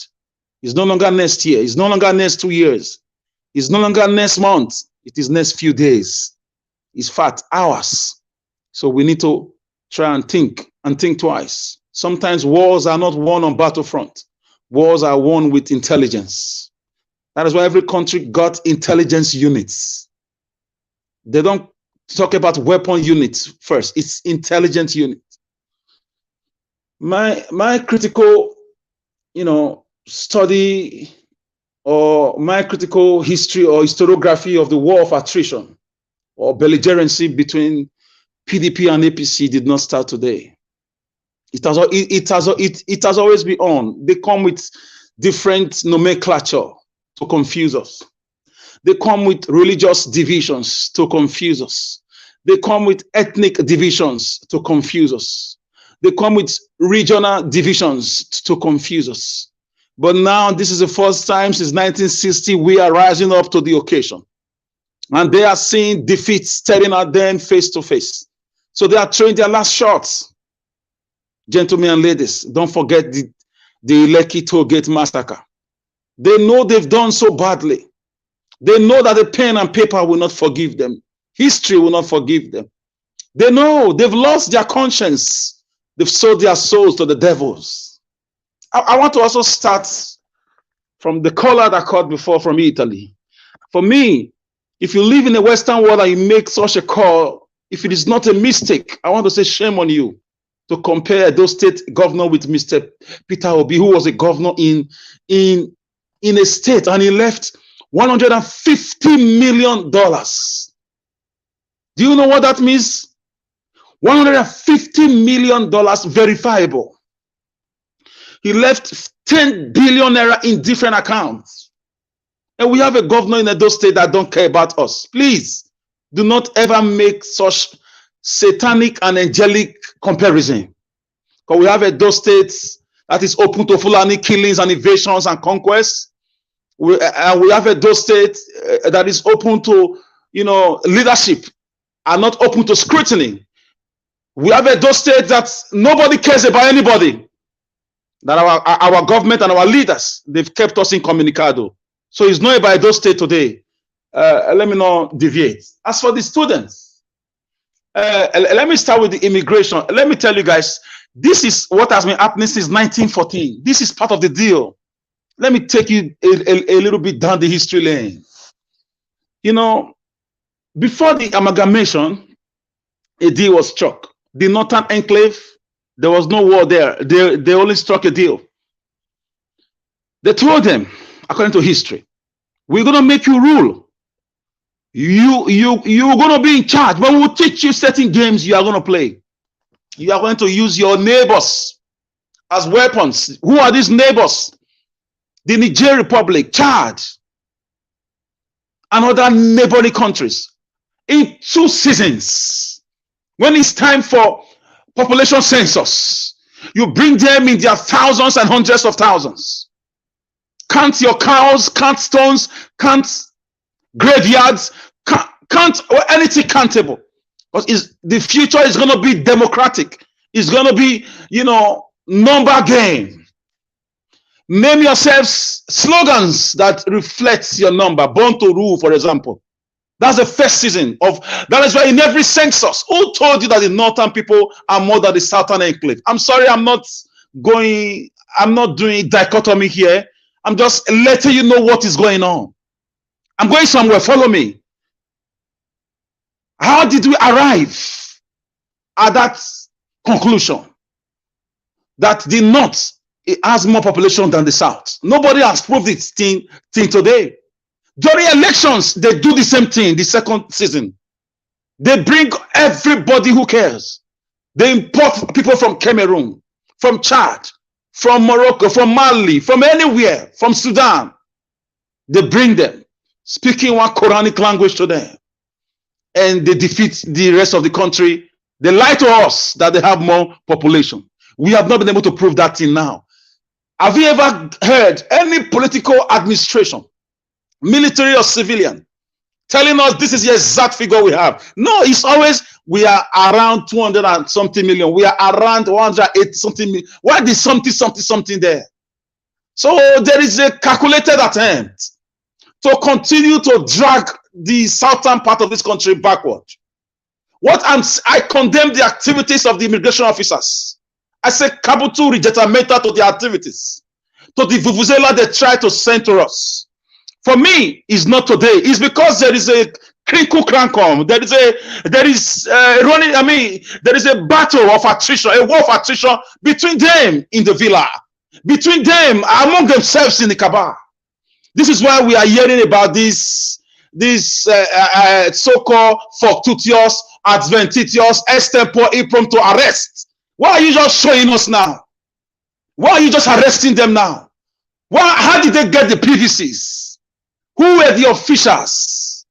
It's no longer next year. It's no longer next 2 years. It's no longer next month. It is next few days. It's fact, hours. So we need to try and think twice. Sometimes wars are not won on battlefront. Wars are won with intelligence. That is why every country got intelligence units. They don't talk about weapon units first. It's intelligence unit. My critical, study or my critical history or historiography of the war of attrition or belligerency between PDP and APC did not start today. It has always been on. They come with different nomenclature to confuse us. They come with religious divisions to confuse us. They come with ethnic divisions to confuse us. They come with regional divisions to confuse us. But now this is the first time since 1960 we are rising up to the occasion. And they are seeing defeat staring at them face to face. So they are throwing their last shots. Gentlemen and ladies, don't forget the Lekki Toll Gate massacre. They know they've done so badly. They know that the pen and paper will not forgive them. History will not forgive them. They know they've lost their conscience. They've sold their souls to the devils. I want to also start from the caller that called before from Italy. For me, if you live in the Western world and you make such a call, if it is not a mistake, I want to say shame on you to compare those state governor with Mr. Peter Obi, who was a governor in a state and he left $150 million. Do you know what that means? $150 million verifiable. He left 10 billion naira in different accounts. And we have a governor in Edo State that don't care about us. Please do not ever make such satanic and angelic comparison. Because we have Edo State that is open to Fulani killings and invasions and conquests. We have Edo State that is open to, leadership and not open to scrutiny. We have Edo State that nobody cares about anybody. That our government and our leaders, they've kept us incommunicado. So it's not about Edo State today. Let me not deviate. As for the students, let me start with the immigration. Let me tell you guys, this is what has been happening since 1914. This is part of the deal. Let me take you a little bit down the history lane. Before the amalgamation, a deal was struck. The Northern Enclave, there was no war there. They only struck a deal. They told them, according to history, we're going to make you rule. You're going to be in charge, but we'll teach you certain games you are going to play. You are going to use your neighbors as weapons. Who are these neighbors? The Niger Republic, Chad, and other neighboring countries. In 2 seasons, when it's time for population census, you bring them in their thousands and hundreds of thousands. Count your cows, count stones, count graveyards, count anything countable. Because the future is going to be democratic. It's going to be, number game. Name yourselves slogans that reflect your number. Born to rule, for example. That's the first season of, that is why in every census, who told you that the northern people are more than the southern enclave? I'm sorry, I'm not doing dichotomy here. I'm just letting you know what is going on. I'm going somewhere, follow me. How did we arrive at that conclusion? That the north has more population than the south. Nobody has proved it thing today. During elections, they do the same thing, the second season. They bring everybody who cares. They import people from Cameroon, from Chad, from Morocco, from Mali, from anywhere, from Sudan. They bring them, speaking one Quranic language to them. And they defeat the rest of the country. They lie to us that they have more population. We have not been able to prove that till now. Have you ever heard any political administration, military or civilian, telling us this is the exact figure we have? No, it's always we are around 200 and something million. We are around 180 something million. Why is something there? So there is a calculated attempt to continue to drag the southern part of this country backward. I condemn the activities of the immigration officers. I say Kabutu rejetamenta to their activities, to the vuvuzela they try to send to us. For me, it's not today. It's because there is a crinkle crankom. There is a battle of attrition, a war of attrition between them in the villa, between them among themselves in the cabal. This is why we are hearing about this so-called fortuitous adventitious, extempore, impromptu arrest. Why are you just showing us now? Why are you just arresting them now? How did they get the PVCs? Who were the officials?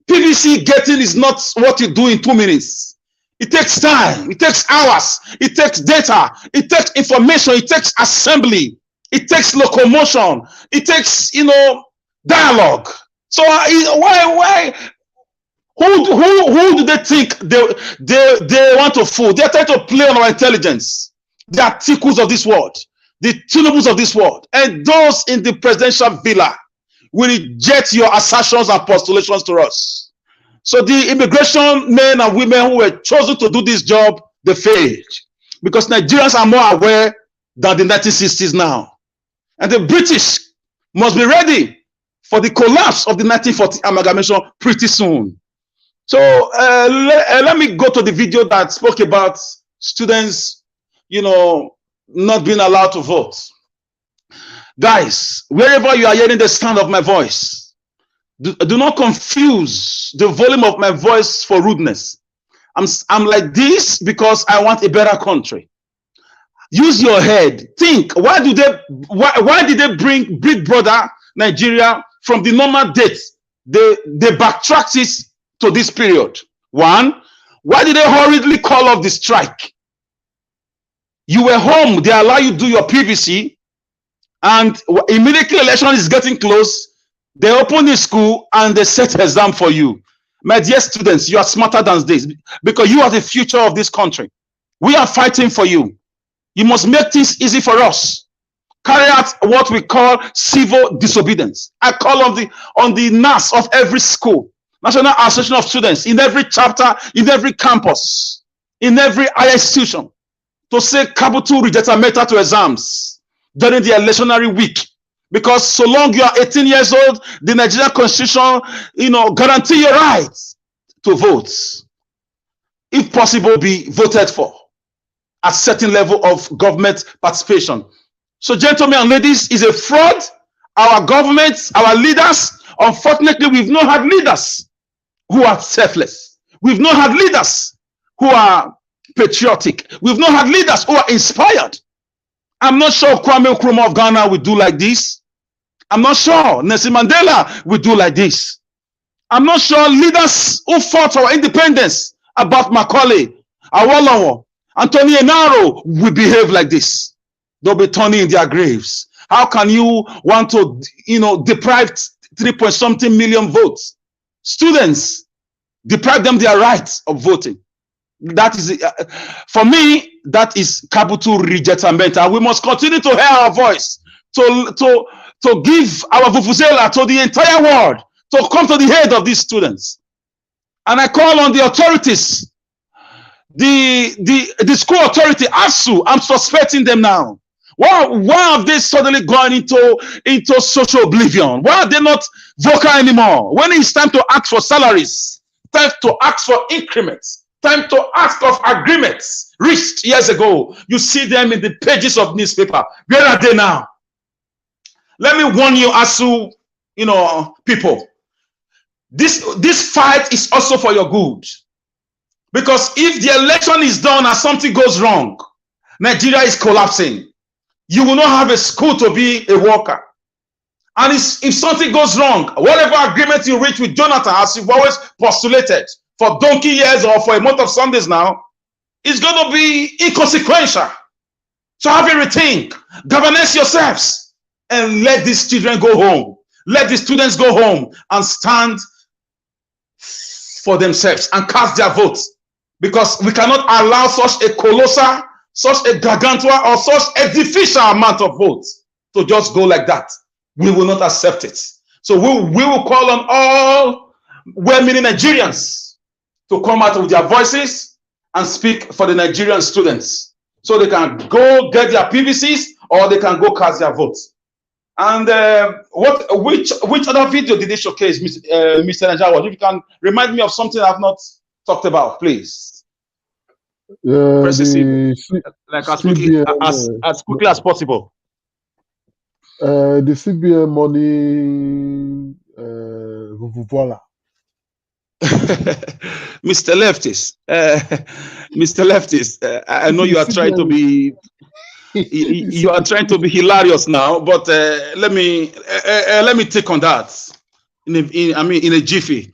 PVC getting is not what you do in 2 minutes. It takes time. It takes hours. It takes data. It takes information. It takes assembly. It takes locomotion. It takes, dialogue. So why? Who do they think they want to fool? They're trying to play on our intelligence. The articles of this world, the Tinubus of this world, and those in the presidential villa will reject your assertions and postulations to us. So the immigration men and women who were chosen to do this job, they failed. Because Nigerians are more aware than the 1960s now. And the British must be ready for the collapse of the 1940 amalgamation pretty soon. So let me go to the video that spoke about students, not being allowed to vote. Guys, wherever you are hearing the sound of my voice, do not confuse the volume of my voice for rudeness. I'm like this because I want a better country. Use your head. Think. Why did they bring Big Brother Nigeria from the normal date? They backtracked it to this period. One, why did they hurriedly call off the strike? You were home. They allow you to do your PVC, and immediately election is getting close. They open the school and they set exam for you. My dear students, you are smarter than this because you are the future of this country. We are fighting for you. You must make things easy for us. Carry out what we call civil disobedience. I call on the NAS of every school, National Association of Students, in every chapter, in every campus, in every higher institution, to say capital rejectamenta to exams during the electionary week. Because so long you are 18 years old, the Nigerian Constitution, guarantee your right to vote. If possible, be voted for at certain level of government participation. So, gentlemen and ladies, is a fraud. Our governments, our leaders, unfortunately, we've not had leaders who are selfless. We've not had leaders who are patriotic. We've not had leaders who are inspired. I'm not sure Kwame Nkrumah of Ghana will do like this. I'm not sure Nelson Mandela will do like this. I'm not sure leaders who fought for independence, about Macaulay, Awolowo, Anthony Enaro, will behave like this. They'll be turning in their graves. How can you want to, deprive 3-point-something million votes? Students, deprive them their rights of voting. That is, for me, that is capital rejectamenta. We must continue to hear our voice, to give our vuvuzela to the entire world, to come to the head of these students. And I call on the authorities, the school authority, ASU. I'm suspecting them now. Why have they suddenly gone into social oblivion? Why are they not vocal anymore? When it's time to ask for salaries, time to ask for increments, time to ask of agreements reached years ago, you see them in the pages of newspaper. Where are they now? Let me warn you, ASU, people. This fight is also for your good. Because if the election is done and something goes wrong, Nigeria is collapsing. You will not have a school to be a worker. And if something goes wrong, whatever agreement you reach with Jonathan, as you've always postulated for donkey years or for a month of Sundays now, is going to be inconsequential. So have a rethink, governance yourselves, and let these children go home. Let the students go home and stand for themselves and cast their votes. Because we cannot allow such a colossal, such a gargantua, or such a deficient amount of votes to just go like that. We will not accept it. So we will call on all well-meaning Nigerians to come out with their voices and speak for the Nigerian students, so they can go get their PVCs or they can go cast their votes. And which other video did they showcase, Mr. Najawa? If you can remind me of something I've not talked about, please. Press like as quickly as possible. The CBN money, voila. Mr. Leftist, Mr. Leftist, I know you are trying to be you are trying to be hilarious now, but let me take on that in a jiffy.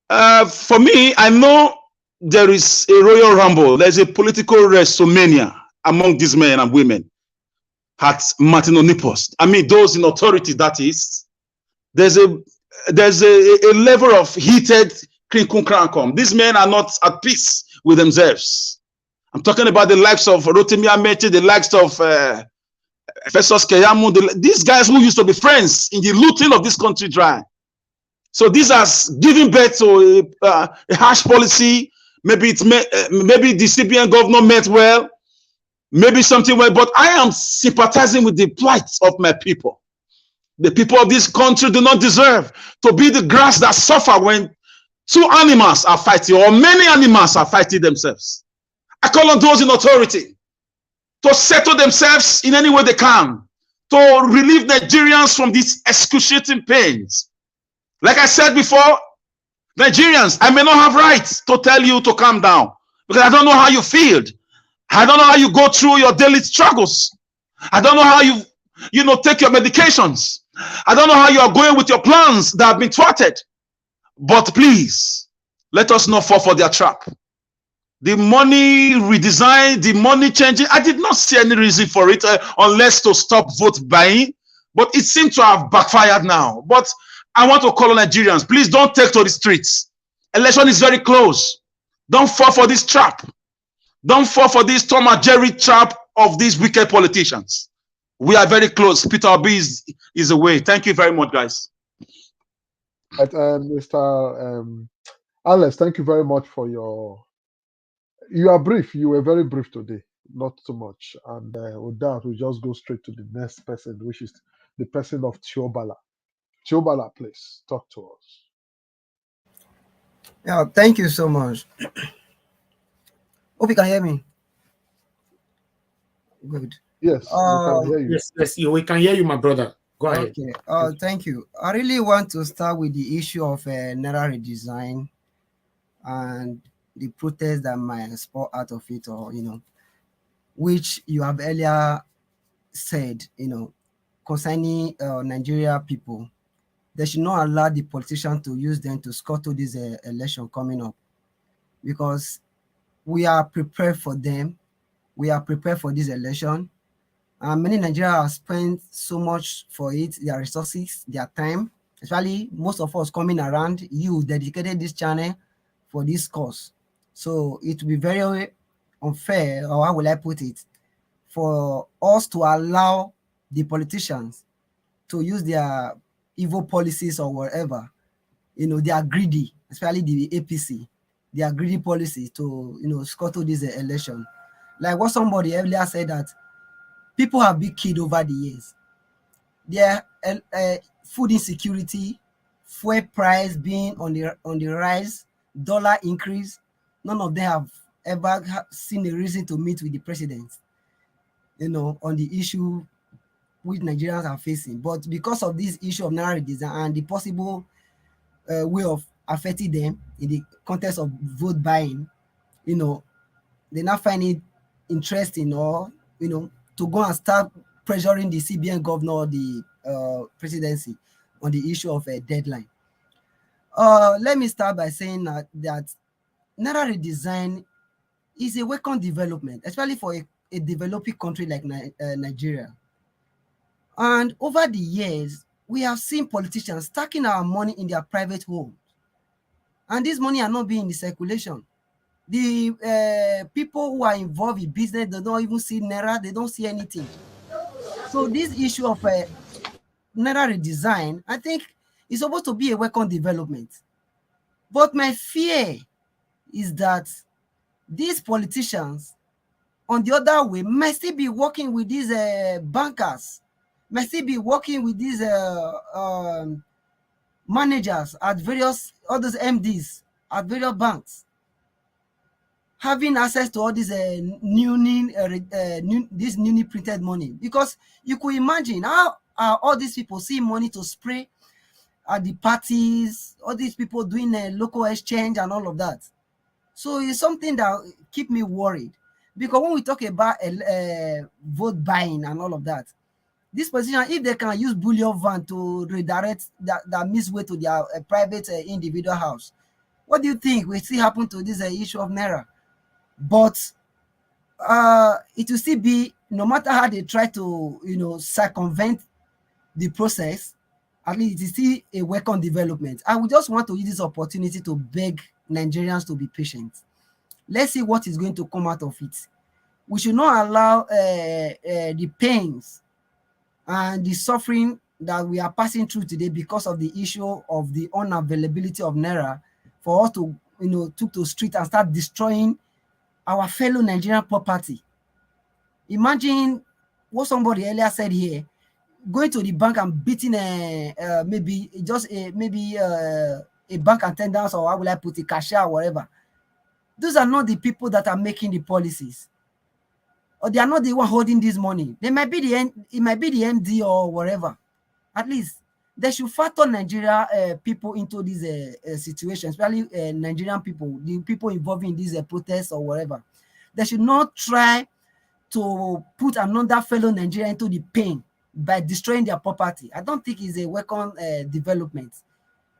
For me, I know there is a royal rumble. There's a political WrestleMania among these men and women at Martin Onipos. I mean, those in authority, that is. There's a level of heated krinkum. These men are not at peace with themselves. I'm talking about the likes of Rotimi Amechi, the likes of Festus Keyamo, these guys who used to be friends in the looting of this country dry. So these are giving birth to a harsh policy. Maybe maybe the CBN governor meant well, maybe something well, but I am sympathizing with the plight of my people. The people of this country do not deserve to be the grass that suffer when two animals are fighting or many animals are fighting themselves. I call on those in authority to settle themselves in any way they can to relieve Nigerians from these excruciating pains. Like I said before, Nigerians, I may not have rights to tell you to calm down because I don't know how you feel. I don't know how you go through your daily struggles. I don't know how you take your medications. I don't know how you are going with your plans that have been thwarted. But please, let us not fall for their trap. The money redesign, the money changing, I did not see any reason for it unless to stop vote buying. But it seems to have backfired now. But I want to call on Nigerians, please don't take to the streets. Election is very close. Don't fall for this trap. Don't fall for this Tom and Jerry trap of these wicked politicians. We are very close. Peter Obi is away. Thank you very much, guys. Right, Mr. Alex, thank you very much for your. You are brief. You were very brief today, not too much. And with that, we just go straight to the next person, which is the person of Tiobala. Tiobala, please talk to us. Yeah, thank you so much. Hope you can hear me. Good. Yes, we can hear you. Yes, we can hear you, my brother. Go ahead. Okay. Thank you. I really want to start with the issue of Naira redesign and the protest that might spur out of it, or which you have earlier said, concerning Nigeria people. They should not allow the politicians to use them to scuttle this election coming up, because we are prepared for them. We are prepared for this election. Many Nigerians have spent so much for it, their resources, their time, especially most of us coming around. You dedicated this channel for this cause. So it will be very unfair, or how will I put it, for us to allow the politicians to use their evil policies or whatever. They are greedy, especially the APC. They are greedy policies to, scuttle this election. Like what somebody earlier said, that people have been killed over the years. Their food insecurity, fuel price being on the rise, dollar increase. None of them have ever seen a reason to meet with the president, on the issue which Nigerians are facing. But because of this issue of Naira redesign and the possible way of affecting them in the context of vote buying, they now find it interesting, or to go and start pressuring the CBN governor or the presidency on the issue of a deadline. Let me start by saying that Naira redesign is a welcome development, especially for a developing country like Nigeria. And over the years, we have seen politicians stacking our money in their private homes. And this money are not being in the circulation. The people who are involved in business, they don't even see Naira, they don't see anything. So this issue of Naira redesign, I think, is supposed to be a welcome development. But my fear is that these politicians, on the other way, might still be working with these bankers, might still be working with these managers at various others, MDs at various banks, having access to all this newly printed money. Because you could imagine how are all these people see money to spray at the parties, all these people doing a local exchange and all of that. So it's something that keep me worried, because when we talk about vote buying and all of that, this position, if they can use bullion van to redirect that missed way to their private individual house, what do you think will still happen to this issue of Naira? But it will still be, no matter how they try to, circumvent the process, at least it is still a welcome development. I would just want to use this opportunity to beg Nigerians to be patient. Let's see what is going to come out of it. We should not allow the pains and the suffering that we are passing through today because of the issue of the unavailability of Naira for us to, took to street and start destroying our fellow Nigerian property. Imagine what somebody earlier said here, going to the bank and beating maybe just a bank attendant, or how will I put it, cashier or whatever. Those are not the people that are making the policies, or they are not the one holding this money. They might be it might be the MD or whatever. At least they should factor Nigeria people into this situation, especially Nigerian people, the people involved in these protests or whatever. They should not try to put another fellow Nigerian into the pain by destroying their property. I don't think it's a welcome development.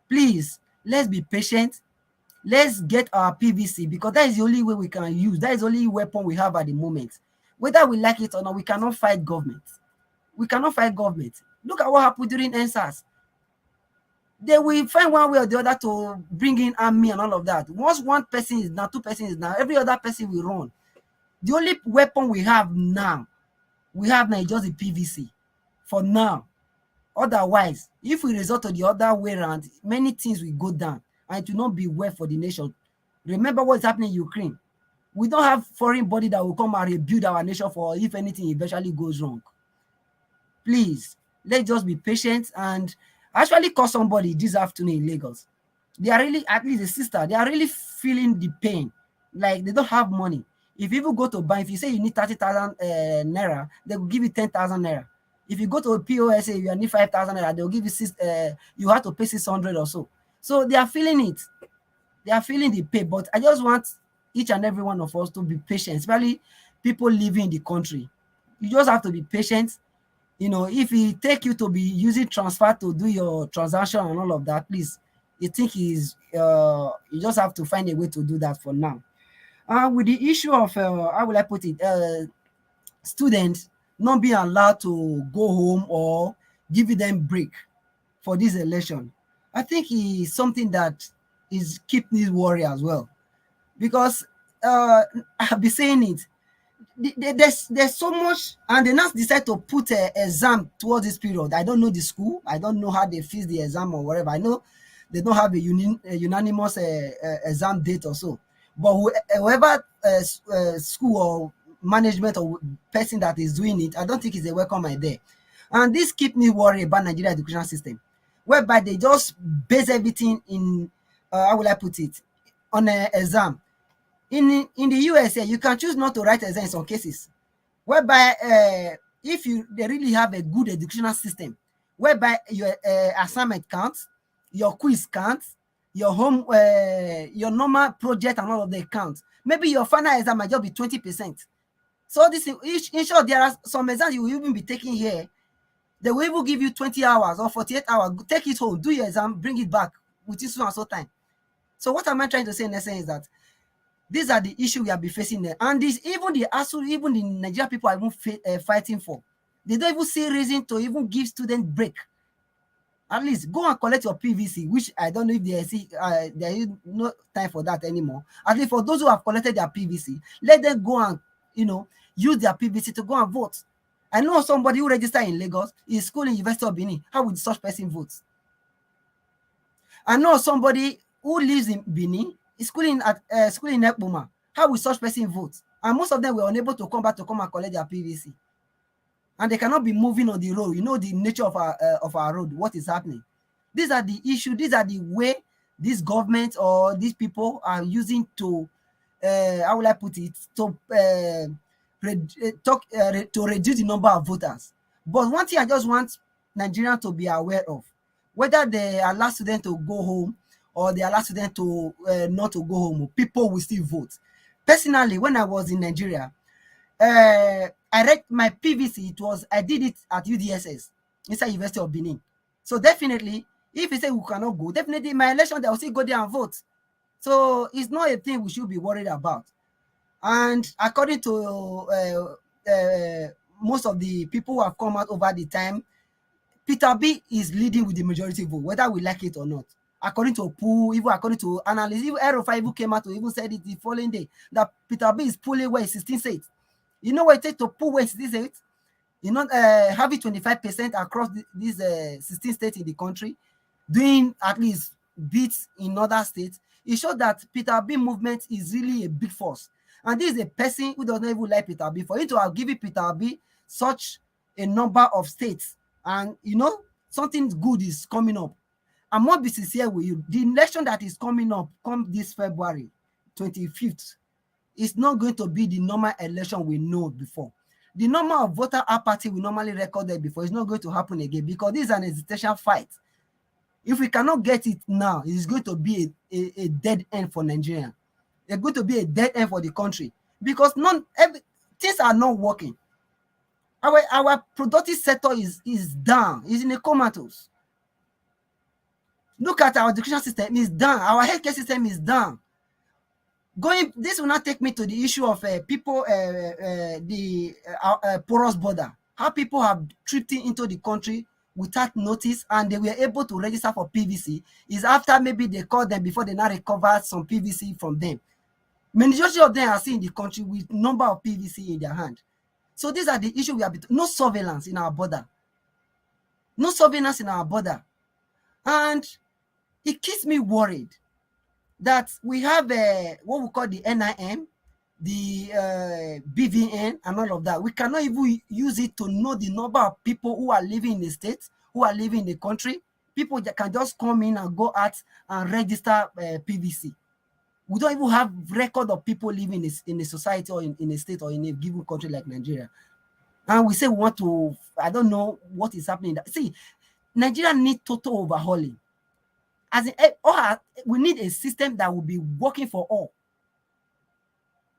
Please, let's be patient. Let's get our PVC, because that is the only way we can use. That is the only weapon we have at the moment. Whether we like it or not, we cannot fight government. We cannot fight government. Look at what happened during NSAS. They will find one way or the other to bring in army and all of that. Once one person is now, two persons is now, every other person will run. The only weapon we have now is just the PVC for now. Otherwise, if we resort to the other way around, many things will go down and it will not be well for the nation. Remember what is happening in Ukraine. We don't have foreign body that will come and rebuild our nation for if anything eventually goes wrong. Please, let's just be patient. And I actually called somebody this afternoon in Lagos. They are really, at least a sister, they are really feeling the pain. Like they don't have money. If you go to buy, if you say you need 30,000 Naira, they will give you 10,000 Naira. If you go to a POS, you need 5,000 Naira, they will give you you have to pay 600 or so. So they are feeling it. They are feeling the pain. But I just want each and every one of us to be patient, especially people living in the country. You just have to be patient. If it take you to be using transfer to do your transaction and all of that, please, you think you just have to find a way to do that for now. With the issue of, how will I put it, students not being allowed to go home or giving them break for this election, I think is something that is keep me worried as well. Because I've been saying it, there's so much, and they now decide to put an exam towards this period. I don't know the school, I don't know how they fix the exam or whatever. I know they don't have a unanimous exam date or so. But whoever school or management or person that is doing it, I don't think it's a welcome idea. And this keep me worried about Nigeria education system, whereby they just base everything in, how will I put it, on an exam. In the USA, you can choose not to write exam in some cases, whereby if they really have a good educational system, whereby your assignment counts, your quiz counts, your home, your normal project and all of them count. Maybe your final exam might just be 20%. So this, in short, there are some exams you will even be taking here. They will even give you 20 hours or 48 hours. Take it home, do your exam, bring it back within so and so time. So what am I trying to say in essence is that these are the issues we have been facing there. And this, even the Nigerian people are even fighting for. They don't even see reason to even give students break. At least go and collect your PVC, which I don't know if there is no time for that anymore. At least for those who have collected their PVC, let them go and use their PVC to go and vote. I know somebody who registered in Lagos, is school in University of Benin. How would such person vote? I know somebody who lives in Benin, is schooling at school in Ekpoma. How will such person vote? And most of them were unable to come back to come and collect their PVC. And they cannot be moving on the road. You know the nature of our road, what is happening. These are the issues, these are the way this government or these people are using to, how will I put it, to reduce the number of voters. But one thing I just want Nigerians to be aware of, whether they allow students to go home or they allow students to not to go home, people will still vote. Personally, when I was in Nigeria, I read my PVC. I did it at UDSS inside University of Benin. So definitely, if you say we cannot go, definitely my election they will still go there and vote. So it's not a thing we should be worried about. And according to most of the people who have come out over the time, Peter B is leading with the majority vote, whether we like it or not. According to poll, even according to analysts, even Elrufai even came out to even said it the following day that Peter B is pulling away 16 states. You know what it takes to pull away 16 states? You know, having 25% across these 16 states in the country, doing at least beats in other states. It shows that Peter B movement is really a big force. And this is a person who does not even like Peter B. For him to have given Peter B such a number of states, and you know, something good is coming up. I'm more be sincere with you. The election that is coming up, come this February 25th, is not going to be the normal election we know before. The number of voter apathy we normally recorded before is not going to happen again, because this is an existential fight. If we cannot get it now, it is going to be a dead end for Nigeria. It's going to be a dead end for the country, because things are not working. Our productive sector is down, is in a comatose. Look at our education system, is down. Our healthcare system is down. This will not take me to the issue of people, the porous border. How people have tripped into the country without notice, and they were able to register for PVC is after maybe they called them before they now recovered some PVC from them. Majority of them are still in the country with number of PVC in their hand. So these are the issues we have. No surveillance in our border. No surveillance in our border. And it keeps me worried that we have what we call the NIM, the BVN, and all of that. We cannot even use it to know the number of people who are living in the state, who are living in the country. People that can just come in and go out and register PVC. We don't even have record of people living in a society or in a state or in a given country like Nigeria. And we say we want to, I don't know what is happening. See, Nigeria needs total overhauling. As in, we need a system that will be working for all.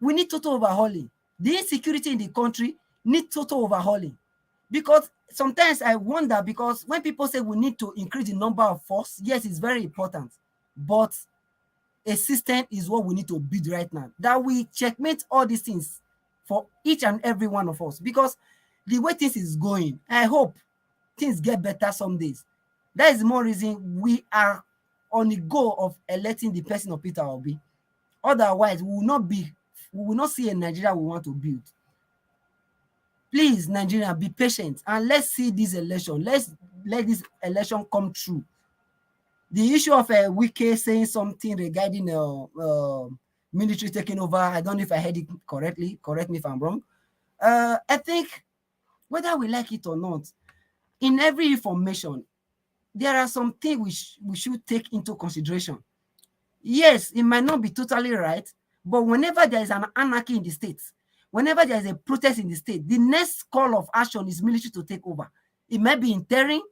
We need total overhauling. The insecurity in the country needs total overhauling. Because sometimes I wonder, because when people say we need to increase the number of force, yes, it's very important. But a system is what we need to build right now, that we checkmate all these things for each and every one of us. Because the way things is going, I hope things get better some days. That is the more reason we are on the goal of electing the person of Peter Obi. Otherwise, we will not see a Nigeria we want to build. Please, Nigeria, be patient and let's see this election. Let's let this election come true. The issue of Wike saying something regarding military taking over, I don't know if I heard it correctly. Correct me if I'm wrong. I think whether we like it or not, in every information, there are some things we should take into consideration. Yes, it might not be totally right, but whenever there is an anarchy in the states, whenever there is a protest in the state, the next call of action is military to take over. It might be interim,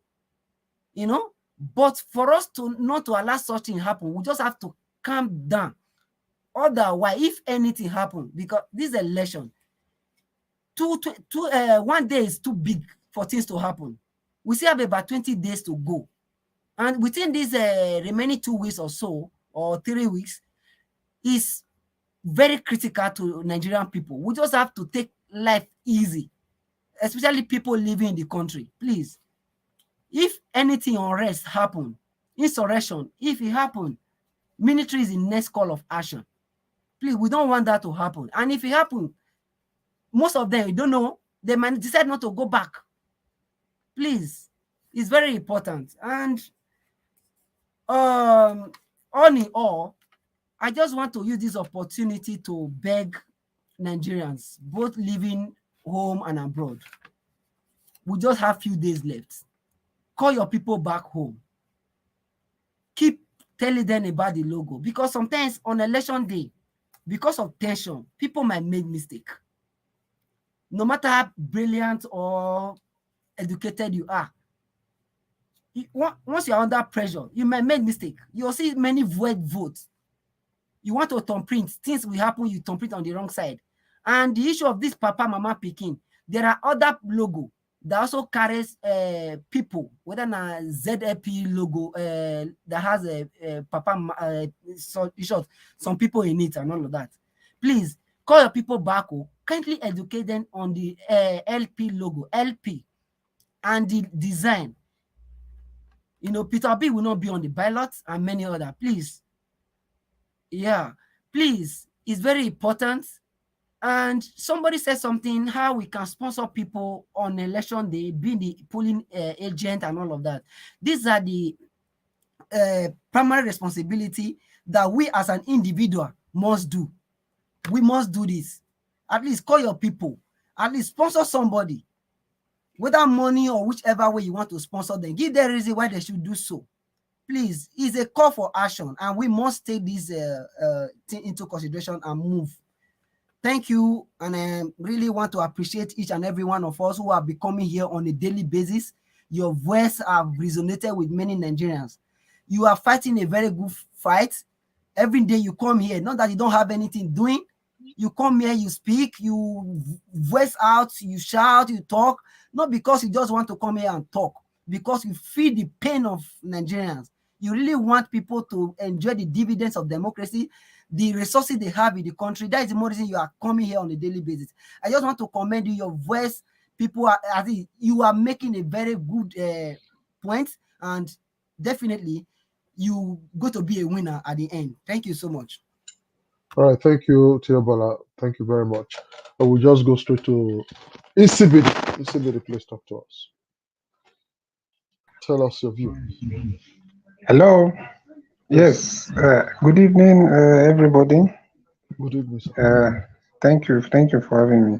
you know, but for us not to allow such thing happen, we just have to calm down. Otherwise, if anything happens, because this election, 1 day is too big for things to happen. We still have about 20 days to go. And within these remaining 2 weeks or so, or 3 weeks, is very critical to Nigerian people. We just have to take life easy, especially people living in the country. Please, if anything unrest happen, insurrection, if it happen, military is the next call of action. Please, we don't want that to happen. And if it happen, most of them, you don't know, they might decide not to go back. Please, it's very important. And all in all, I just want to use this opportunity to beg Nigerians, both living home and abroad. We just have few days left. Call your people back home. Keep telling them about the logo, because sometimes on election day, because of tension, people might make mistake. No matter how brilliant or educated you are, once you're under pressure, you might make mistake. You'll see many void votes. You want to thumbprint, things will happen, you thumbprint on the wrong side. And the issue of this Papa Mama Peking, there are other logo that also carries people, whether a ZLP logo that has a Papa, short, some people in it and all of that. Please call your people back. Kindly educate them on the LP logo, LP, and the design. You know, Peter B will not be on the ballot and many other. Please. Yeah, please. It's very important. And somebody said something, how we can sponsor people on election day, being the polling agent and all of that. These are the primary responsibility that we as an individual must do. We must do this. At least call your people. At least sponsor somebody. Whether money or whichever way you want to sponsor them, give them a reason why they should do so. Please, it's a call for action, and we must take this thing into consideration and move. Thank you, and I really want to appreciate each and every one of us who are becoming here on a daily basis. Your voice have resonated with many Nigerians. You are fighting a very good fight. Every day you come here, not that you don't have anything doing. You come here, you speak, you voice out, you shout, you talk, not because you just want to come here and talk, because you feel the pain of Nigerians. You really want people to enjoy the dividends of democracy, the resources they have in the country. That is the more reason you are coming here on a daily basis. I just want to commend you, your voice. People are, I think you are making a very good point, and definitely you go to be a winner at the end. Thank you so much. All right, thank you, Tiabola. Thank you very much. I will just go straight to ECBD. ECBD, please talk to us. Tell us your view. Hello. Yes. Good evening, everybody. Good evening, sir. Thank you for having me.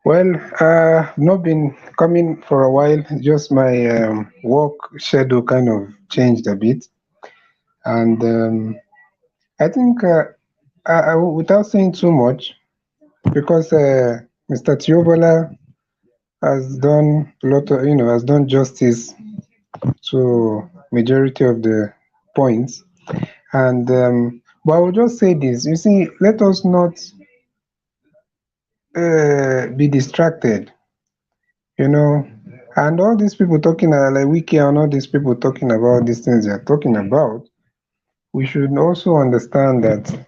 Well, not been coming for a while. Just my work schedule kind of changed a bit, and I think without saying too much, because Mr. Tiobola has done a lot of, has done justice to majority of the points, and but I will just say this. You see, let us not be distracted, and all these people talking like Wiki and all these people talking about these things they are talking about. We should also understand that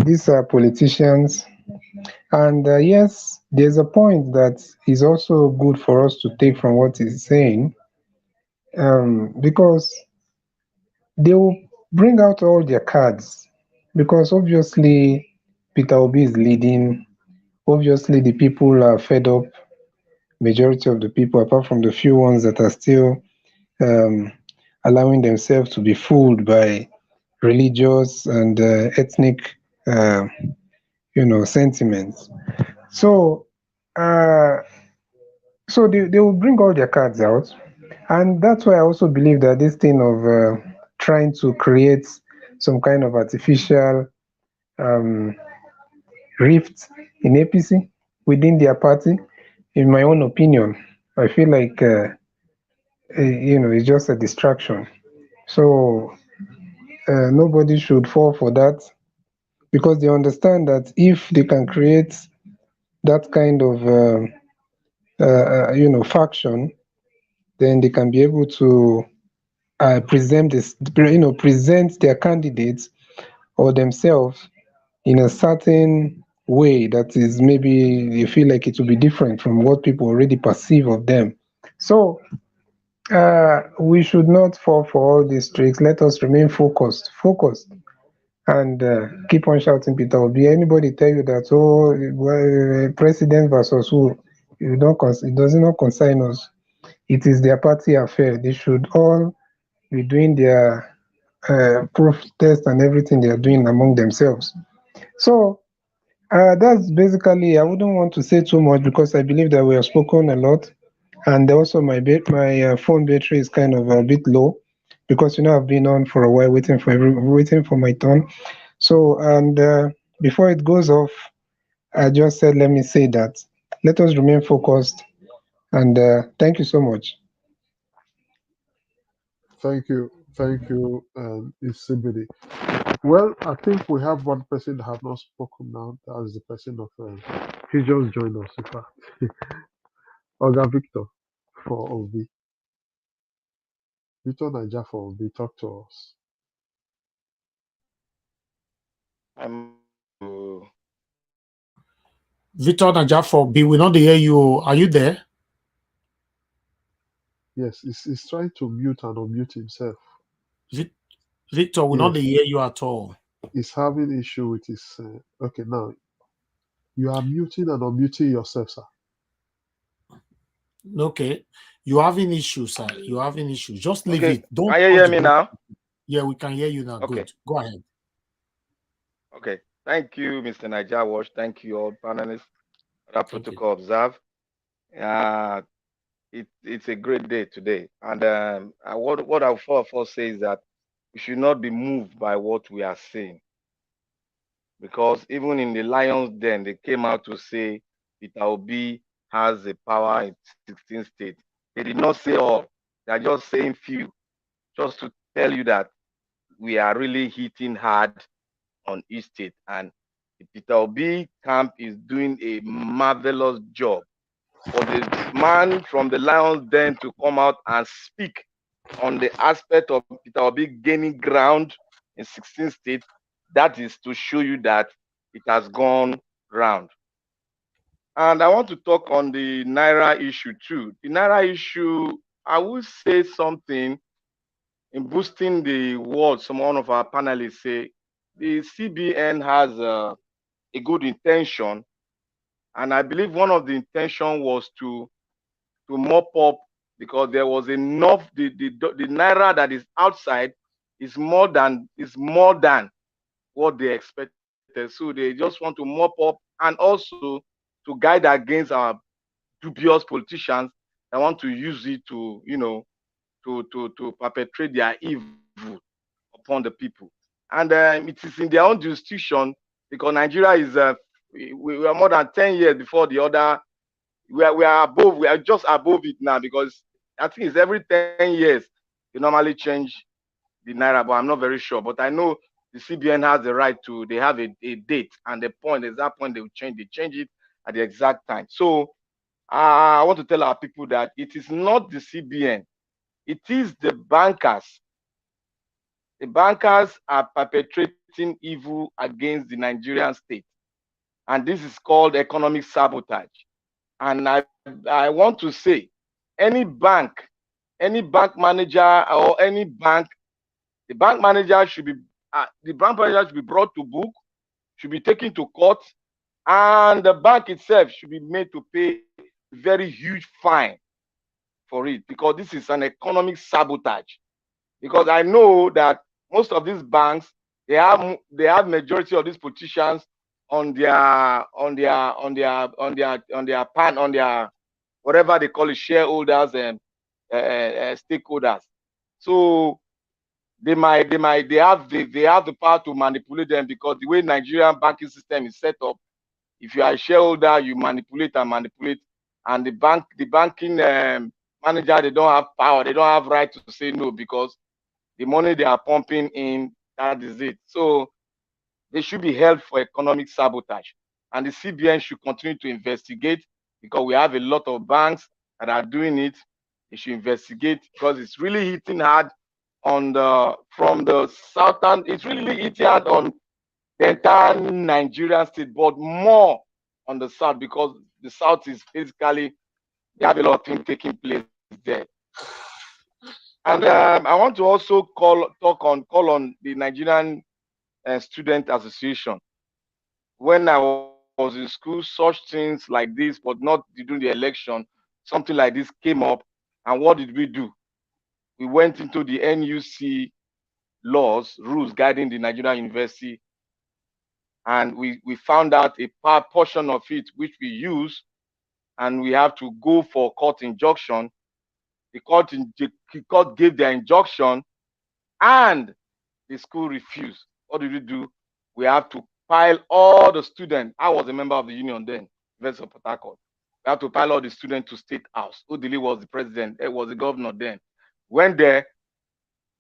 these are politicians, and yes, there's a point that is also good for us to take from what he's saying, because they will bring out all their cards, because obviously Peter Obi is leading. Obviously the people are fed up, majority of the people, apart from the few ones that are still allowing themselves to be fooled by religious and ethnic sentiments. So so they will bring all their cards out, and that's why I also believe that this thing of trying to create some kind of artificial rift in APC within their party, in my own opinion, I feel like it's just a distraction. So nobody should fall for that, because they understand that if they can create that kind of faction, then they can be able to present their candidates or themselves in a certain way that is, maybe they feel like it will be different from what people already perceive of them. So we should not fall for all these tricks. Let us remain focused, and keep on shouting Peter Obi. Anybody tell you that, president versus who, it does not concern us. It is their party affair. They should all be doing their protest and everything they are doing among themselves. So that's basically, I wouldn't want to say too much, because I believe that we have spoken a lot, and also my phone battery is kind of a bit low, because I've been on for a while waiting for my turn. So, and before it goes off, I just said, let me say that let us remain focused, and thank you so much. Thank you, Isibidi. Well, I think we have one person that have not spoken now. That is the person of he just joined us. In fact, Oga Victor for Obi. Victor Naija for Obi. Talk to us. Victor Najafo, B, we not hear you. Are you there? Yes, he's trying to mute and unmute himself. Victor, we not hear you at all. He's having issue with his. Okay, now you are muting and unmuting yourself, sir. Okay, you having issues, sir. You having issues. Just leave it. Don't. Can you hear me now? Yeah, we can hear you now. Okay. Good. Go ahead. Okay. Thank you, Mr. Naija Wash. Thank you, all panelists. That protocol observe. It's a great day today, and what I first say is that we should not be moved by what we are seeing, because even in the lion's den, they came out to say Peter Obi has a power in 16 states. They did not say all. They are just saying few, just to tell you that we are really hitting hard on each state, and the Peter Obi camp is doing a marvelous job. For the man from the lion's den to come out and speak on the aspect of Peter Obi gaining ground in 16 states, that is to show you that it has gone round. And I want to talk on the Naira issue too. The Naira issue, I will say something in boosting the words. One of our panelists say the CBN has a good intention, and I believe one of the intention was to mop up, because there was enough. The Naira that is outside is more than what they expected. So they just want to mop up, and also to guide against our dubious politicians that want to use it to, to perpetrate their evil upon the people. And it is in their own jurisdiction, because Nigeria is we are more than 10 years before the other. We are just above it now, because I think it's every 10 years they normally change the Naira, but I'm not very sure. But I know the CBN has the right to, they have a date and the exact point they will change. They change it at the exact time. So I want to tell our people that it is not the CBN, it is the bankers. The bankers are perpetrating evil against the Nigerian state, and this is called economic sabotage. And I want to say, any bank manager or any bank, the bank manager should be brought to book, should be taken to court, and the bank itself should be made to pay very huge fine for it, because this is an economic sabotage. Because I know that most of these banks, they have majority of these politicians on their whatever they call it, shareholders and stakeholders. So they have the power to manipulate them, because the way Nigerian banking system is set up, if you are a shareholder, you manipulate, and the banking manager, they don't have power, they don't have right to say no, because the money they are pumping in, that is it. So they should be held for economic sabotage, and the CBN should continue to investigate, because we have a lot of banks that are doing it. They should investigate, because it's really hitting hard on from the southern. It's really hitting hard on the entire Nigerian state, but more on the south, because the south is basically, they have a lot of things taking place there. And I want to also call on the Nigerian Student Association. When I was in school, such things like this, but not during the election, something like this came up. And what did we do? We went into the NUC rules guiding the Nigerian University, and we found out a portion of it which we use, and we have to go for court injunction. The court gave their injunction, and the school refused. What did we do? We have to pile all the students. I was a member of the union then, University of Port Harcourt. We have to pile all the students to State House. Udili was the president. It was the governor then. Went there.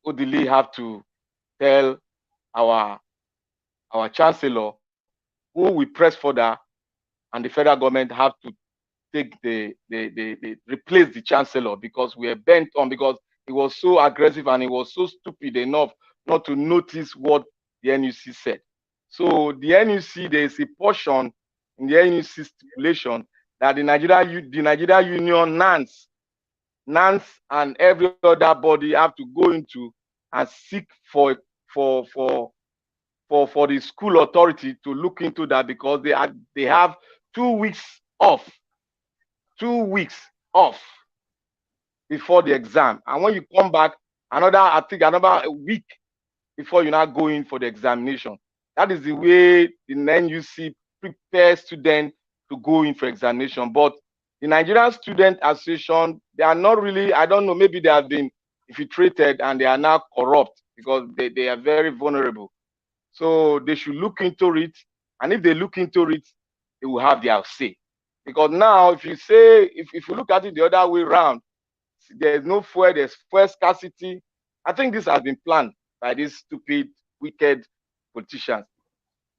Odili have to tell our chancellor who we press further, and the federal government have to take the replace the chancellor, because we are bent on, because he was so aggressive and he was so stupid enough not to notice what the NUC said. So the NUC, there is a portion in the NUC stipulation that the Nigeria Union, NANS and every other body have to go into and seek for the school authority to look into that, because they have 2 weeks off. 2 weeks off before the exam, and when you come back, I think another week before you now go in for the examination. That is the way the NUC prepares students to go in for examination. But the Nigerian Student Association, they are not really, I don't know, maybe they have been infiltrated and they are now corrupt, because they are very vulnerable. So they should look into it, and if they look into it, they will have their say. Because now, if you say, if you look at it the other way around, there's no fuel, there's fuel scarcity. I think this has been planned by these stupid, wicked politicians.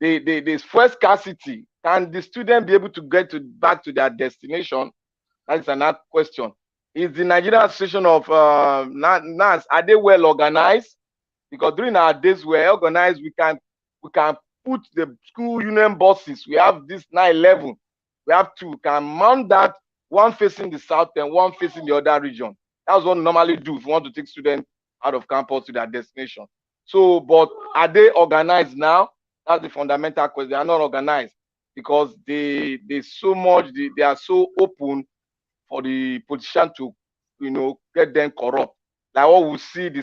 There's fuel scarcity. Can the student be able to get back to their destination? That is another question. Is the Nigerian Association of NANS, are they well organized? Because during our days we're organized, we can put the school union buses. We have this 911. We have to can mount that, one facing the south and one facing the other region. That's what we normally do if we want to take students out of campus to their destination. So, but are they organized now? That's the fundamental question. They are not organized, because they so much, they are so open for the politician to, get them corrupt. Like what we see, the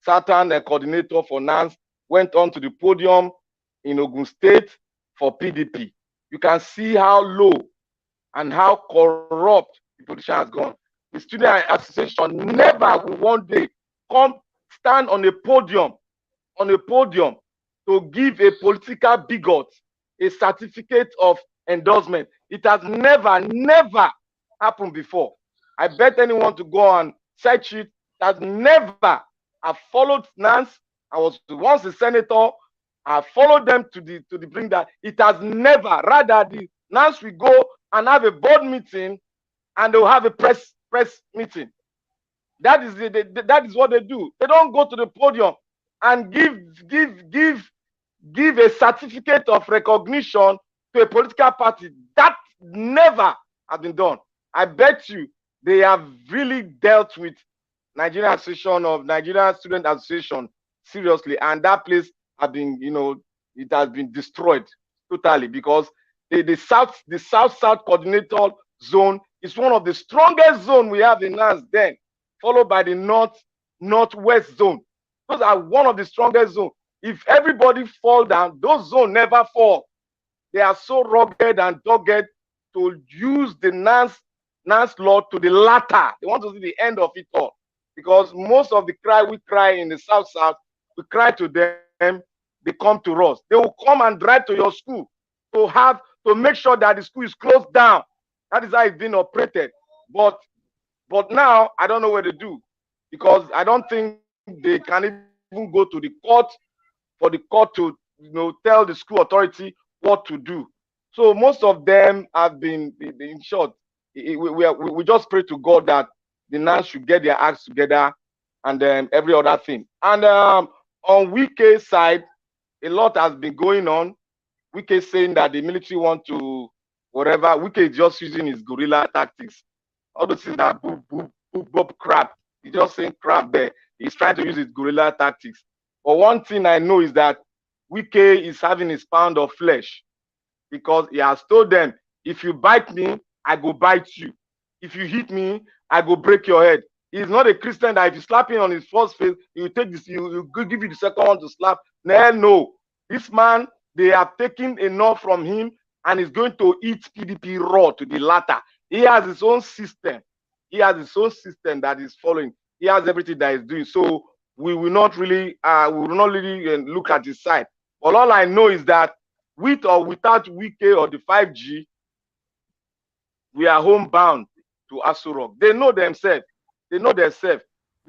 Southern coordinator for NANS went on to the podium in Ogun State for PDP. You can see how low and how corrupt the politician has gone. The Student Association never will one day come stand on a podium to give a political bigot a certificate of endorsement. It has never happened before. I bet anyone to go and search it. That never. I followed NANS. I was once a senator. I followed them to the brink that it has never. Rather, the NANS will go and have a board meeting, and they'll have a press meeting. That is what they do. They don't go to the podium and give a certificate of recognition to a political party. That never has been done. I bet you they have really dealt with Nigerian Student Association seriously, and that place has been, it has been destroyed totally, because the south coordinator zone is one of the strongest zone we have in NANS, then followed by the northwest zone. Those are one of the strongest zones. If everybody fall down, those zones never fall. They are so rugged and dogged to use the NANS law to the latter. They want to see the end of it all, because most of the cry we cry in the south, we cry to them, they come to us. They will come and drive to your school to make sure that the school is closed down. That is how it's been operated. But now I don't know what to do, because I don't think they can even go to the court for the court to tell the school authority what to do. So most of them have been, in short, we just pray to God that the NANS should get their acts together, and every other thing. And on Wike's side, a lot has been going on. Wike saying that the military want to whatever. Wike is just using his guerrilla tactics. All those things that boop crap. He's just saying crap there. He's trying to use his guerrilla tactics. But one thing I know is that Wike is having his pound of flesh, because he has told them, if you bite me, I go bite you. If you hit me, I go break your head. He's not a Christian that if you slap him on his first face, he will take this, he will give you the second one to slap. No. This man, they have taken enough from him, and he's going to eat PDP raw to the latter. He has his own system. He has his own system that is following. He has everything that he's doing. So we will not really look at his side. But all I know is that with or without Wike or the 5G, we are homebound to Aso Rock. They know themselves. They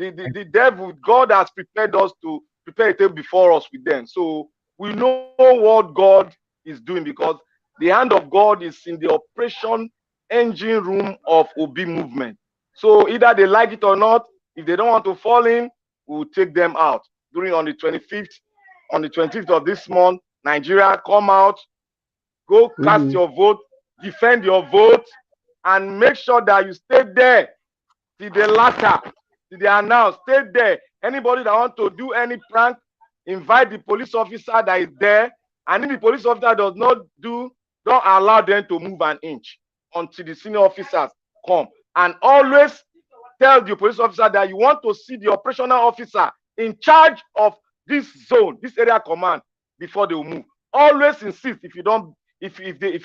the devil, God has prepared us to prepare a table before us with them. So we know what God is doing, because the hand of God is in the operation engine room of Obi movement. So either they like it or not, if they don't want to fall in, we'll take them out. On the 25th of this month, Nigeria, come out, go cast your vote, defend your vote, and make sure that you stay there till the latter, till they announce. Stay there. Anybody that want to do any prank, invite the police officer that is there, and if the police officer does not do, don't allow them to move an inch until the senior officers come. And always tell the police officer that you want to see the operational officer in charge of this zone, this area command, before they will move. Always insist. If you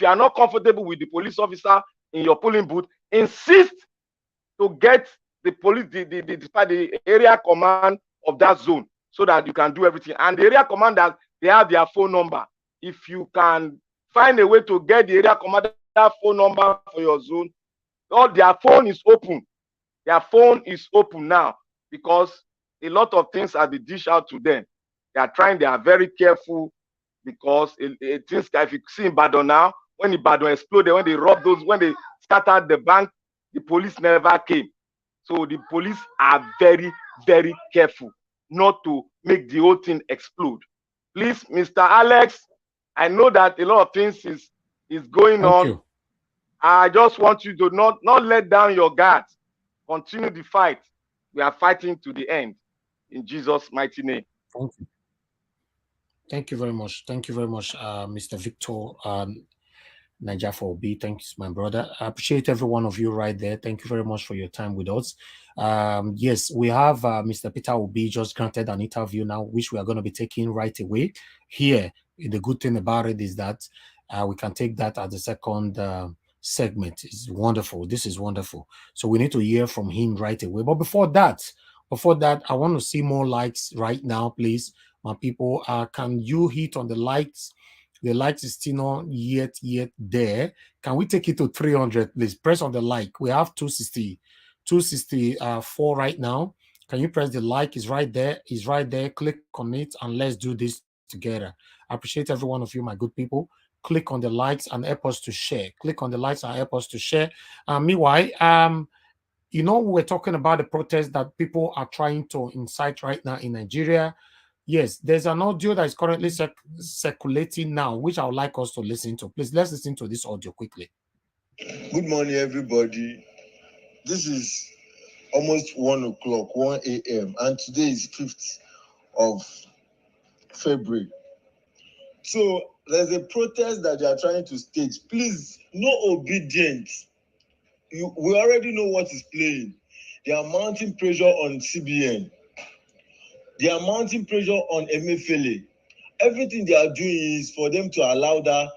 are not comfortable with the police officer in your polling booth, insist to get the police, the area command of that zone, so that you can do everything. And the area commanders, they have their phone number. If you can find a way to get the area commander phone number for your zone, or their phone is open. Their phone is open now, because a lot of things have been dished out to them. They are very careful, because things, if you see in Badon now, when Ibadan exploded, when they robbed those, when they scattered the bank, the police never came. So the police are very, very careful not to make the whole thing explode. Please, Mr. Alex, I know that a lot of things is going on. You. I just want you to not let down your guard. Continue the fight. We are fighting to the end. In Jesus' mighty name. Thank you. Thank you very much. Thank you very much, Mr. Victor Niger for Obi. Thanks, my brother. I appreciate every one of you right there. Thank you very much for your time with us. Yes, we have Mr. Peter Obi just granted an interview now, which we are going to be taking right away. Here, the good thing about it is that we can take that as the second segment. It's wonderful. This is wonderful. So we need to hear from him right away. But before that, I want to see more likes right now, please. My people, can you hit on the likes? The likes is still not yet there. Can we take it to 300, please? Press on the like. We have 264 right now. Can you press the like? Is right there. Is right there. Click on it and let's do this together. I appreciate every one of you, my good people. Click on the likes and help us to share. Click on the likes and help us to share. Meanwhile, you know, we're talking about the protest that people are trying to incite right now in Nigeria. Yes, there's an audio that is currently circulating now, which I would like us to listen to. Please, let's listen to this audio quickly. Good morning, everybody. This is almost 1 o'clock, 1 a.m., and today is 5th of February. So there's a protest that they are trying to stage. Please, no obedience. We already know what is playing. They are mounting pressure on CBN. They are mounting pressure on Emefiele. Everything they are doing is for them to allow the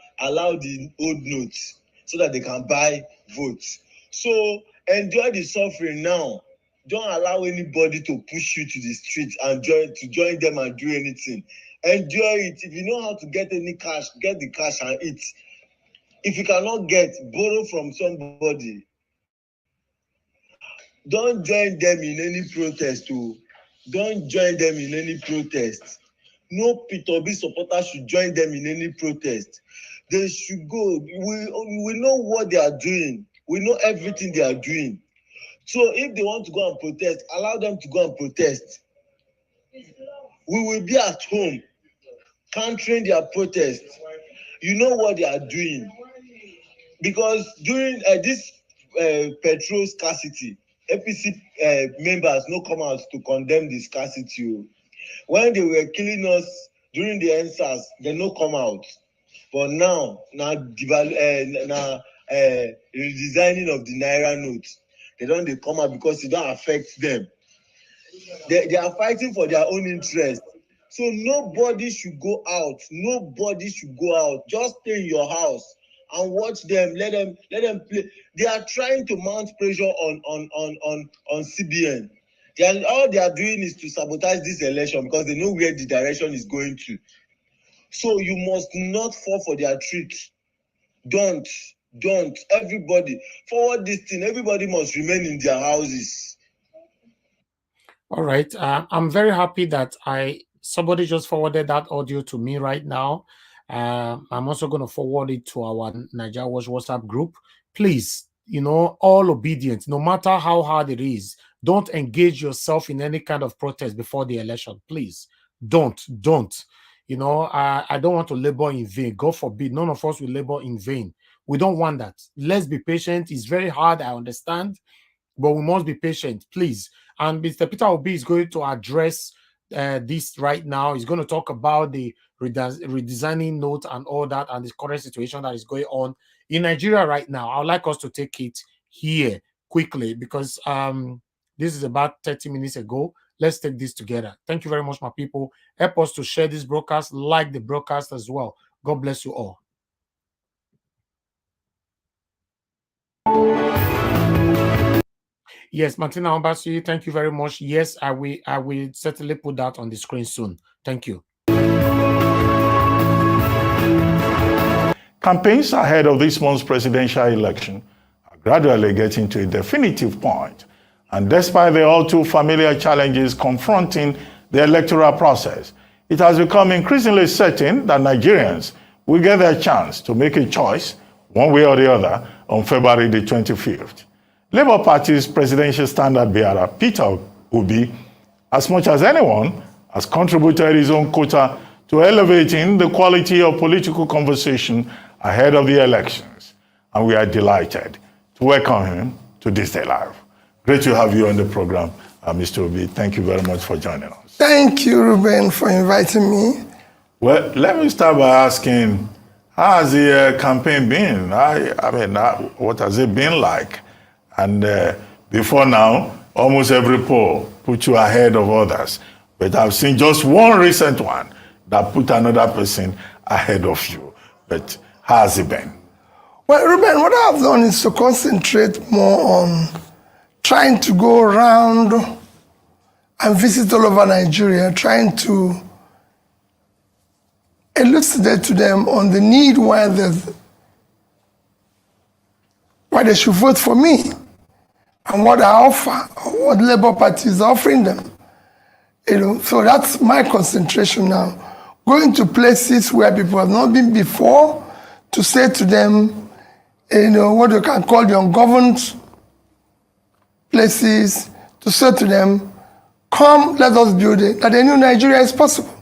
old notes so that they can buy votes. So enjoy the suffering now. Don't allow anybody to push you to the streets and join them and do anything. Enjoy it. If you know how to get any cash, get the cash and eat. If you cannot get, borrow from somebody. Don't join them in any protest. Don't join them in any protest. No P2B supporters should join them in any protest. They should go. We know what they are doing. We know everything they are doing. So if they want to go and protest, allow them to go and protest. We will be at home, countering their protest. You know what they are doing. Because during this petrol scarcity, APC members no come out to condemn the scarcity. When they were killing us during the NSAS, they no come out. But now redesigning of the Naira note, they come out because it don't affect them. They are fighting for their own interest. So nobody should go out. Nobody should go out. Just stay in your house and watch them. Let them play. They are trying to mount pressure on CBN. All they are doing is to sabotage this election because they know where the direction is going to. So you must not fall for their trick. Don't. Everybody forward this thing. Everybody must remain in their houses. All right. I'm very happy that somebody just forwarded that audio to me right now. I'm also going to forward it to our Nigeria Watch WhatsApp group. Please, all obedience, no matter how hard it is, don't engage yourself in any kind of protest before the election. Please, don't. I don't want to labor in vain. God forbid, none of us will labor in vain. We don't want that. Let's be patient. It's very hard, I understand, but we must be patient, please. And Mr. Peter Obi is going to address this right now. He's going to talk about the redesigning note and all that, and the current situation that is going on in Nigeria right now. I would like us to take it here quickly because this is about 30 minutes ago. Let's take this together. Thank you very much, my people. Help us to share this broadcast, like the broadcast as well. God bless you all. Yes, Martina Ombasi, thank you very much. Yes, I will certainly put that on the screen soon. Thank you. Campaigns ahead of this month's presidential election are gradually getting to a definitive point, and despite the all too familiar challenges confronting the electoral process, it has become increasingly certain that Nigerians will get their chance to make a choice, one way or the other, on February the 25th. Labour Party's presidential standard bearer, Peter Obi, as much as anyone, has contributed his own quota to elevating the quality of political conversation ahead of the elections, and we are delighted to welcome him to this day live. Great to have you on the program, Mr. Obi. Thank you very much for joining us. Thank you, Ruben, for inviting me. Well, let me start by asking, how has the campaign been? What has it been like? And before now, almost every poll put you ahead of others. But I've seen just one recent one that put another person ahead of you. But how has it been? Well, Ruben, what I've done is to concentrate more on trying to go around and visit all over Nigeria, trying to elucidate to them on the need why they should vote for me, and what I offer, or what Labour Party is offering them. So that's my concentration now. Going to places where people have not been before to say to them, what you can call the ungoverned places, to say to them, come, let us build it, that a new Nigeria is possible.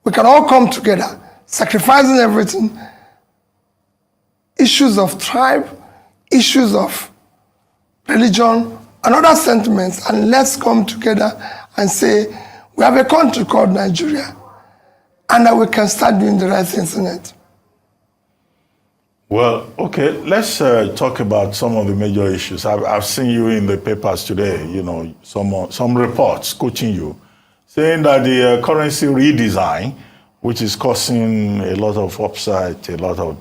We can all come together, sacrificing everything, issues of tribe, issues of religion, and other sentiments, and let's come together and say, we have a country called Nigeria, and that we can start doing the right things in it. Well, okay, let's talk about some of the major issues. I've seen you in the papers today, some reports quoting you, saying that the currency redesign, which is causing a lot of upset, a lot of,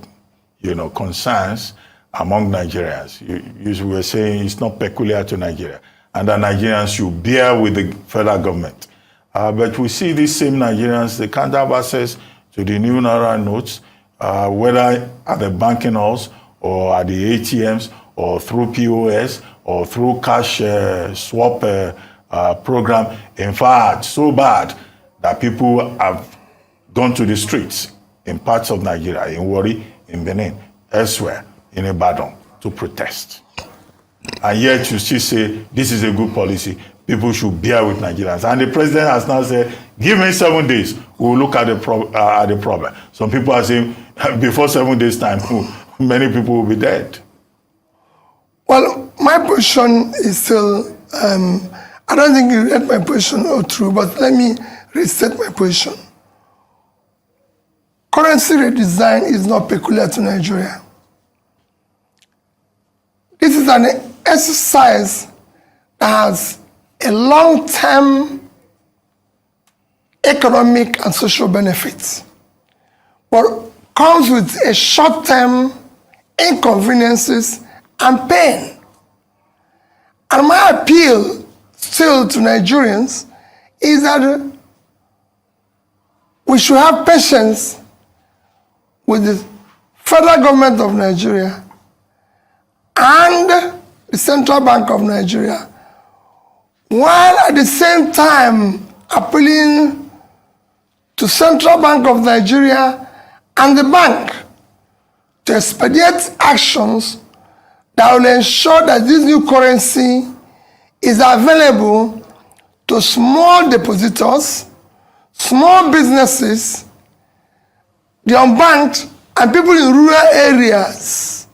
concerns among Nigerians. You were saying it's not peculiar to Nigeria, and that Nigerians should bear with the federal government. But we see these same Nigerians, they can't have access to the new Naira notes, whether at the banking halls or at the ATMs or through POS or through cash swap program. In fact, so bad that people have gone to the streets in parts of Nigeria, in Warri, in Benin, elsewhere, in Ibadan, to protest. And yet you still say, this is a good policy, people should bear with Nigerians. And the president has now said, give me 7 days, we'll look at the problem. Some people are saying, before 7 days' time, many people will be dead. Well, my position is still, I don't think you read my position all through, but let me restate my position. Currency redesign is not peculiar to Nigeria. This is an exercise that has a long-term economic and social benefits, but comes with a short-term inconveniences and pain. And my appeal still to Nigerians is that we should have patience with the federal government of Nigeria and the Central Bank of Nigeria while at the same time appealing to Central Bank of Nigeria and the bank to expedite actions that will ensure that this new currency is available to small depositors, small businesses, the unbanked, and people in rural areas.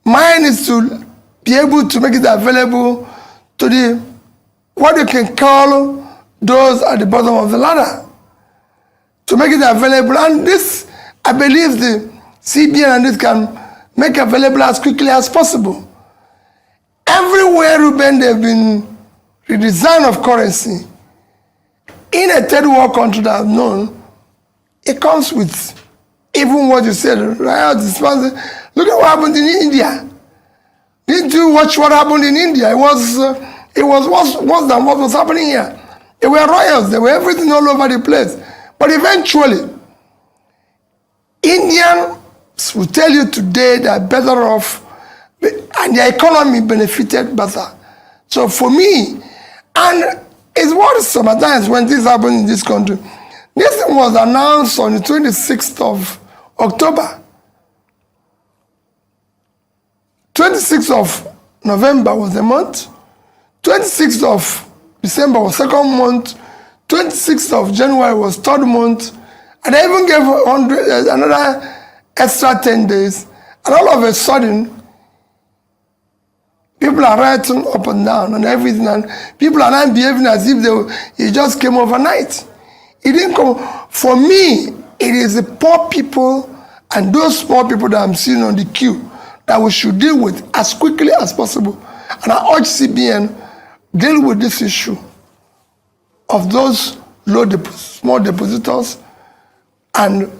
Mine is to be able to make it available to the, what you can call those at the bottom of the ladder, to make it available. And this, I believe the CBN and this can make available as quickly as possible. Everywhere, Ruben, they've been redesign of currency. In a third world country that I've known, it comes with even what you said, right? Look at what happened in India. Didn't you watch what happened in India? It was worse than what was happening here. There were riots, there were everything all over the place. But eventually, Indians will tell you today they are better off and their economy benefited better. So for me, and it's worse sometimes when this happens in this country. This thing was announced on the 26th of October. 26th of November was the month. 26th of December was second month. 26th of January was third month. And I even gave another extra 10 days. And all of a sudden, people are writing up and down and everything. And people are not behaving as if it just came overnight. It didn't come. For me, it is the poor people and those small people that I'm seeing on the queue that we should deal with as quickly as possible. And I urge CBN, deal with this issue of those small depositors and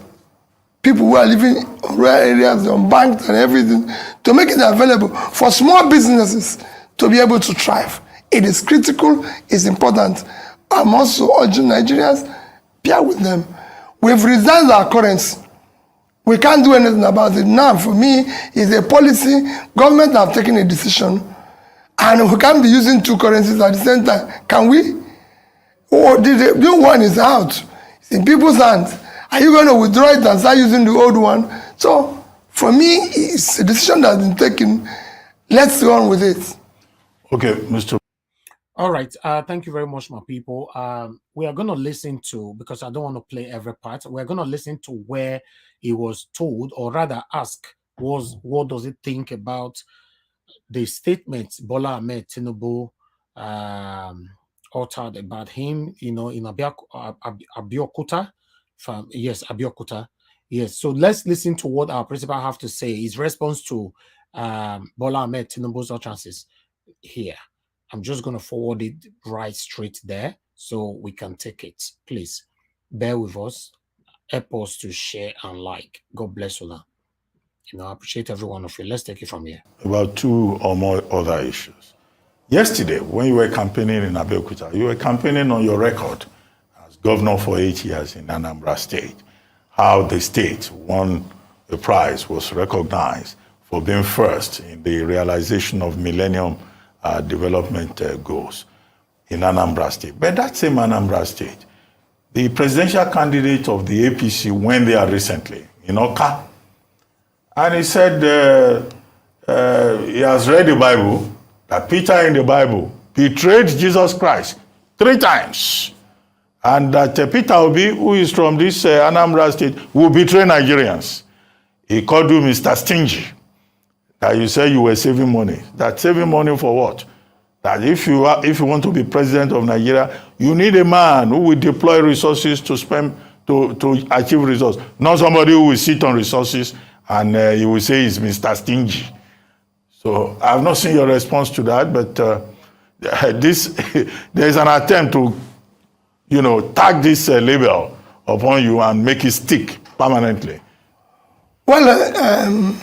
people who are living in rural areas, unbanked and everything, to make it available for small businesses to be able to thrive. It is critical, it's important. I'm also urging Nigerians, bear with them. We've redesigned our currency. We can't do anything about it now. For me, it's a policy. Government have taken a decision, and we can't be using two currencies at the same time. Can we? Oh, the new one is out. It's in people's hands. Are you going to withdraw it and start using the old one? So, for me, it's a decision that's been taken. Let's go on with it. Okay, Mr. All right. Thank you very much, my people. We are going to listen to, because I don't want to play every part, we're going to listen to where he was told, or rather ask, what does it think about the statements Bola Ahmed Tinubu uttered about him, in Abeokuta. Abeokuta. Yes. So let's listen to what our principal have to say. His response to Bola Ahmed Tinubu's utterances here. I'm just going to forward it right straight there so we can take it. Please bear with us. Help us to share and like. God bless you. I appreciate every one of you. Let's take it from here. About two or more other issues. Yesterday, when you were campaigning in Abeokuta, you were campaigning on your record as governor for 8 years in Anambra State. How the state won the prize, was recognized for being first in the realization of Millennium Development Goals in Anambra State. But that same Anambra State, the presidential candidate of the APC went there recently in Oka, and he said he has read the Bible, that Peter in the Bible betrayed Jesus Christ 3 times, and that Peter Obi, who is from this Anambra State, will betray Nigerians. He called you Mr. Stingy, that you said you were saving money. That saving money for what? That if you want to be president of Nigeria, you need a man who will deploy resources to spend to achieve results, not somebody who will sit on resources and you will say he's Mr. Stingy. So I've not seen your response to that, but there's an attempt to, tag this label upon you and make it stick permanently. Well,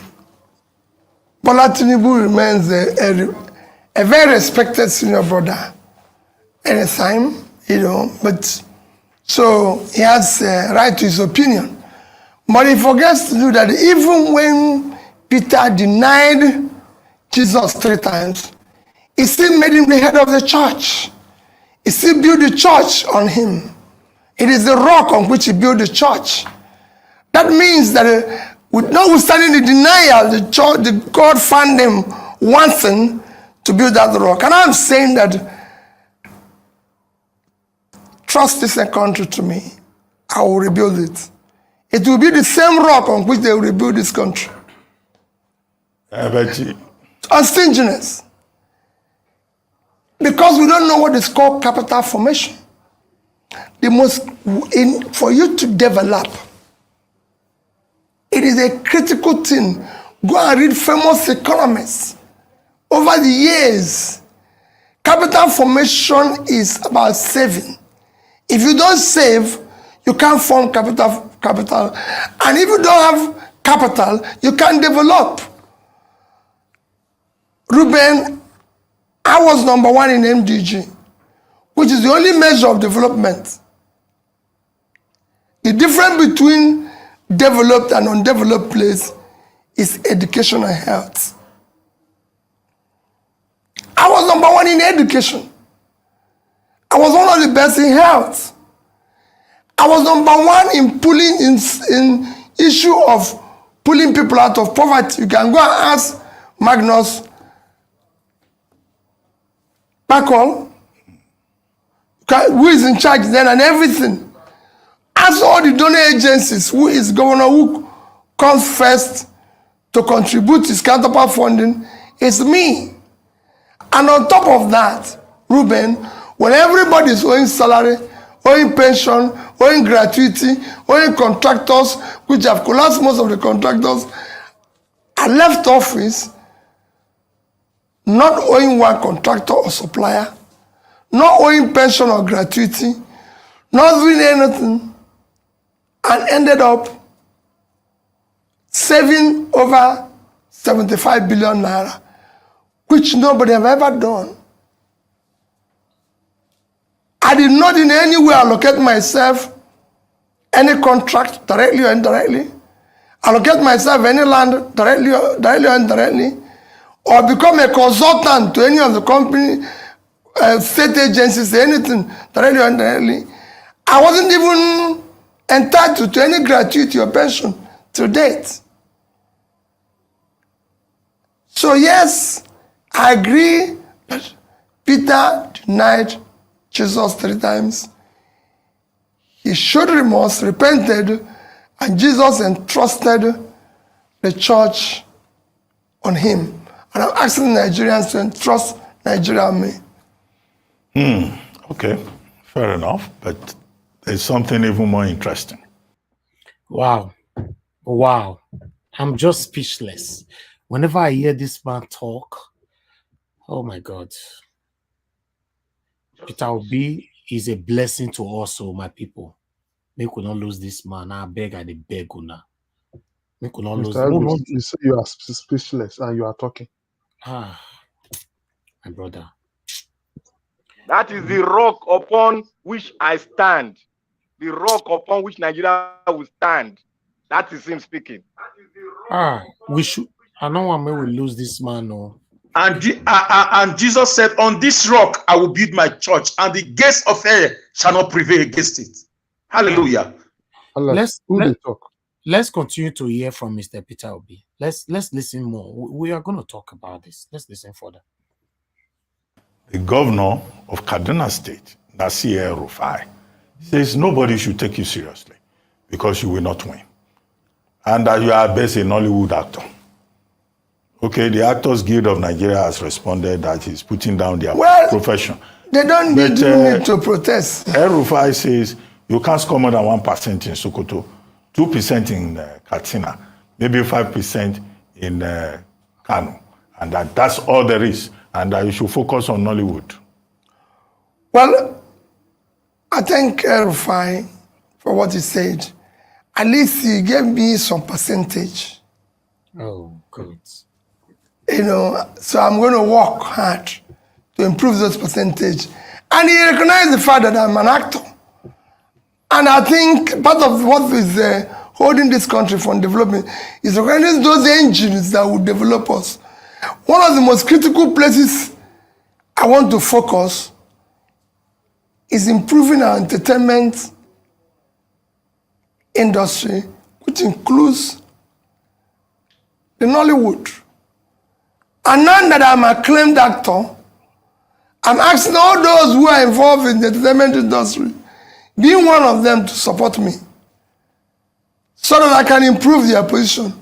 Bola Tinubu remains a very respected senior brother anytime, but so he has a right to his opinion. But he forgets to do that even when Peter denied Jesus 3 times, he still made him the head of the church. He still built the church on him. It is the rock on which he built the church. That means that notwithstanding the denial, the church, the God found him wanting to build that rock. And I'm saying that trust this country to me. I will rebuild it. It will be the same rock on which they will rebuild this country. On stinginess. Because we don't know what is called capital formation. For you to develop, it is a critical thing. Go and read famous economists. Over the years, capital formation is about saving. If you don't save, you can't form capital. And if you don't have capital, you can't develop. Ruben, I was #1 in MDG, which is the only measure of development. The difference between developed and undeveloped place is education and health. I was #1 in education. I was one of the best in health. I was #1 in pulling in issue of pulling people out of poverty. You can go and ask Magnus Bacall, who is in charge then and everything. Ask all the donor agencies who is governor who comes first to contribute his counterpart funding. It's me. And on top of that, Ruben, when everybody is owing salary, owing pension, owing gratuity, owing contractors, which have collapsed most of the contractors, I left office not owing one contractor or supplier, not owing pension or gratuity, not doing anything, and ended up saving over 75 billion naira, which nobody have ever done. I did not in any way allocate myself any contract directly or indirectly, allocate myself any land directly or indirectly, or become a consultant to any of the company, state agencies, anything directly or indirectly. I wasn't even entitled to any gratuity or pension to date. So yes, I agree that Peter denied Jesus 3 times. He showed remorse, repented, and Jesus entrusted the church on him. And I'm asking Nigerians to entrust Nigeria on me. Okay, fair enough. But there's something even more interesting. Wow. Wow. I'm just speechless. Whenever I hear this man talk, oh my God. Peter Obi is a blessing to us, so my people. Make we not lose this man. I beg, I beg una. Make we not lose. Elvis, you say you are speechless and you are talking. Ah, my brother. That is the rock upon which I stand. The rock upon which Nigeria will stand. That is him speaking. We should. I know when we will lose this man. No. And Jesus said, on this rock I will build my church, and the gates of hell shall not prevail against it. Hallelujah. Let's continue to hear from Mr. Peter Obi. Let's listen more. We are going to talk about this. Let's listen further. The governor of Kaduna State, Elrufai, says nobody should take you seriously because you will not win. And that you are best a Nollywood actor. Okay, the Actors Guild of Nigeria has responded that he's putting down their profession. They don't need to protest. Elrufai says you can't score more than 1% in Sokoto, 2% in Katsina, maybe 5% in Kano, and that's all there is, and that you should focus on Nollywood. Well, I thank Elrufai for what he said. At least he gave me some percentage. Oh, good. You know, so I'm going to work hard to improve those percentage. And he recognized the fact that I'm an actor. And I think part of what is holding this country from development is recognizing those engines that will develop us. One of the most critical places I want to focus is improving our entertainment industry, which includes the Nollywood. And now that I'm an acclaimed actor, I'm asking all those who are involved in the entertainment industry, being one of them, to support me so that I can improve their position.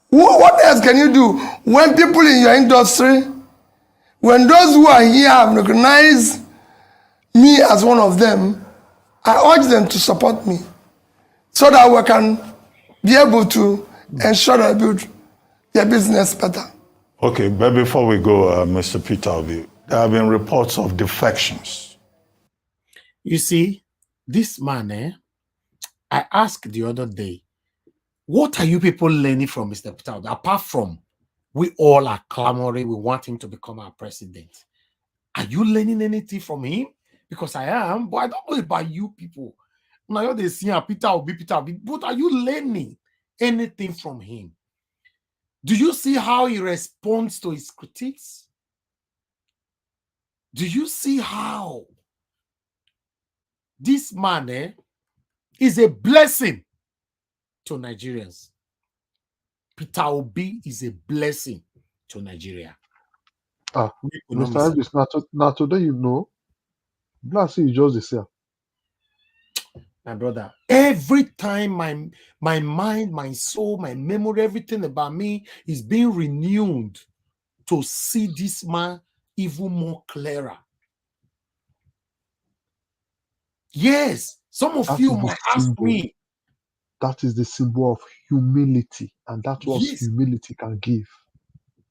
What else can you do when people in your industry, when those who are here have recognized me as one of them, I urge them to support me so that we can be able to ensure that I build their business better. Okay, but before we go, Mr. Peter, there have been reports of defections. You see, this man, I asked the other day, what are you people learning from Mr. Peter? Apart from we all are clamoring, we want him to become our president. Are you learning anything from him? Because I am, but I don't know about you people. Now they see Peter Obi, but are you learning anything from him? Do you see how he responds to his critics? Do you see how this man is a blessing to Nigerians? Peter Obi is a blessing to Nigeria. Mr. Elvis, now today you know, blessing is just the same. My brother, every time my mind, my soul, my memory, everything about me is being renewed to see this man even more clearer. Yes, some of you might ask me. That is the symbol of humility, and that's what humility can give.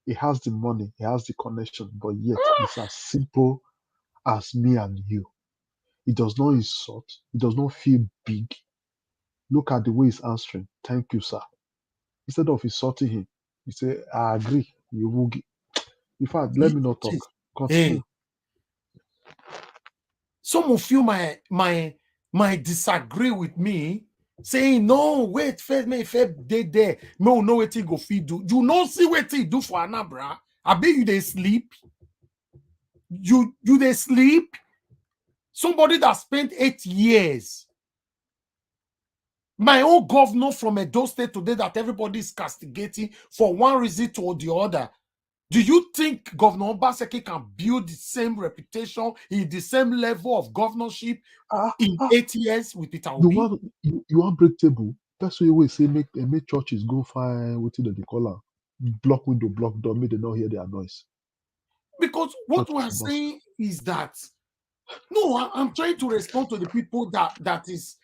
He has the money, he has the connection, but yet it's as simple as me and you. He does not insult, he does not feel big. Look at the way he's answering. Thank you, sir. Instead of insulting him, he say, I agree. You will give. In fact, let me not talk. Continue. Some of you might disagree with me, saying, no, wait, first, may day there. No, what he go feed do. You know, see what he do for Anabra. I bet you they sleep. You they sleep. Somebody that spent 8 years. My own governor from Edo State today that everybody is castigating for one reason or the other. Do you think Governor Obaseki can build the same reputation in the same level of governorship in 8 years with Peter Obi? You want break table? That's why we say make churches go find what they call her. Block window, block door, make them not hear their noise. Because what we're saying is that, no, I'm trying to respond to the people that is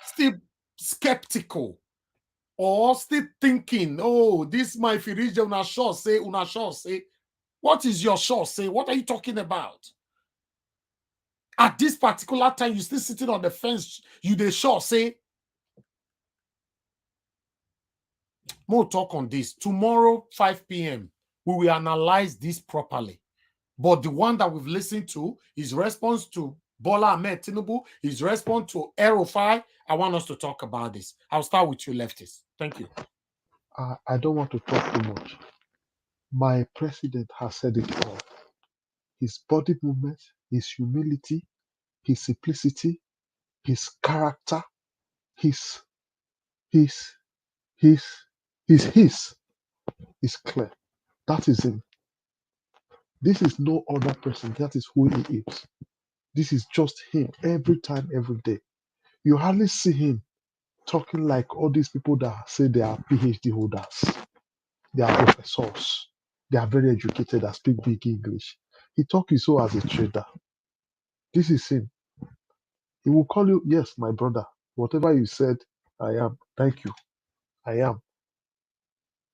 still skeptical or still thinking, oh, this might be reach una sure say. What is your sure say? What are you talking about? At this particular time, you still sitting on the fence, you they sure say. More talk on this. Tomorrow, 5 p.m., we will analyze this properly. But the one that we've listened to, his response to Bola Ahmed Tinubu, his response to Elrufai, I want us to talk about this. I'll start with you, leftists. Thank you. I don't want to talk too much. My president has said it all. His body movement, his humility, his simplicity, his character, his is clear. That is him. This is no other person. That is who he is. This is just him every time, every day. You hardly see him talking like all these people that say they are PhD holders. They are professors. They are very educated and speak big English. He talks so as a trader. This is him. He will call you, yes, my brother. Whatever you said, I am. Thank you. I am.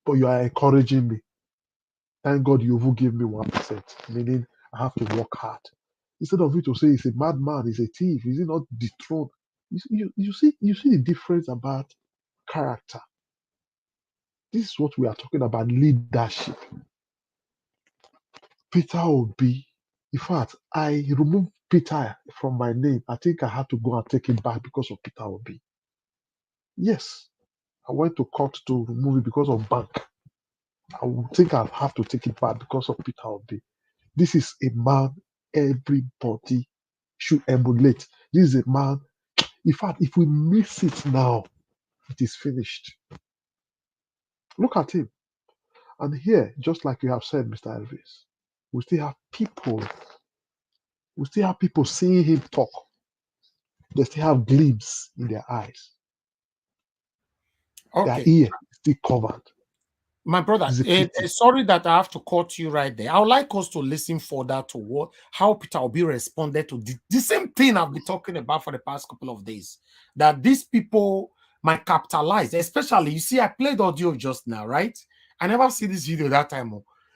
But you are encouraging me. Thank God you will give me 1%. Meaning I have to work hard. Instead of you to say he's a madman, he's a thief, is he not dethroned? You see the difference about character. This is what we are talking about, leadership. Peter Obi. In fact, I removed Peter from my name. I think I had to go and take it back because of Peter Obi. Yes, I went to court to remove it because of bank. I would think I'll have to take it back because of Peter Obi. This is a man everybody should emulate. This is a man. In fact, if we miss it now, it is finished. Look at him. And here, just like you have said, Mr. Elvis, we still have people. We still have people seeing him talk. They still have glimpse in their eyes. Okay. Their ear is still covered. My brother, sorry that I have to cut you right there. I would like us to listen further to how Peter Obi responded to the same thing I've been talking about for the past couple of days. That these people might capitalize, especially, you see, I played audio just now, right? I never see this video that time.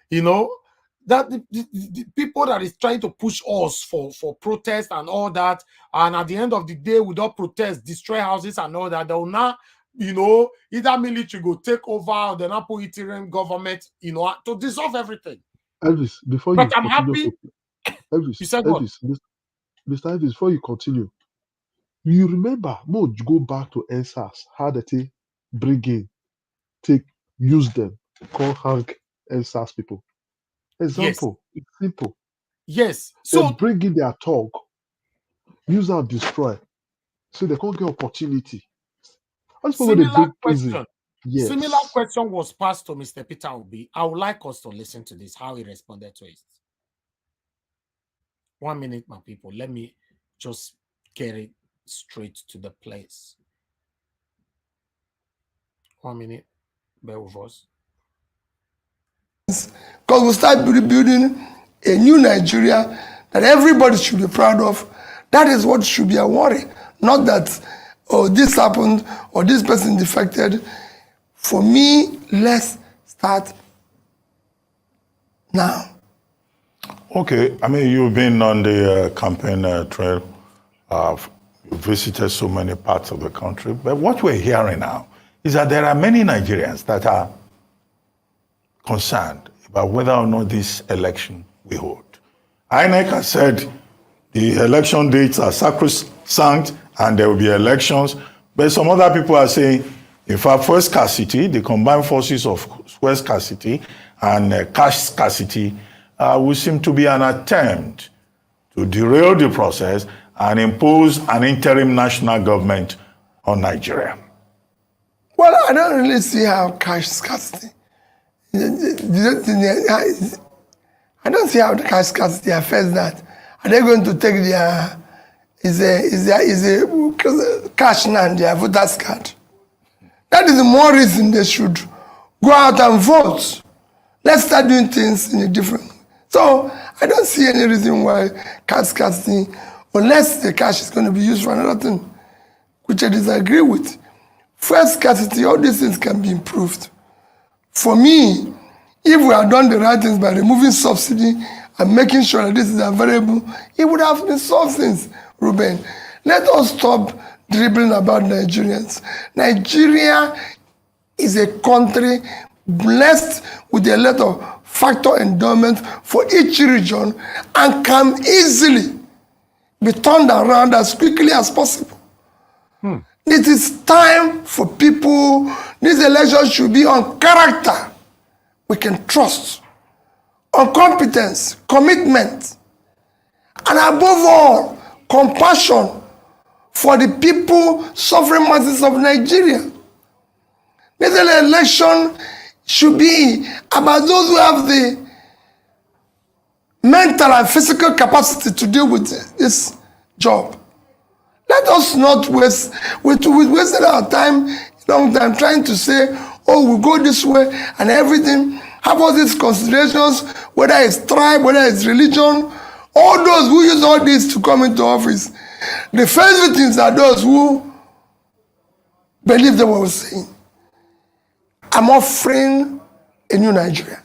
You know, that the people that is trying to push us for protest and all that, and at the end of the day, without protest, destroy houses and all that, they will now, you know, either military go take over or the Napolitan government, you know, to dissolve everything. Elvis, before but you I'm continue, happy. Elvis, You said what? Mr. Elvis, before you continue, you remember, go back to NSAS, how they bring in, use them, call hang NSAS people. Example, it's simple. Yes. So they bring in their talk, use and destroy, so they can't get opportunity. Similar question. Yes. Similar question was passed to Mr. Peter Obi. I would like us to listen to this, how he responded to it. 1 minute, my people. Let me just get it straight to the place. 1 minute. Bear with us. Because we'll start building a new Nigeria that everybody should be proud of. That is what should be a worry. Not that, oh, this happened or this person defected. For me, let's start now. Okay, I mean, you've been on the campaign trail. You visited so many parts of the country. But what we're hearing now is that there are many Nigerians that are concerned about whether or not this election will hold. INEC has said the election dates are sacrosanct and there will be elections. But some other people are saying, in fact, fuel scarcity, the combined forces of fuel scarcity and cash scarcity will seem to be an attempt to derail the process and impose an interim national government on Nigeria. Well, I don't really see how cash scarcity. I don't see how the cash scarcity affects that. Are they going to take their cash now, their voter's card? That is the more reason they should go out and vote. Let's start doing things in a different way. So I don't see any reason why cash scarcity, unless the cash is going to be used for another thing, which I disagree with. Fuel scarcity, all these things can be improved. For me, if we had done the right things by removing subsidy and making sure that this is available, it would have been solved things, Ruben. Let us stop dribbling about Nigerians. Nigeria is a country blessed with a lot of factor endowment for each region and can easily be turned around as quickly as possible. It is time for people, this election should be on character we can trust, on competence, commitment, and above all, compassion for the people, suffering masses of Nigeria. This election should be about those who have the mental and physical capacity to deal with this job. Let us not waste, we wasted our time, long time, trying to say, oh, we'll go this way and everything. Have all these considerations, whether it's tribe, whether it's religion, all those who use all this to come into office. The first victims are those who believe they were saying. I'm offering a new Nigeria.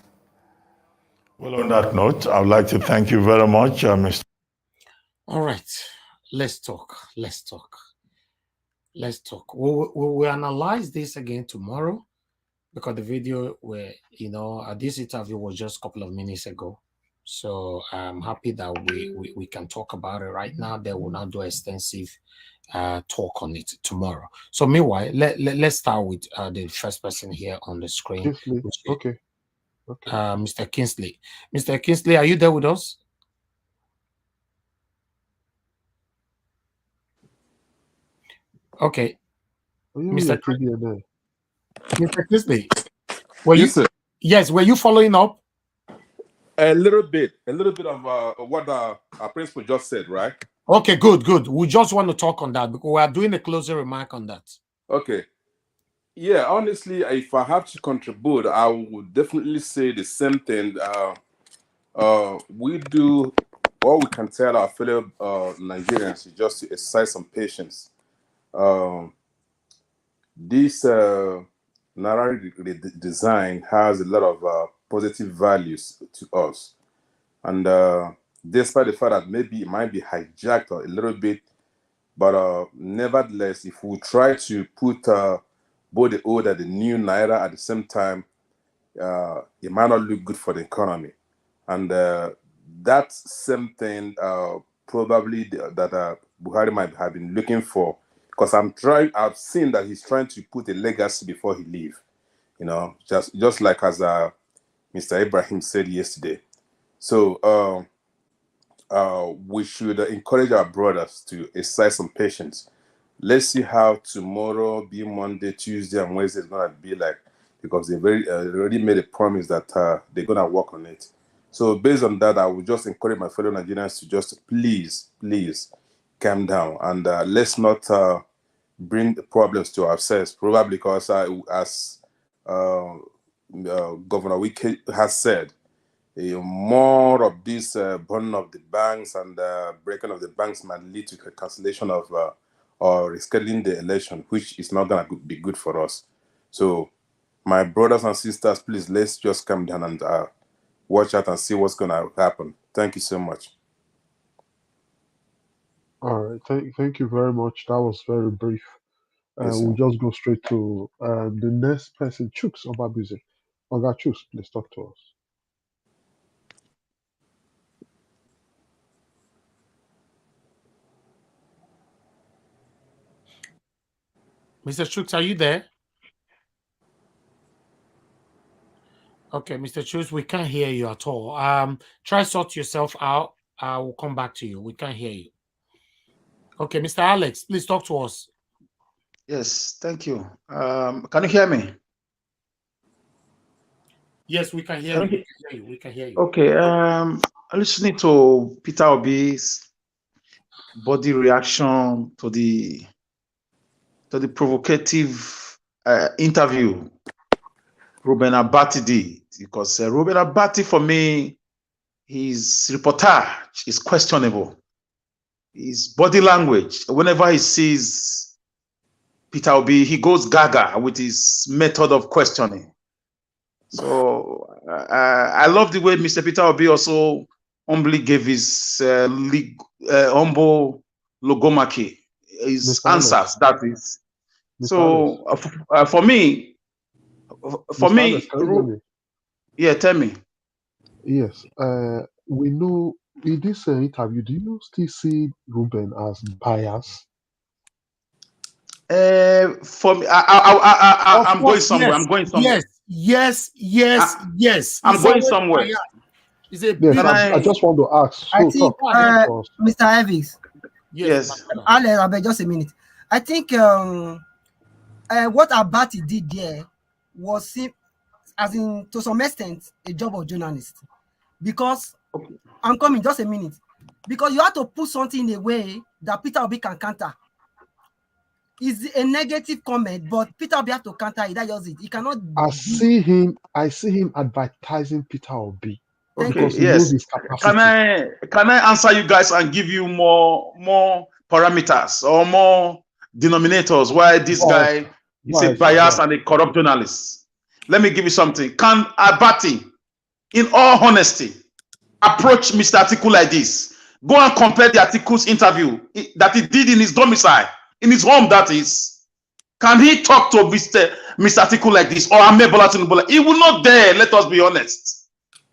Well, on that note, I would like to thank you very much, Mr. All right, let's talk. Let's talk. Let's talk. We'll analyze this again tomorrow because the video where, you know, this interview was just a couple of minutes ago. So I'm happy that we can talk about it right now. They will not do extensive talk on it tomorrow. So meanwhile, let's start with the first person here on the screen. Okay. Mr. Kingsley. Mr. Kingsley, are you there with us? Okay. Mr. Crispy, were Yes, you? sir. Yes, were you following up? A little bit of what our principal just said, right? Okay, good. We just want to talk on that because we are doing a closing remark on that. Okay. Yeah, honestly, if I have to contribute, I would definitely say the same thing. We do all we can tell our fellow Nigerians is just to exercise some patience. This Naira design has a lot of positive values to us, and despite the fact that maybe it might be hijacked a little bit, but nevertheless, if we try to put both the old and the new Naira at the same time, it might not look good for the economy. And that same thing probably that Buhari might have been looking for, because I've seen that he's trying to put a legacy before he leaves. You know, just like as Mr. Ibrahim said yesterday. So we should encourage our brothers to exercise some patience. Let's see how tomorrow, be Monday, Tuesday, and Wednesday is gonna be like, because they already made a promise that they're gonna work on it. So based on that, I would just encourage my fellow Nigerians to just please calm down, and let's not bring the problems to ourselves. Probably because as Governor Wike has said, more of this burning of the banks and breaking of the banks might lead to a cancellation of or rescheduling the election, which is not going to be good for us. So, my brothers and sisters, please, let's just calm down and watch out and see what's going to happen. Thank you so much. All right, thank you very much. That was very brief. Yes, We'll just go straight to the next person, Chooks Obabuze. Oga Chooks, please talk to us. Mr. Chooks, are you there? Okay, Mr. Chooks, we can't hear you at all. Try sort yourself out. I will come back to you. We can't hear you. Okay, Mr. Alex, please talk to us. Yes, thank you. Can you hear me? Yes, we can hear you. We can hear you. Okay. Listening to Peter Obi's body reaction to the provocative interview Ruben Abati did, because Ruben Abati, for me, his reportage is questionable. His body language, whenever he sees Peter Obi, he goes gaga with his method of questioning. So I love the way Mr. Peter Obi also humbly gave his humble logomaki, his Mr. answers. Alex. That is. Mr. So Alex. For me, Alex, can you hear me? Yeah, tell me. Yes, we know in this interview, do you still see Ruben as biased? For me, I'm going somewhere. Yes, I'm going somewhere. Yes. I'm going somewhere. Yes, I just want to ask. I think, talk. Mr. Evans. Yes. Alex, I beg, just a minute. I think what Abati did there was, as in, to some extent, a job of journalist. Because, I'm coming, just a minute. Because you have to put something in a way that Peter Obi can counter. It's a negative comment, but Peter Obi have to counter it. That just it. He cannot. I see him advertising Peter Obi. Okay, because he yes. knows his capacity. Can I answer you guys and give you more parameters or more denominators why this guy is a biased and a corrupt journalist? Let me give you something. Can Abati, in all honesty, approach Mr. Atiku like this? Go and compare the Atiku's interview that he did in his domicile, in his home, that is. Can he talk to Mr. Atiku like this, or Amebola Tinubu? He will not dare, let us be honest.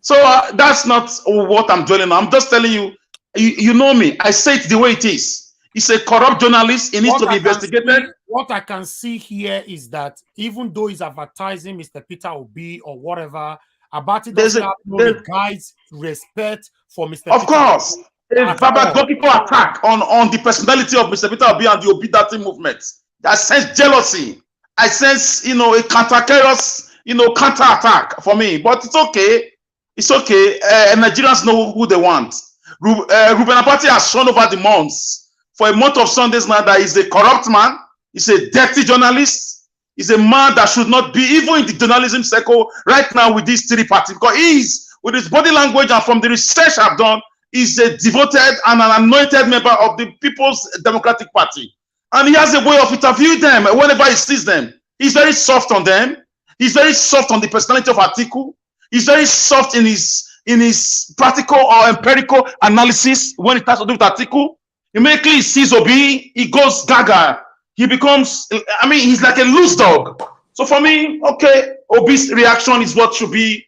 So that's not what I'm dwelling on. I'm just telling you, you know me. I say it the way it is. He's a corrupt journalist. He needs to be investigated. What I can see here is that even though he's advertising Mr. Peter Obi or whatever, Abati doesn't have no guys respect for Mr. Of course. A Baba Gokiko attack on the personality of Mr. Peter Obi and the Obi movement. I sense jealousy. I sense, a cantankerous, counter-attack for me. But it's okay. It's okay. Nigerians know who they want. Ruben Apati has shown over the months, for a month of Sundays now, that he's a corrupt man. He's a dirty journalist. He's a man that should not be even in the journalism circle right now with these three parties. Because he's, with his body language and from the research I've done, he's a devoted and an anointed member of the People's Democratic Party. And he has a way of interviewing them whenever he sees them. He's very soft on them. He's very soft on the personality of Atiku. He's very soft in his practical or empirical analysis when it has to do with Atiku. Immediately he sees Obi, he goes gaga. He becomes, he's like a loose dog. So for me, okay, Obi's reaction is what should be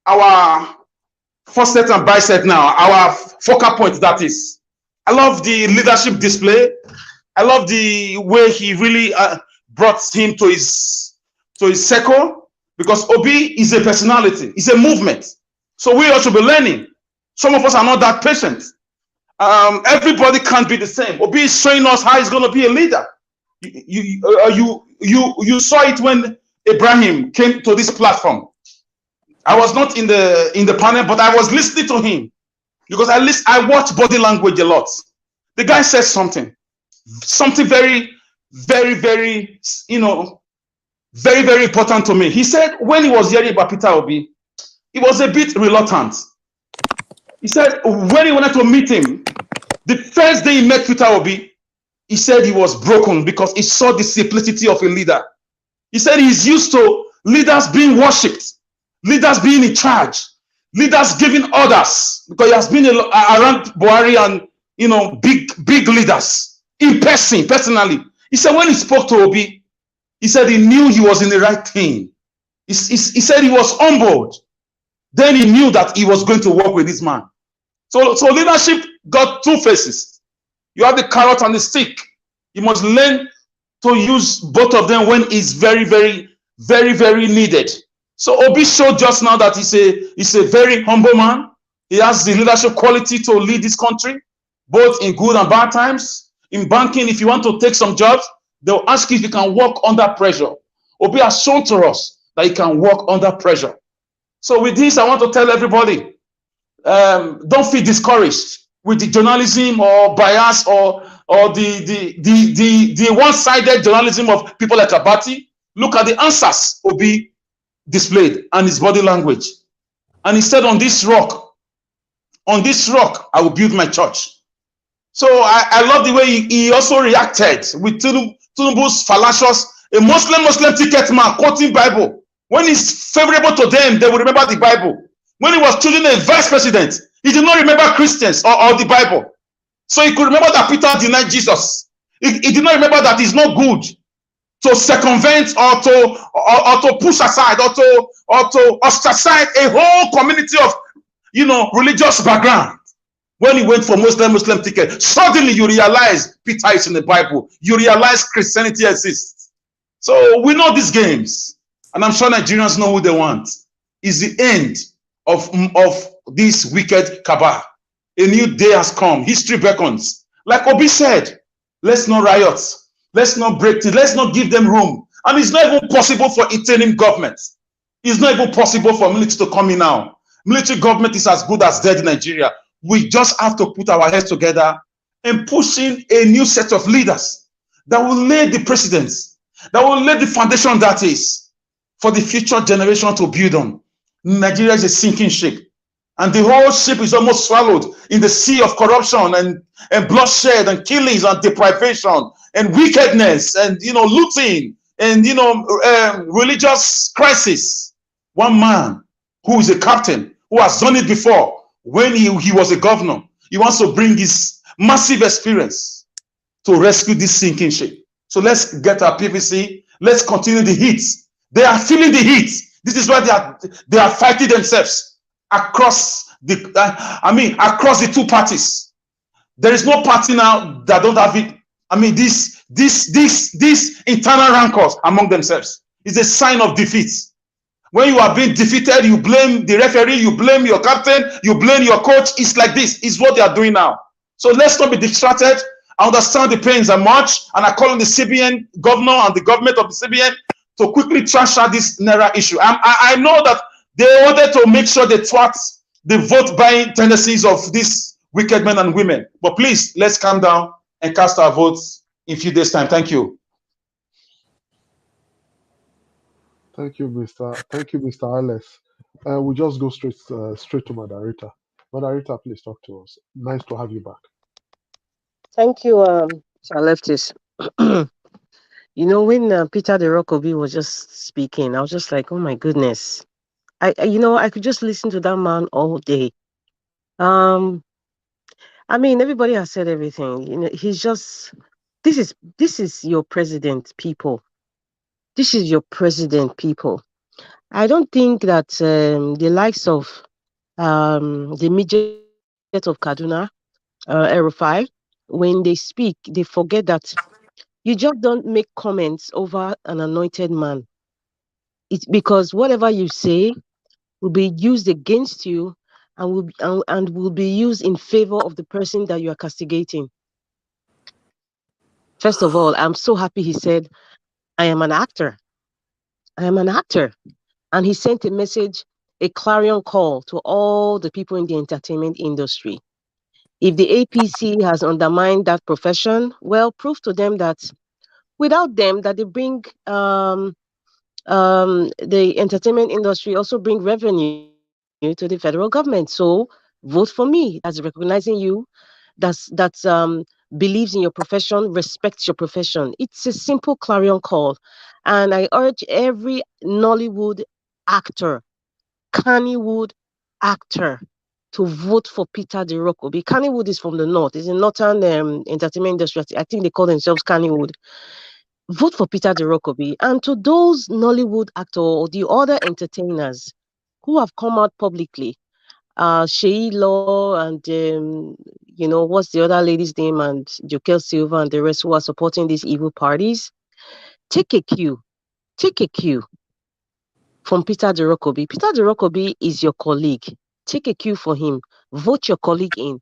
our first set and bicep now, our focal point, that is. I love the leadership display. I love the way he really brought him to his circle, because Obi is a personality, it's a movement. So we also be learning. Some of us are not that patient. Everybody can't be the same. Obi is showing us how he's going to be a leader. You saw it when Ibrahim came to this platform. I was not in the panel, but I was listening to him because I watch body language a lot. The guy says something very, very, very, very, very important to me. He said when he was hearing about Peter Obi, he was a bit reluctant. He said when he wanted to meet him, the first day he met Peter Obi, he said he was broken because he saw the simplicity of a leader. He said he's used to leaders being worshipped, leaders being in charge, leaders giving orders, because he has been around Buhari and big leaders in person, personally. He said when he spoke to Obi, he said he knew he was in the right thing. He said he was humbled. Then he knew that he was going to work with this man. So leadership got two faces. You have the carrot and the stick. You must learn to use both of them when it's very, very, very, very needed. So Obi showed just now that he's a very humble man. He has the leadership quality to lead this country, both in good and bad times. In banking, if you want to take some jobs, they'll ask you if you can work under pressure. Obi has shown to us that he can work under pressure. So with this, I want to tell everybody, don't feel discouraged with the journalism or bias or the one-sided journalism of people like Abati. Look at the answers Obi displayed and his body language. And he said, on this rock, I will build my church. So I love the way he also reacted with Tinubu's fallacious, a Muslim ticket man quoting Bible. When it's favorable to them, they will remember the Bible. When he was choosing a vice president, he did not remember Christians or the Bible. So he could remember that Peter denied Jesus. He did not remember that it's not good to circumvent or to push aside or to ostracize a whole community of religious background. When he went for Muslim ticket, suddenly you realize Peter is in the Bible. You realize Christianity exists. So we know these games, and I'm sure Nigerians know who they want. It's the end of this wicked cabal. A new day has come. History beckons. Like Obi said, let's not riot. Let's not break things. Let's not give them room. And it's not even possible for interim government. It's not even possible for military to come in now. Military government is as good as dead in Nigeria. We just have to put our heads together and push in a new set of leaders that will lay the precedents, that will lay the foundation that is for the future generation to build on. Nigeria is a sinking ship, and the whole ship is almost swallowed in the sea of corruption and bloodshed and killings and deprivation and wickedness and looting and religious crisis. One man who is a captain who has done it before, when he was a governor, he wants to bring his massive experience to rescue this sinking ship. So let's get our PVC. Let's continue the heat. They are feeling the heat. This is why they are fighting themselves across across the two parties. There is no party now that don't have it. This internal rancors among themselves is a sign of defeat. When you are being defeated, you blame the referee, you blame your captain, you blame your coach. It's like this. It's what they are doing now. So let's not be distracted. I understand the pains are much, and I call on the CBN governor and the government of the CBN to quickly trash out this Naira issue. I know that they wanted to make sure they thwart the vote buying tendencies of these wicked men and women. But please, let's calm down and cast our votes in a few days' time. Thank you. Thank you, Mr. Alice. We'll just go straight to Madarita. Madarita, please talk to us. Nice to have you back. Thank you, Sir Leftist. You know, when Peter the Rockoby was just speaking, I was just like, oh my goodness. I could just listen to that man all day. I mean, everybody has said everything. You know, he's just this is your president, people. This is your president, people. I don't think that the likes of the midget of Kaduna, Elrufai, when they speak, they forget that you just don't make comments over an anointed man. It's because whatever you say will be used against you and will be used in favor of the person that you are castigating. First of all, I'm so happy he said, I am an actor. I am an actor. And he sent a message, a clarion call to all the people in the entertainment industry. If the APC has undermined that profession, well, prove to them that without them, that they bring the entertainment industry also bring revenue to the federal government. So vote for me. That's recognizing you. That's believes in your profession, respects your profession. It's a simple clarion call, and I urge every Nollywood actor, Kannywood actor, to vote for Peter the Rockoby. Kannywood is from the north. It's a northern entertainment industry. I think they call themselves Kannywood. Vote for Peter the Rockoby. And to those Nollywood actors or the other entertainers who have come out publicly, Shei Law and what's the other lady's name, and Jokel Silva and the rest who are supporting these evil parties, take a cue from Peter the Rockoby. Peter the Rockoby is your colleague. Take a cue for him. Vote your colleague in.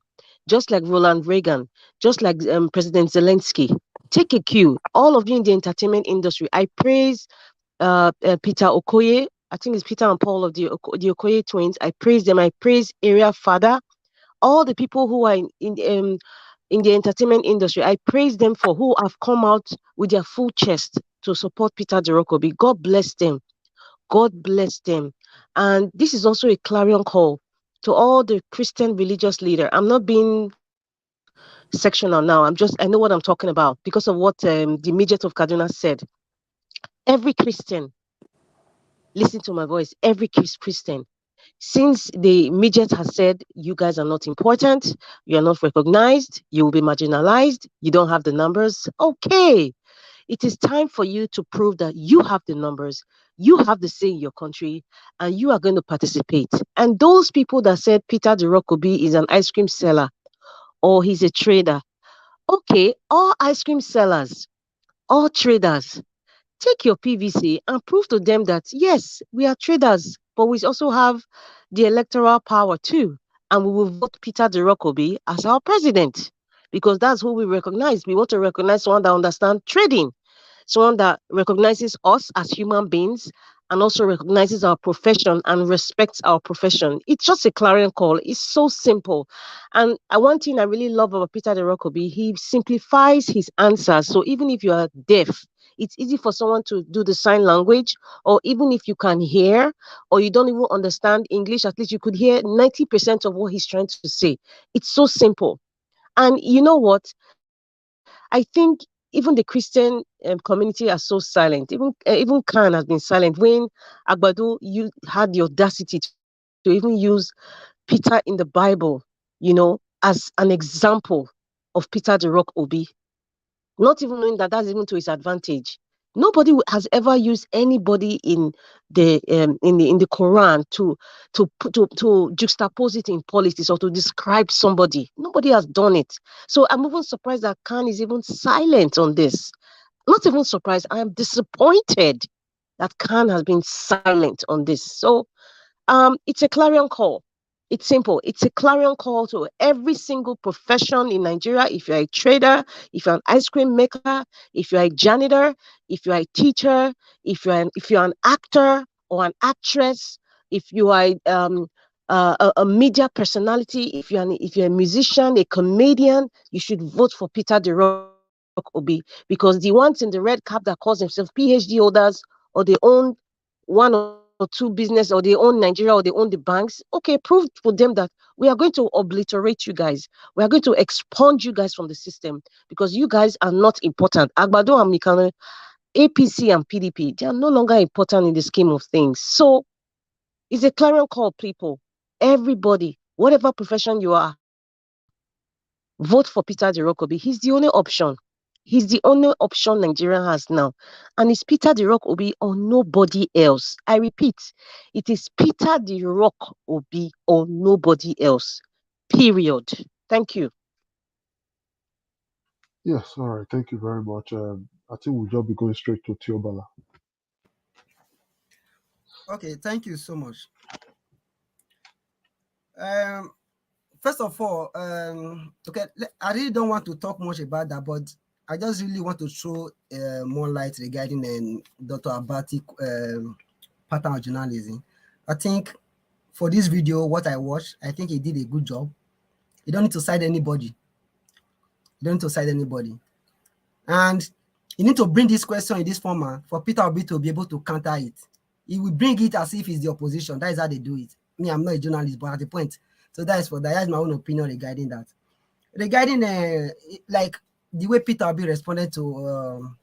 Just like Ronald Reagan, just like President Zelensky. Take a cue. All of you in the entertainment industry, I praise Peter Okoye. I think it's Peter and Paul of the Okoye twins. I praise them. I praise Area Father. All the people who are in the entertainment industry, I praise them for who have come out with their full chest to support Peter the Rockoby. God bless them. God bless them. And this is also a clarion call to all the Christian religious leader. I'm not being sectional now. I know what I'm talking about because of what the midget of Kaduna said. Every Christian, listen to my voice, every Christian, since the midget has said, you guys are not important, you are not recognized, you will be marginalized, you don't have the numbers. Okay, it is time for you to prove that you have the numbers, you have the say in your country, and you are going to participate. And those people that said Peter the Rockoby is an ice cream seller or he's a trader, okay, all ice cream sellers, all traders, take your PVC and prove to them that, yes, we are traders, but we also have the electoral power too. And we will vote Peter the Rockoby as our president because that's who we recognize. We want to recognize someone that understands trading, someone that recognizes us as human beings and also recognizes our profession and respects our profession. It's just a clarion call. It's so simple. And one thing I really love about Peter the Rockoby, he simplifies his answers. So even if you are deaf, it's easy for someone to do the sign language, or even if you can hear or you don't even understand English, at least you could hear 90% of what he's trying to say. It's so simple. And you know what? I think even the Christian community are so silent. Even Khan has been silent when Agbado you had the audacity to even use Peter in the Bible, as an example of Peter the Rock Obi. Not even knowing that that's even to his advantage. Nobody has ever used anybody in the Quran to juxtapose it in politics or to describe somebody. Nobody has done it. So I'm even surprised that Khan is even silent on this. Not even surprised. I am disappointed that Khan has been silent on this. So it's a clarion call. It's simple. It's a clarion call to every single profession in Nigeria. If you're a trader, if you're an ice cream maker, if you're a janitor, if you're a teacher, if you're an actor or an actress, if you are a media personality, if you're a musician, a comedian, you should vote for Peter the Rock Obi, because the ones in the red cap that call themselves PhD holders, or they own one or two business, or they own Nigeria, or they own the banks, okay, prove for them that we are going to obliterate you guys. We are going to expunge you guys from the system, because you guys are not important. Agbado and Mikano, APC and PDP, they are no longer important in the scheme of things. So it's a clarion call, people. Everybody, whatever profession you are, vote for Peter the Rock Obi. He's the only option. He's the only option Nigeria has now. And it's Peter the Rock Obi or nobody else. I repeat, it is Peter the Rock Obi or nobody else. Period. Thank you. Yes, all right. Thank you very much. I think we'll just be going straight to Tiobala. Okay, thank you so much. First of all, okay, I really don't want to talk much about that, but I just really want to throw more light regarding Dr. Abati pattern of journalism. I think for this video, what I watched, I think he did a good job. You don't need to cite anybody. You don't need to cite anybody. And you need to bring this question in this format for Peter Obi to be able to counter it. He will bring it as if it's the opposition. That is how they do it. Me, I'm not a journalist, but at the point. So that is my own opinion regarding that. Regarding like the way Peter Obi responded to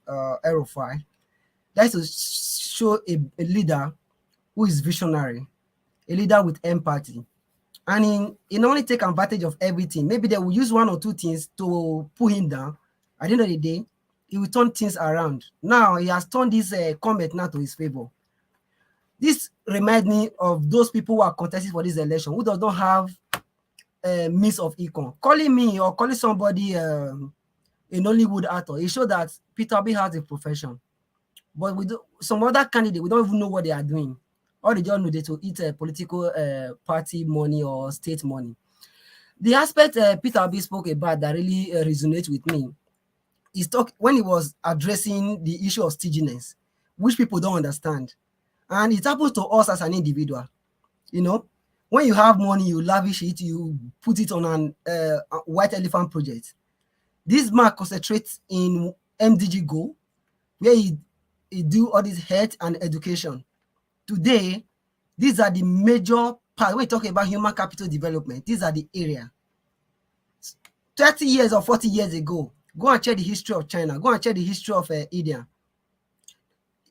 Elrufai, that is to show a leader who is visionary, a leader with empathy. And he not only take advantage of everything. Maybe they will use one or two things to pull him down. At the end of the day, he will turn things around. Now he has turned this comment now to his favor. This reminds me of those people who are contesting for this election who does not have a means of income. Calling me or calling somebody an Hollywood actor, it shows that Peter Obi has a profession. But with some other candidate, we don't even know what they are doing. All they just know they to eat political party money or state money. The aspect Peter Obi spoke about that really resonates with me is when he was addressing the issue of stinginess, which people don't understand. And it happens to us as an individual. You know, when you have money, you lavish it, you put it on a white elephant project. This man concentrates in MDG Go, where he do all this health and education. Today, these are the major parts. When we talk about human capital development, these are the area. 30 years or 40 years ago, go and check the history of China. Go and check the history of India.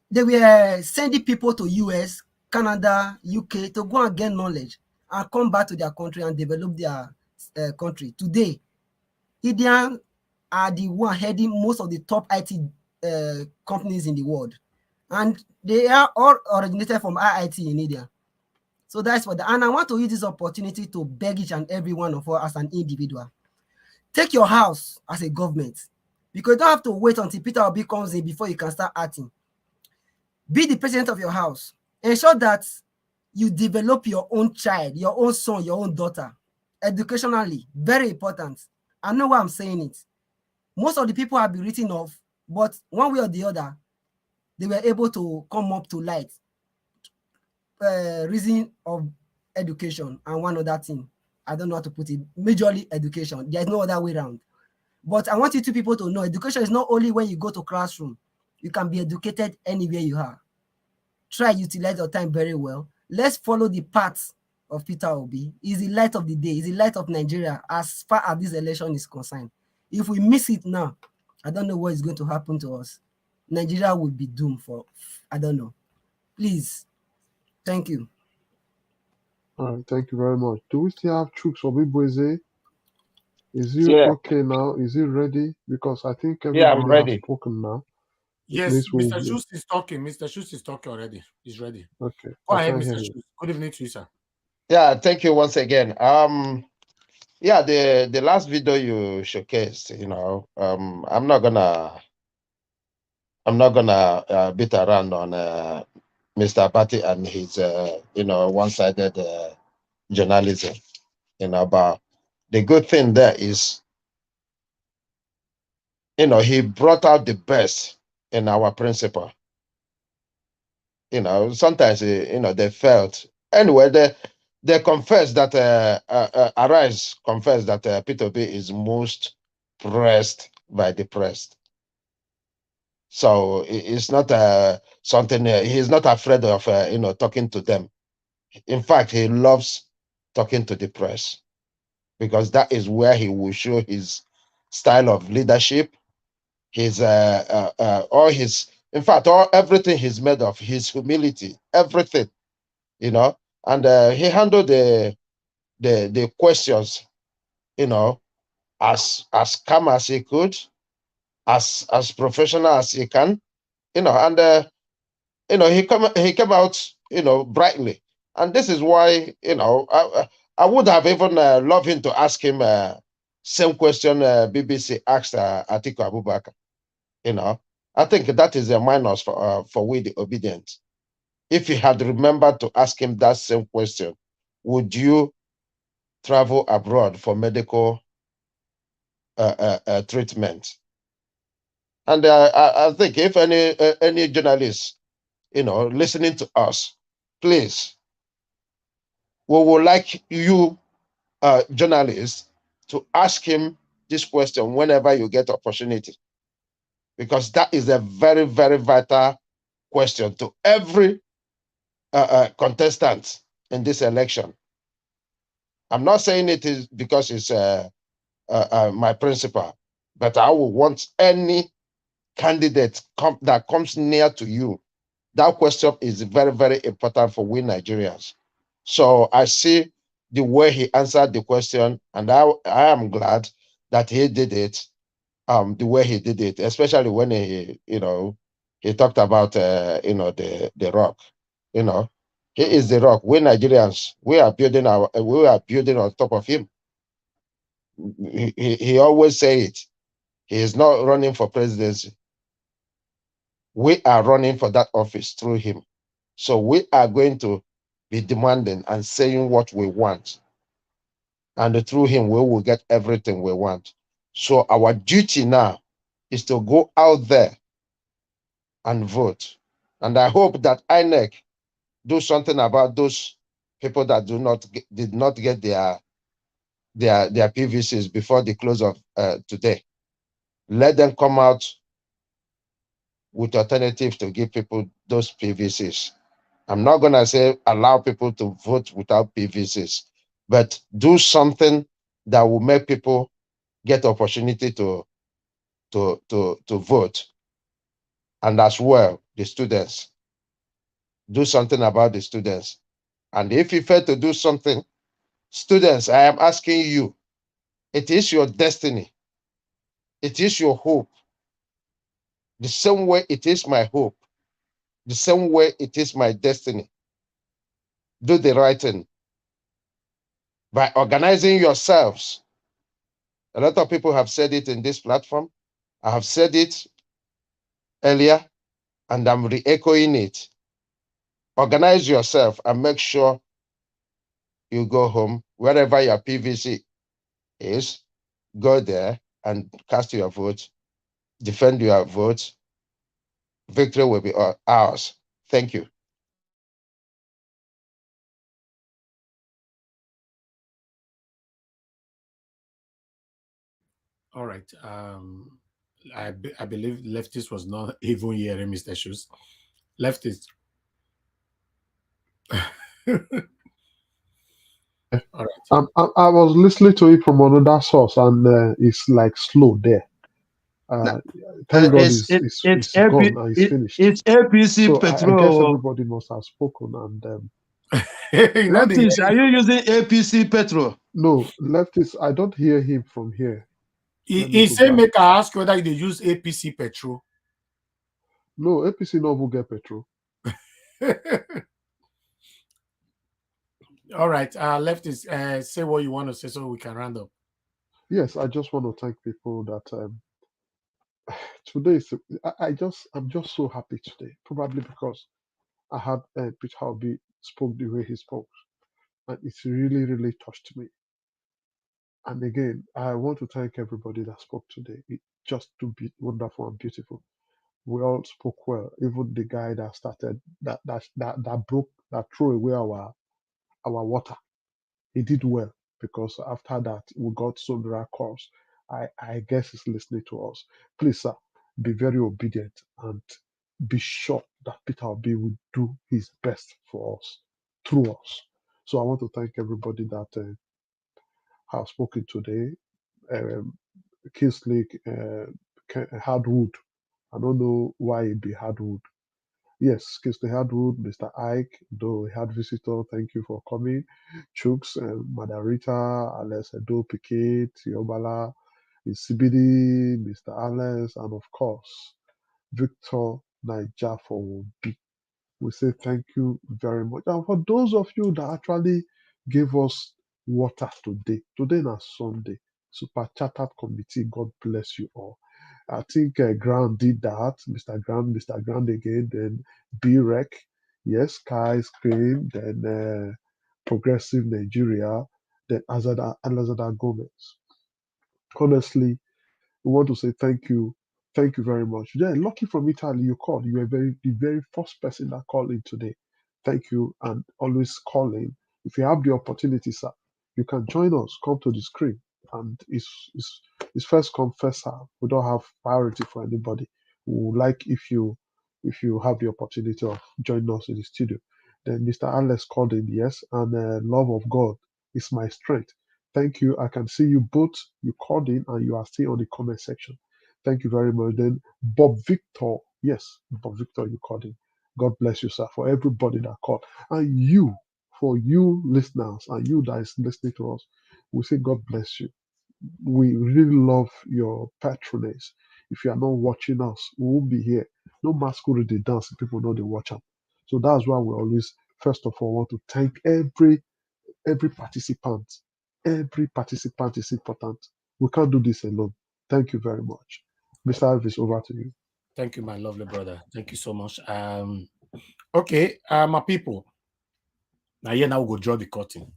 They were sending people to US, Canada, UK to go and get knowledge and come back to their country and develop their country. Today, Indians are the one heading most of the top IT companies in the world. And they are all originated from IIT in India. So that's for that. And I want to use this opportunity to beg each and every one of us as an individual. Take your house as a government, because you don't have to wait until Peter Obi comes in before you can start acting. Be the president of your house. Ensure that you develop your own child, your own son, your own daughter, educationally. Very important. I know why I'm saying it. Most of the people have been written off, but one way or the other, they were able to come up to light. Reason of education and one other thing. I don't know how to put it. Majorly education. There's no other way around. But I want you two people to know education is not only when you go to classroom. You can be educated anywhere you are. Try utilize your time very well. Let's follow the path of Peter Obi. He's the light of the day. He's the light of Nigeria as far as this election is concerned. If we miss it now, I don't know what is going to happen to us. Nigeria will be doomed for, I don't know. Please. Thank you. All right, thank you very much. Do we still have Chooks or Bibweze? Is he okay now? Is he ready? Because I think everybody has spoken now. Yes, Mr. Schultz is talking. Mr. Schultz is talking already. He's ready. Okay. Go ahead, Mr. Schultz. Good evening to you, sir. Yeah, thank you once again. Yeah, the last video you showcased, you know, I'm not gonna beat around on Mr. Abati and his you know, one-sided journalism. But the good thing there is, he brought out the best in our principle. Sometimes, they felt. Anyway, they confess that, Arise confess that Peter B is most pressed by the press. So it's not something, he's not afraid of, talking to them. In fact, he loves talking to the press because that is where he will show his style of leadership, his all his, in fact, everything he's made of, his humility, everything, and he handled the questions, as calm as he could, as professional as he can, and he came out, brightly, and this is why, I would have even loved him to ask him same question BBC asked Atiku Abubakar. I think that is a minus for we the obedient. If he had remembered to ask him that same question, would you travel abroad for medical treatment? And I think if any journalist, listening to us, please, we would like you, journalists, to ask him this question whenever you get opportunity, because that is a very, very vital question to every contestant in this election. I'm not saying it is because it's my principle, but I will want any candidate that comes near to you. That question is very, very important for we Nigerians. So I see the way he answered the question, and I am glad that he did it the way he did it, especially when he talked about the rock. He is the rock. We Nigerians, we are building on top of him. He always say it. He is not running for presidency. We are running for that office through him. So we are going to be demanding and saying what we want. And through him, we will get everything we want. So our duty now is to go out there and vote. And I hope that INEC do something about those people that did not get their PVCs before the close of today. Let them come out with alternatives to give people those PVCs. I'm not going to say allow people to vote without PVCs, but do something that will make people get opportunity to vote. And as well, the students. Do something about the students. And if you fail to do something, students, I am asking you, it is your destiny. It is your hope. The same way it is my hope. The same way it is my destiny. Do the right thing. By organizing yourselves. A lot of people have said it in this platform. I have said it earlier, and I'm re-echoing it. Organize yourself and make sure you go home, wherever your PVC is, go there and cast your vote, defend your vote. Victory will be ours. Thank you. All right. I believe leftist was not even hearing Mr. Shoes. Leftist. All right. I was listening to it from another source, and it's like slow there. Thank God it's gone and it's finished. It's APC so petrol. I guess everybody must have spoken. And leftist, are you using APC petrol? No, leftist. I don't hear him from here. He said, make I ask whether they use APC petrol. No, APC no will get petrol. All right, leftist, say what you want to say so we can round up. Yes, I just want to thank people that today I'm just so happy today. Probably because I had Peter Obi spoke the way he spoke. And it's really, really touched me. And again, I want to thank everybody that spoke today. It just to be wonderful and beautiful. We all spoke well. Even the guy that started that threw away our water. He did well because after that we got several calls. I guess he's listening to us. Please, sir, be very obedient and be sure that Peter Obi will do his best for us, through us. So I want to thank everybody that have spoken today. Kingsley Hardwood. I don't know why it be Hardwood. Yes, Kingsley Hardwood, Mr. Ike, though we had visitor, thank you for coming. Chooks, Madarita, Alex Edo, Piquet, Yobala, CBD, Mr. Alex, and of course, Victor Naija for B. We say thank you very much. And for those of you that actually gave us water today, today is Sunday, Super Chartered Committee, God bless you all. I think Grant did that, Mr. Grant again, then B-Rec, yes, Kai Scream, then Progressive Nigeria, then Alazada Gomez. Honestly, we want to say thank you very much. Yeah, lucky from Italy, you called. You were the very first person that called in today. Thank you, and always calling. If you have the opportunity, sir, you can join us. Come to the screen, and it's first come first serve. We don't have priority for anybody. We would like if you have the opportunity of joining us in the studio. Then Mr. Alex called in, yes, and love of God is my strength. Thank you. I can see you both. You called in and you are still on the comment section. Thank you very much. Then Bob Victor. Yes, Bob Victor, you called in. God bless you, sir, for everybody that called. And you, for you listeners, and you that is listening to us, we say God bless you. We really love your patronage. If you are not watching us, we won't be here. No masquerade they dance, people know they watch them. So that's why we always, first of all, want to thank every participant. Every participant is important. We can't do this alone. Thank you very much. Mr. Elvis, over to you. Thank you, my lovely brother. Thank you so much. Okay, my people. Now here now we'll go draw the curtain.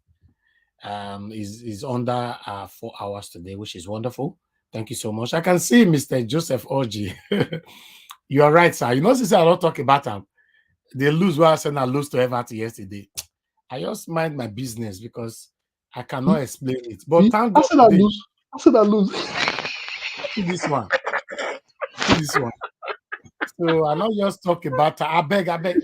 Is under 4 hours today, which is wonderful. Thank you so much. I can see Mr. Joseph Orji. You are right, sir. You know, since I don't talk about them, they lose what I said I lose to Everton yesterday. I just mind my business because I cannot explain it. But thank God. I said I lose. See this one. See this one. So I not just talk about I beg. Mr.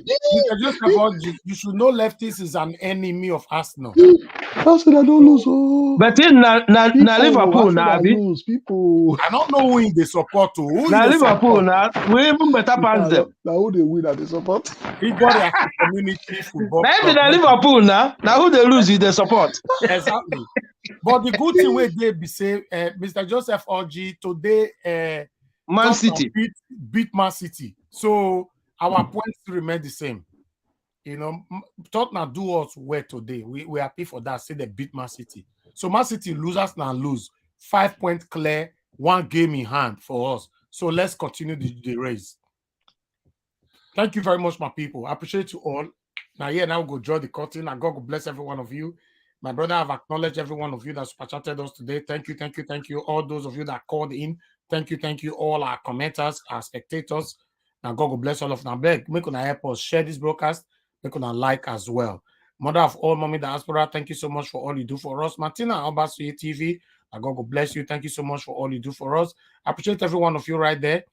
Joseph Orji, you should know leftists is an enemy of Arsenal. I said I don't lose. Oh. But in Liverpool now, lose people. I don't know who they support to. Now Liverpool now, we even better pass them. Now who they win at the support? Everybody community football. Maybe now Liverpool now who they lose is the support. Exactly. But the good thing where they be say, Mr. Joseph Orji today, Man City beat Man City. So our points remain the same. You know, Tottenham do us well today. We happy for that. Say they beat Man City. So Man City losers now lose. 5 points clear, 1 game in hand for us. So let's continue the race. Thank you very much, my people. I appreciate you all. Now, now we'll go draw the curtain. And God will bless every one of you. My brother, I've acknowledged every one of you that super chatted us today. Thank you. All those of you that called in. Thank you. All our commenters, our spectators. Now, God will bless all of them. Make una help us share this broadcast. Make una like as well. Mother of all, Mommy Diaspora, thank you so much for all you do for us. Martina Obasuye TV, God will bless you. Thank you so much for all you do for us. I appreciate every one of you right there.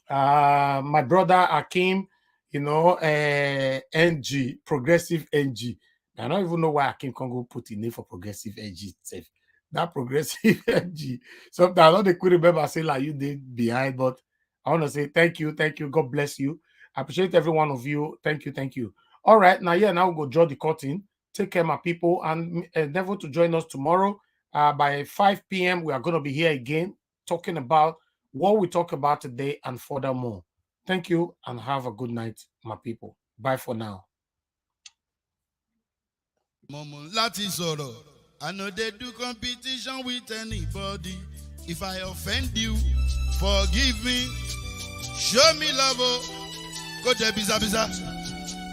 My brother Akim, you know, NG, Progressive NG. I don't even know why Akim can't go put in name for Progressive NG itself. That Progressive NG. Sometimes I know they could remember saying like you did behind, but I want to say thank you. God bless you. I appreciate every one of you. Thank you. All right, now we'll go draw the curtain. Take care, my people, and endeavor to join us tomorrow by 5 p.m. We are going to be here again talking about what we talk about today and furthermore. Thank you and have a good night, my people. Bye for now. I know they do competition with anybody. If I offend you, forgive me. Show me love. Go there, biza.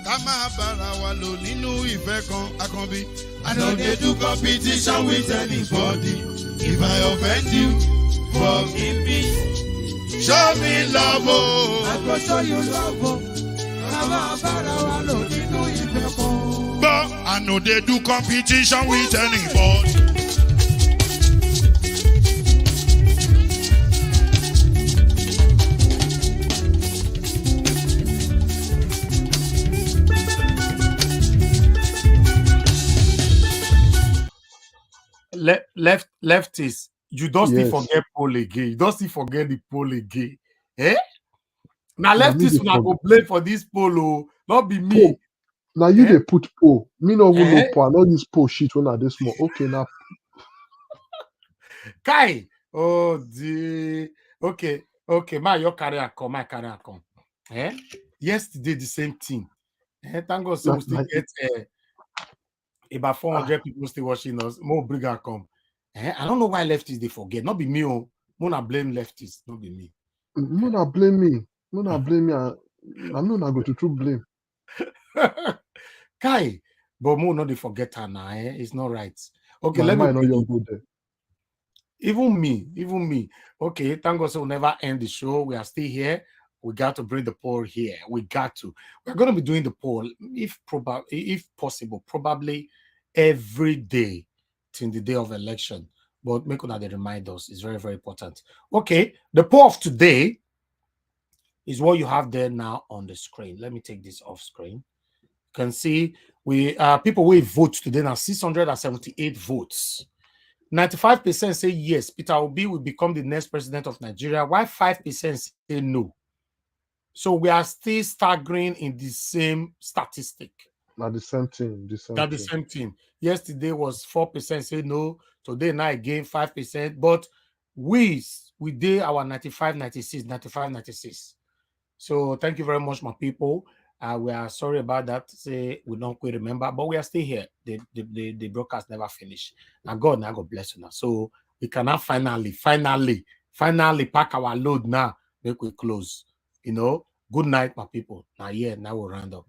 ká máa bára wa lò nínú ìfẹ́ kan Akànbí. I no dey do competition with anybody. If I offend you, forgive me. Show me love, oh. I go show you love, oh. Ká máa bára wa lò nínú ìfẹ́ kan. But I no dey do competition with anybody. Leftists, you don't still Yes. forget poll again. You don't still forget the poll again. Eh? Now leftists will not go play for this poll, not be me. Poll. Now you they put poll. Me no even know poll. I not use poll sheet when I this small. Okay now. Kai. Oh dear. Okay. My your career come. My career come. Eh? Yesterday the same thing. Eh? Thank God, so we still get about 400 people still watching us. More bigger come. I don't know why leftists they forget. Not be me. Oh, Mona blame leftists. Not be me. Mona blame me. Mona blame me. I'm not going to true blame. Kai, but more not they forget her now. It's not right. Okay, My let me. know you're good there. Even me. Okay, thank God, so we'll never end the show. We are still here. We got to bring the poll here. We're going to be doing the poll, if possible, probably every day till the day of election. But make sure they remind us. It's very, very important. Okay, the poll of today is what you have there now on the screen. Let me take this off screen. You can see people will vote today now. 678 votes. 95% say yes, Peter Obi will become the next president of Nigeria, while 5% say no. So we are still staggering in the same statistic. Not the same thing. The same thing. Yesterday was 4% say no. Today now again 5%. But we did our 95-96. So thank you very much, my people. We are sorry about that. Say we don't quite remember, but we are still here. The broadcast never finished. Now God bless you now. So we cannot finally pack our load now. Make we close. Good night, my people. Now we'll round up.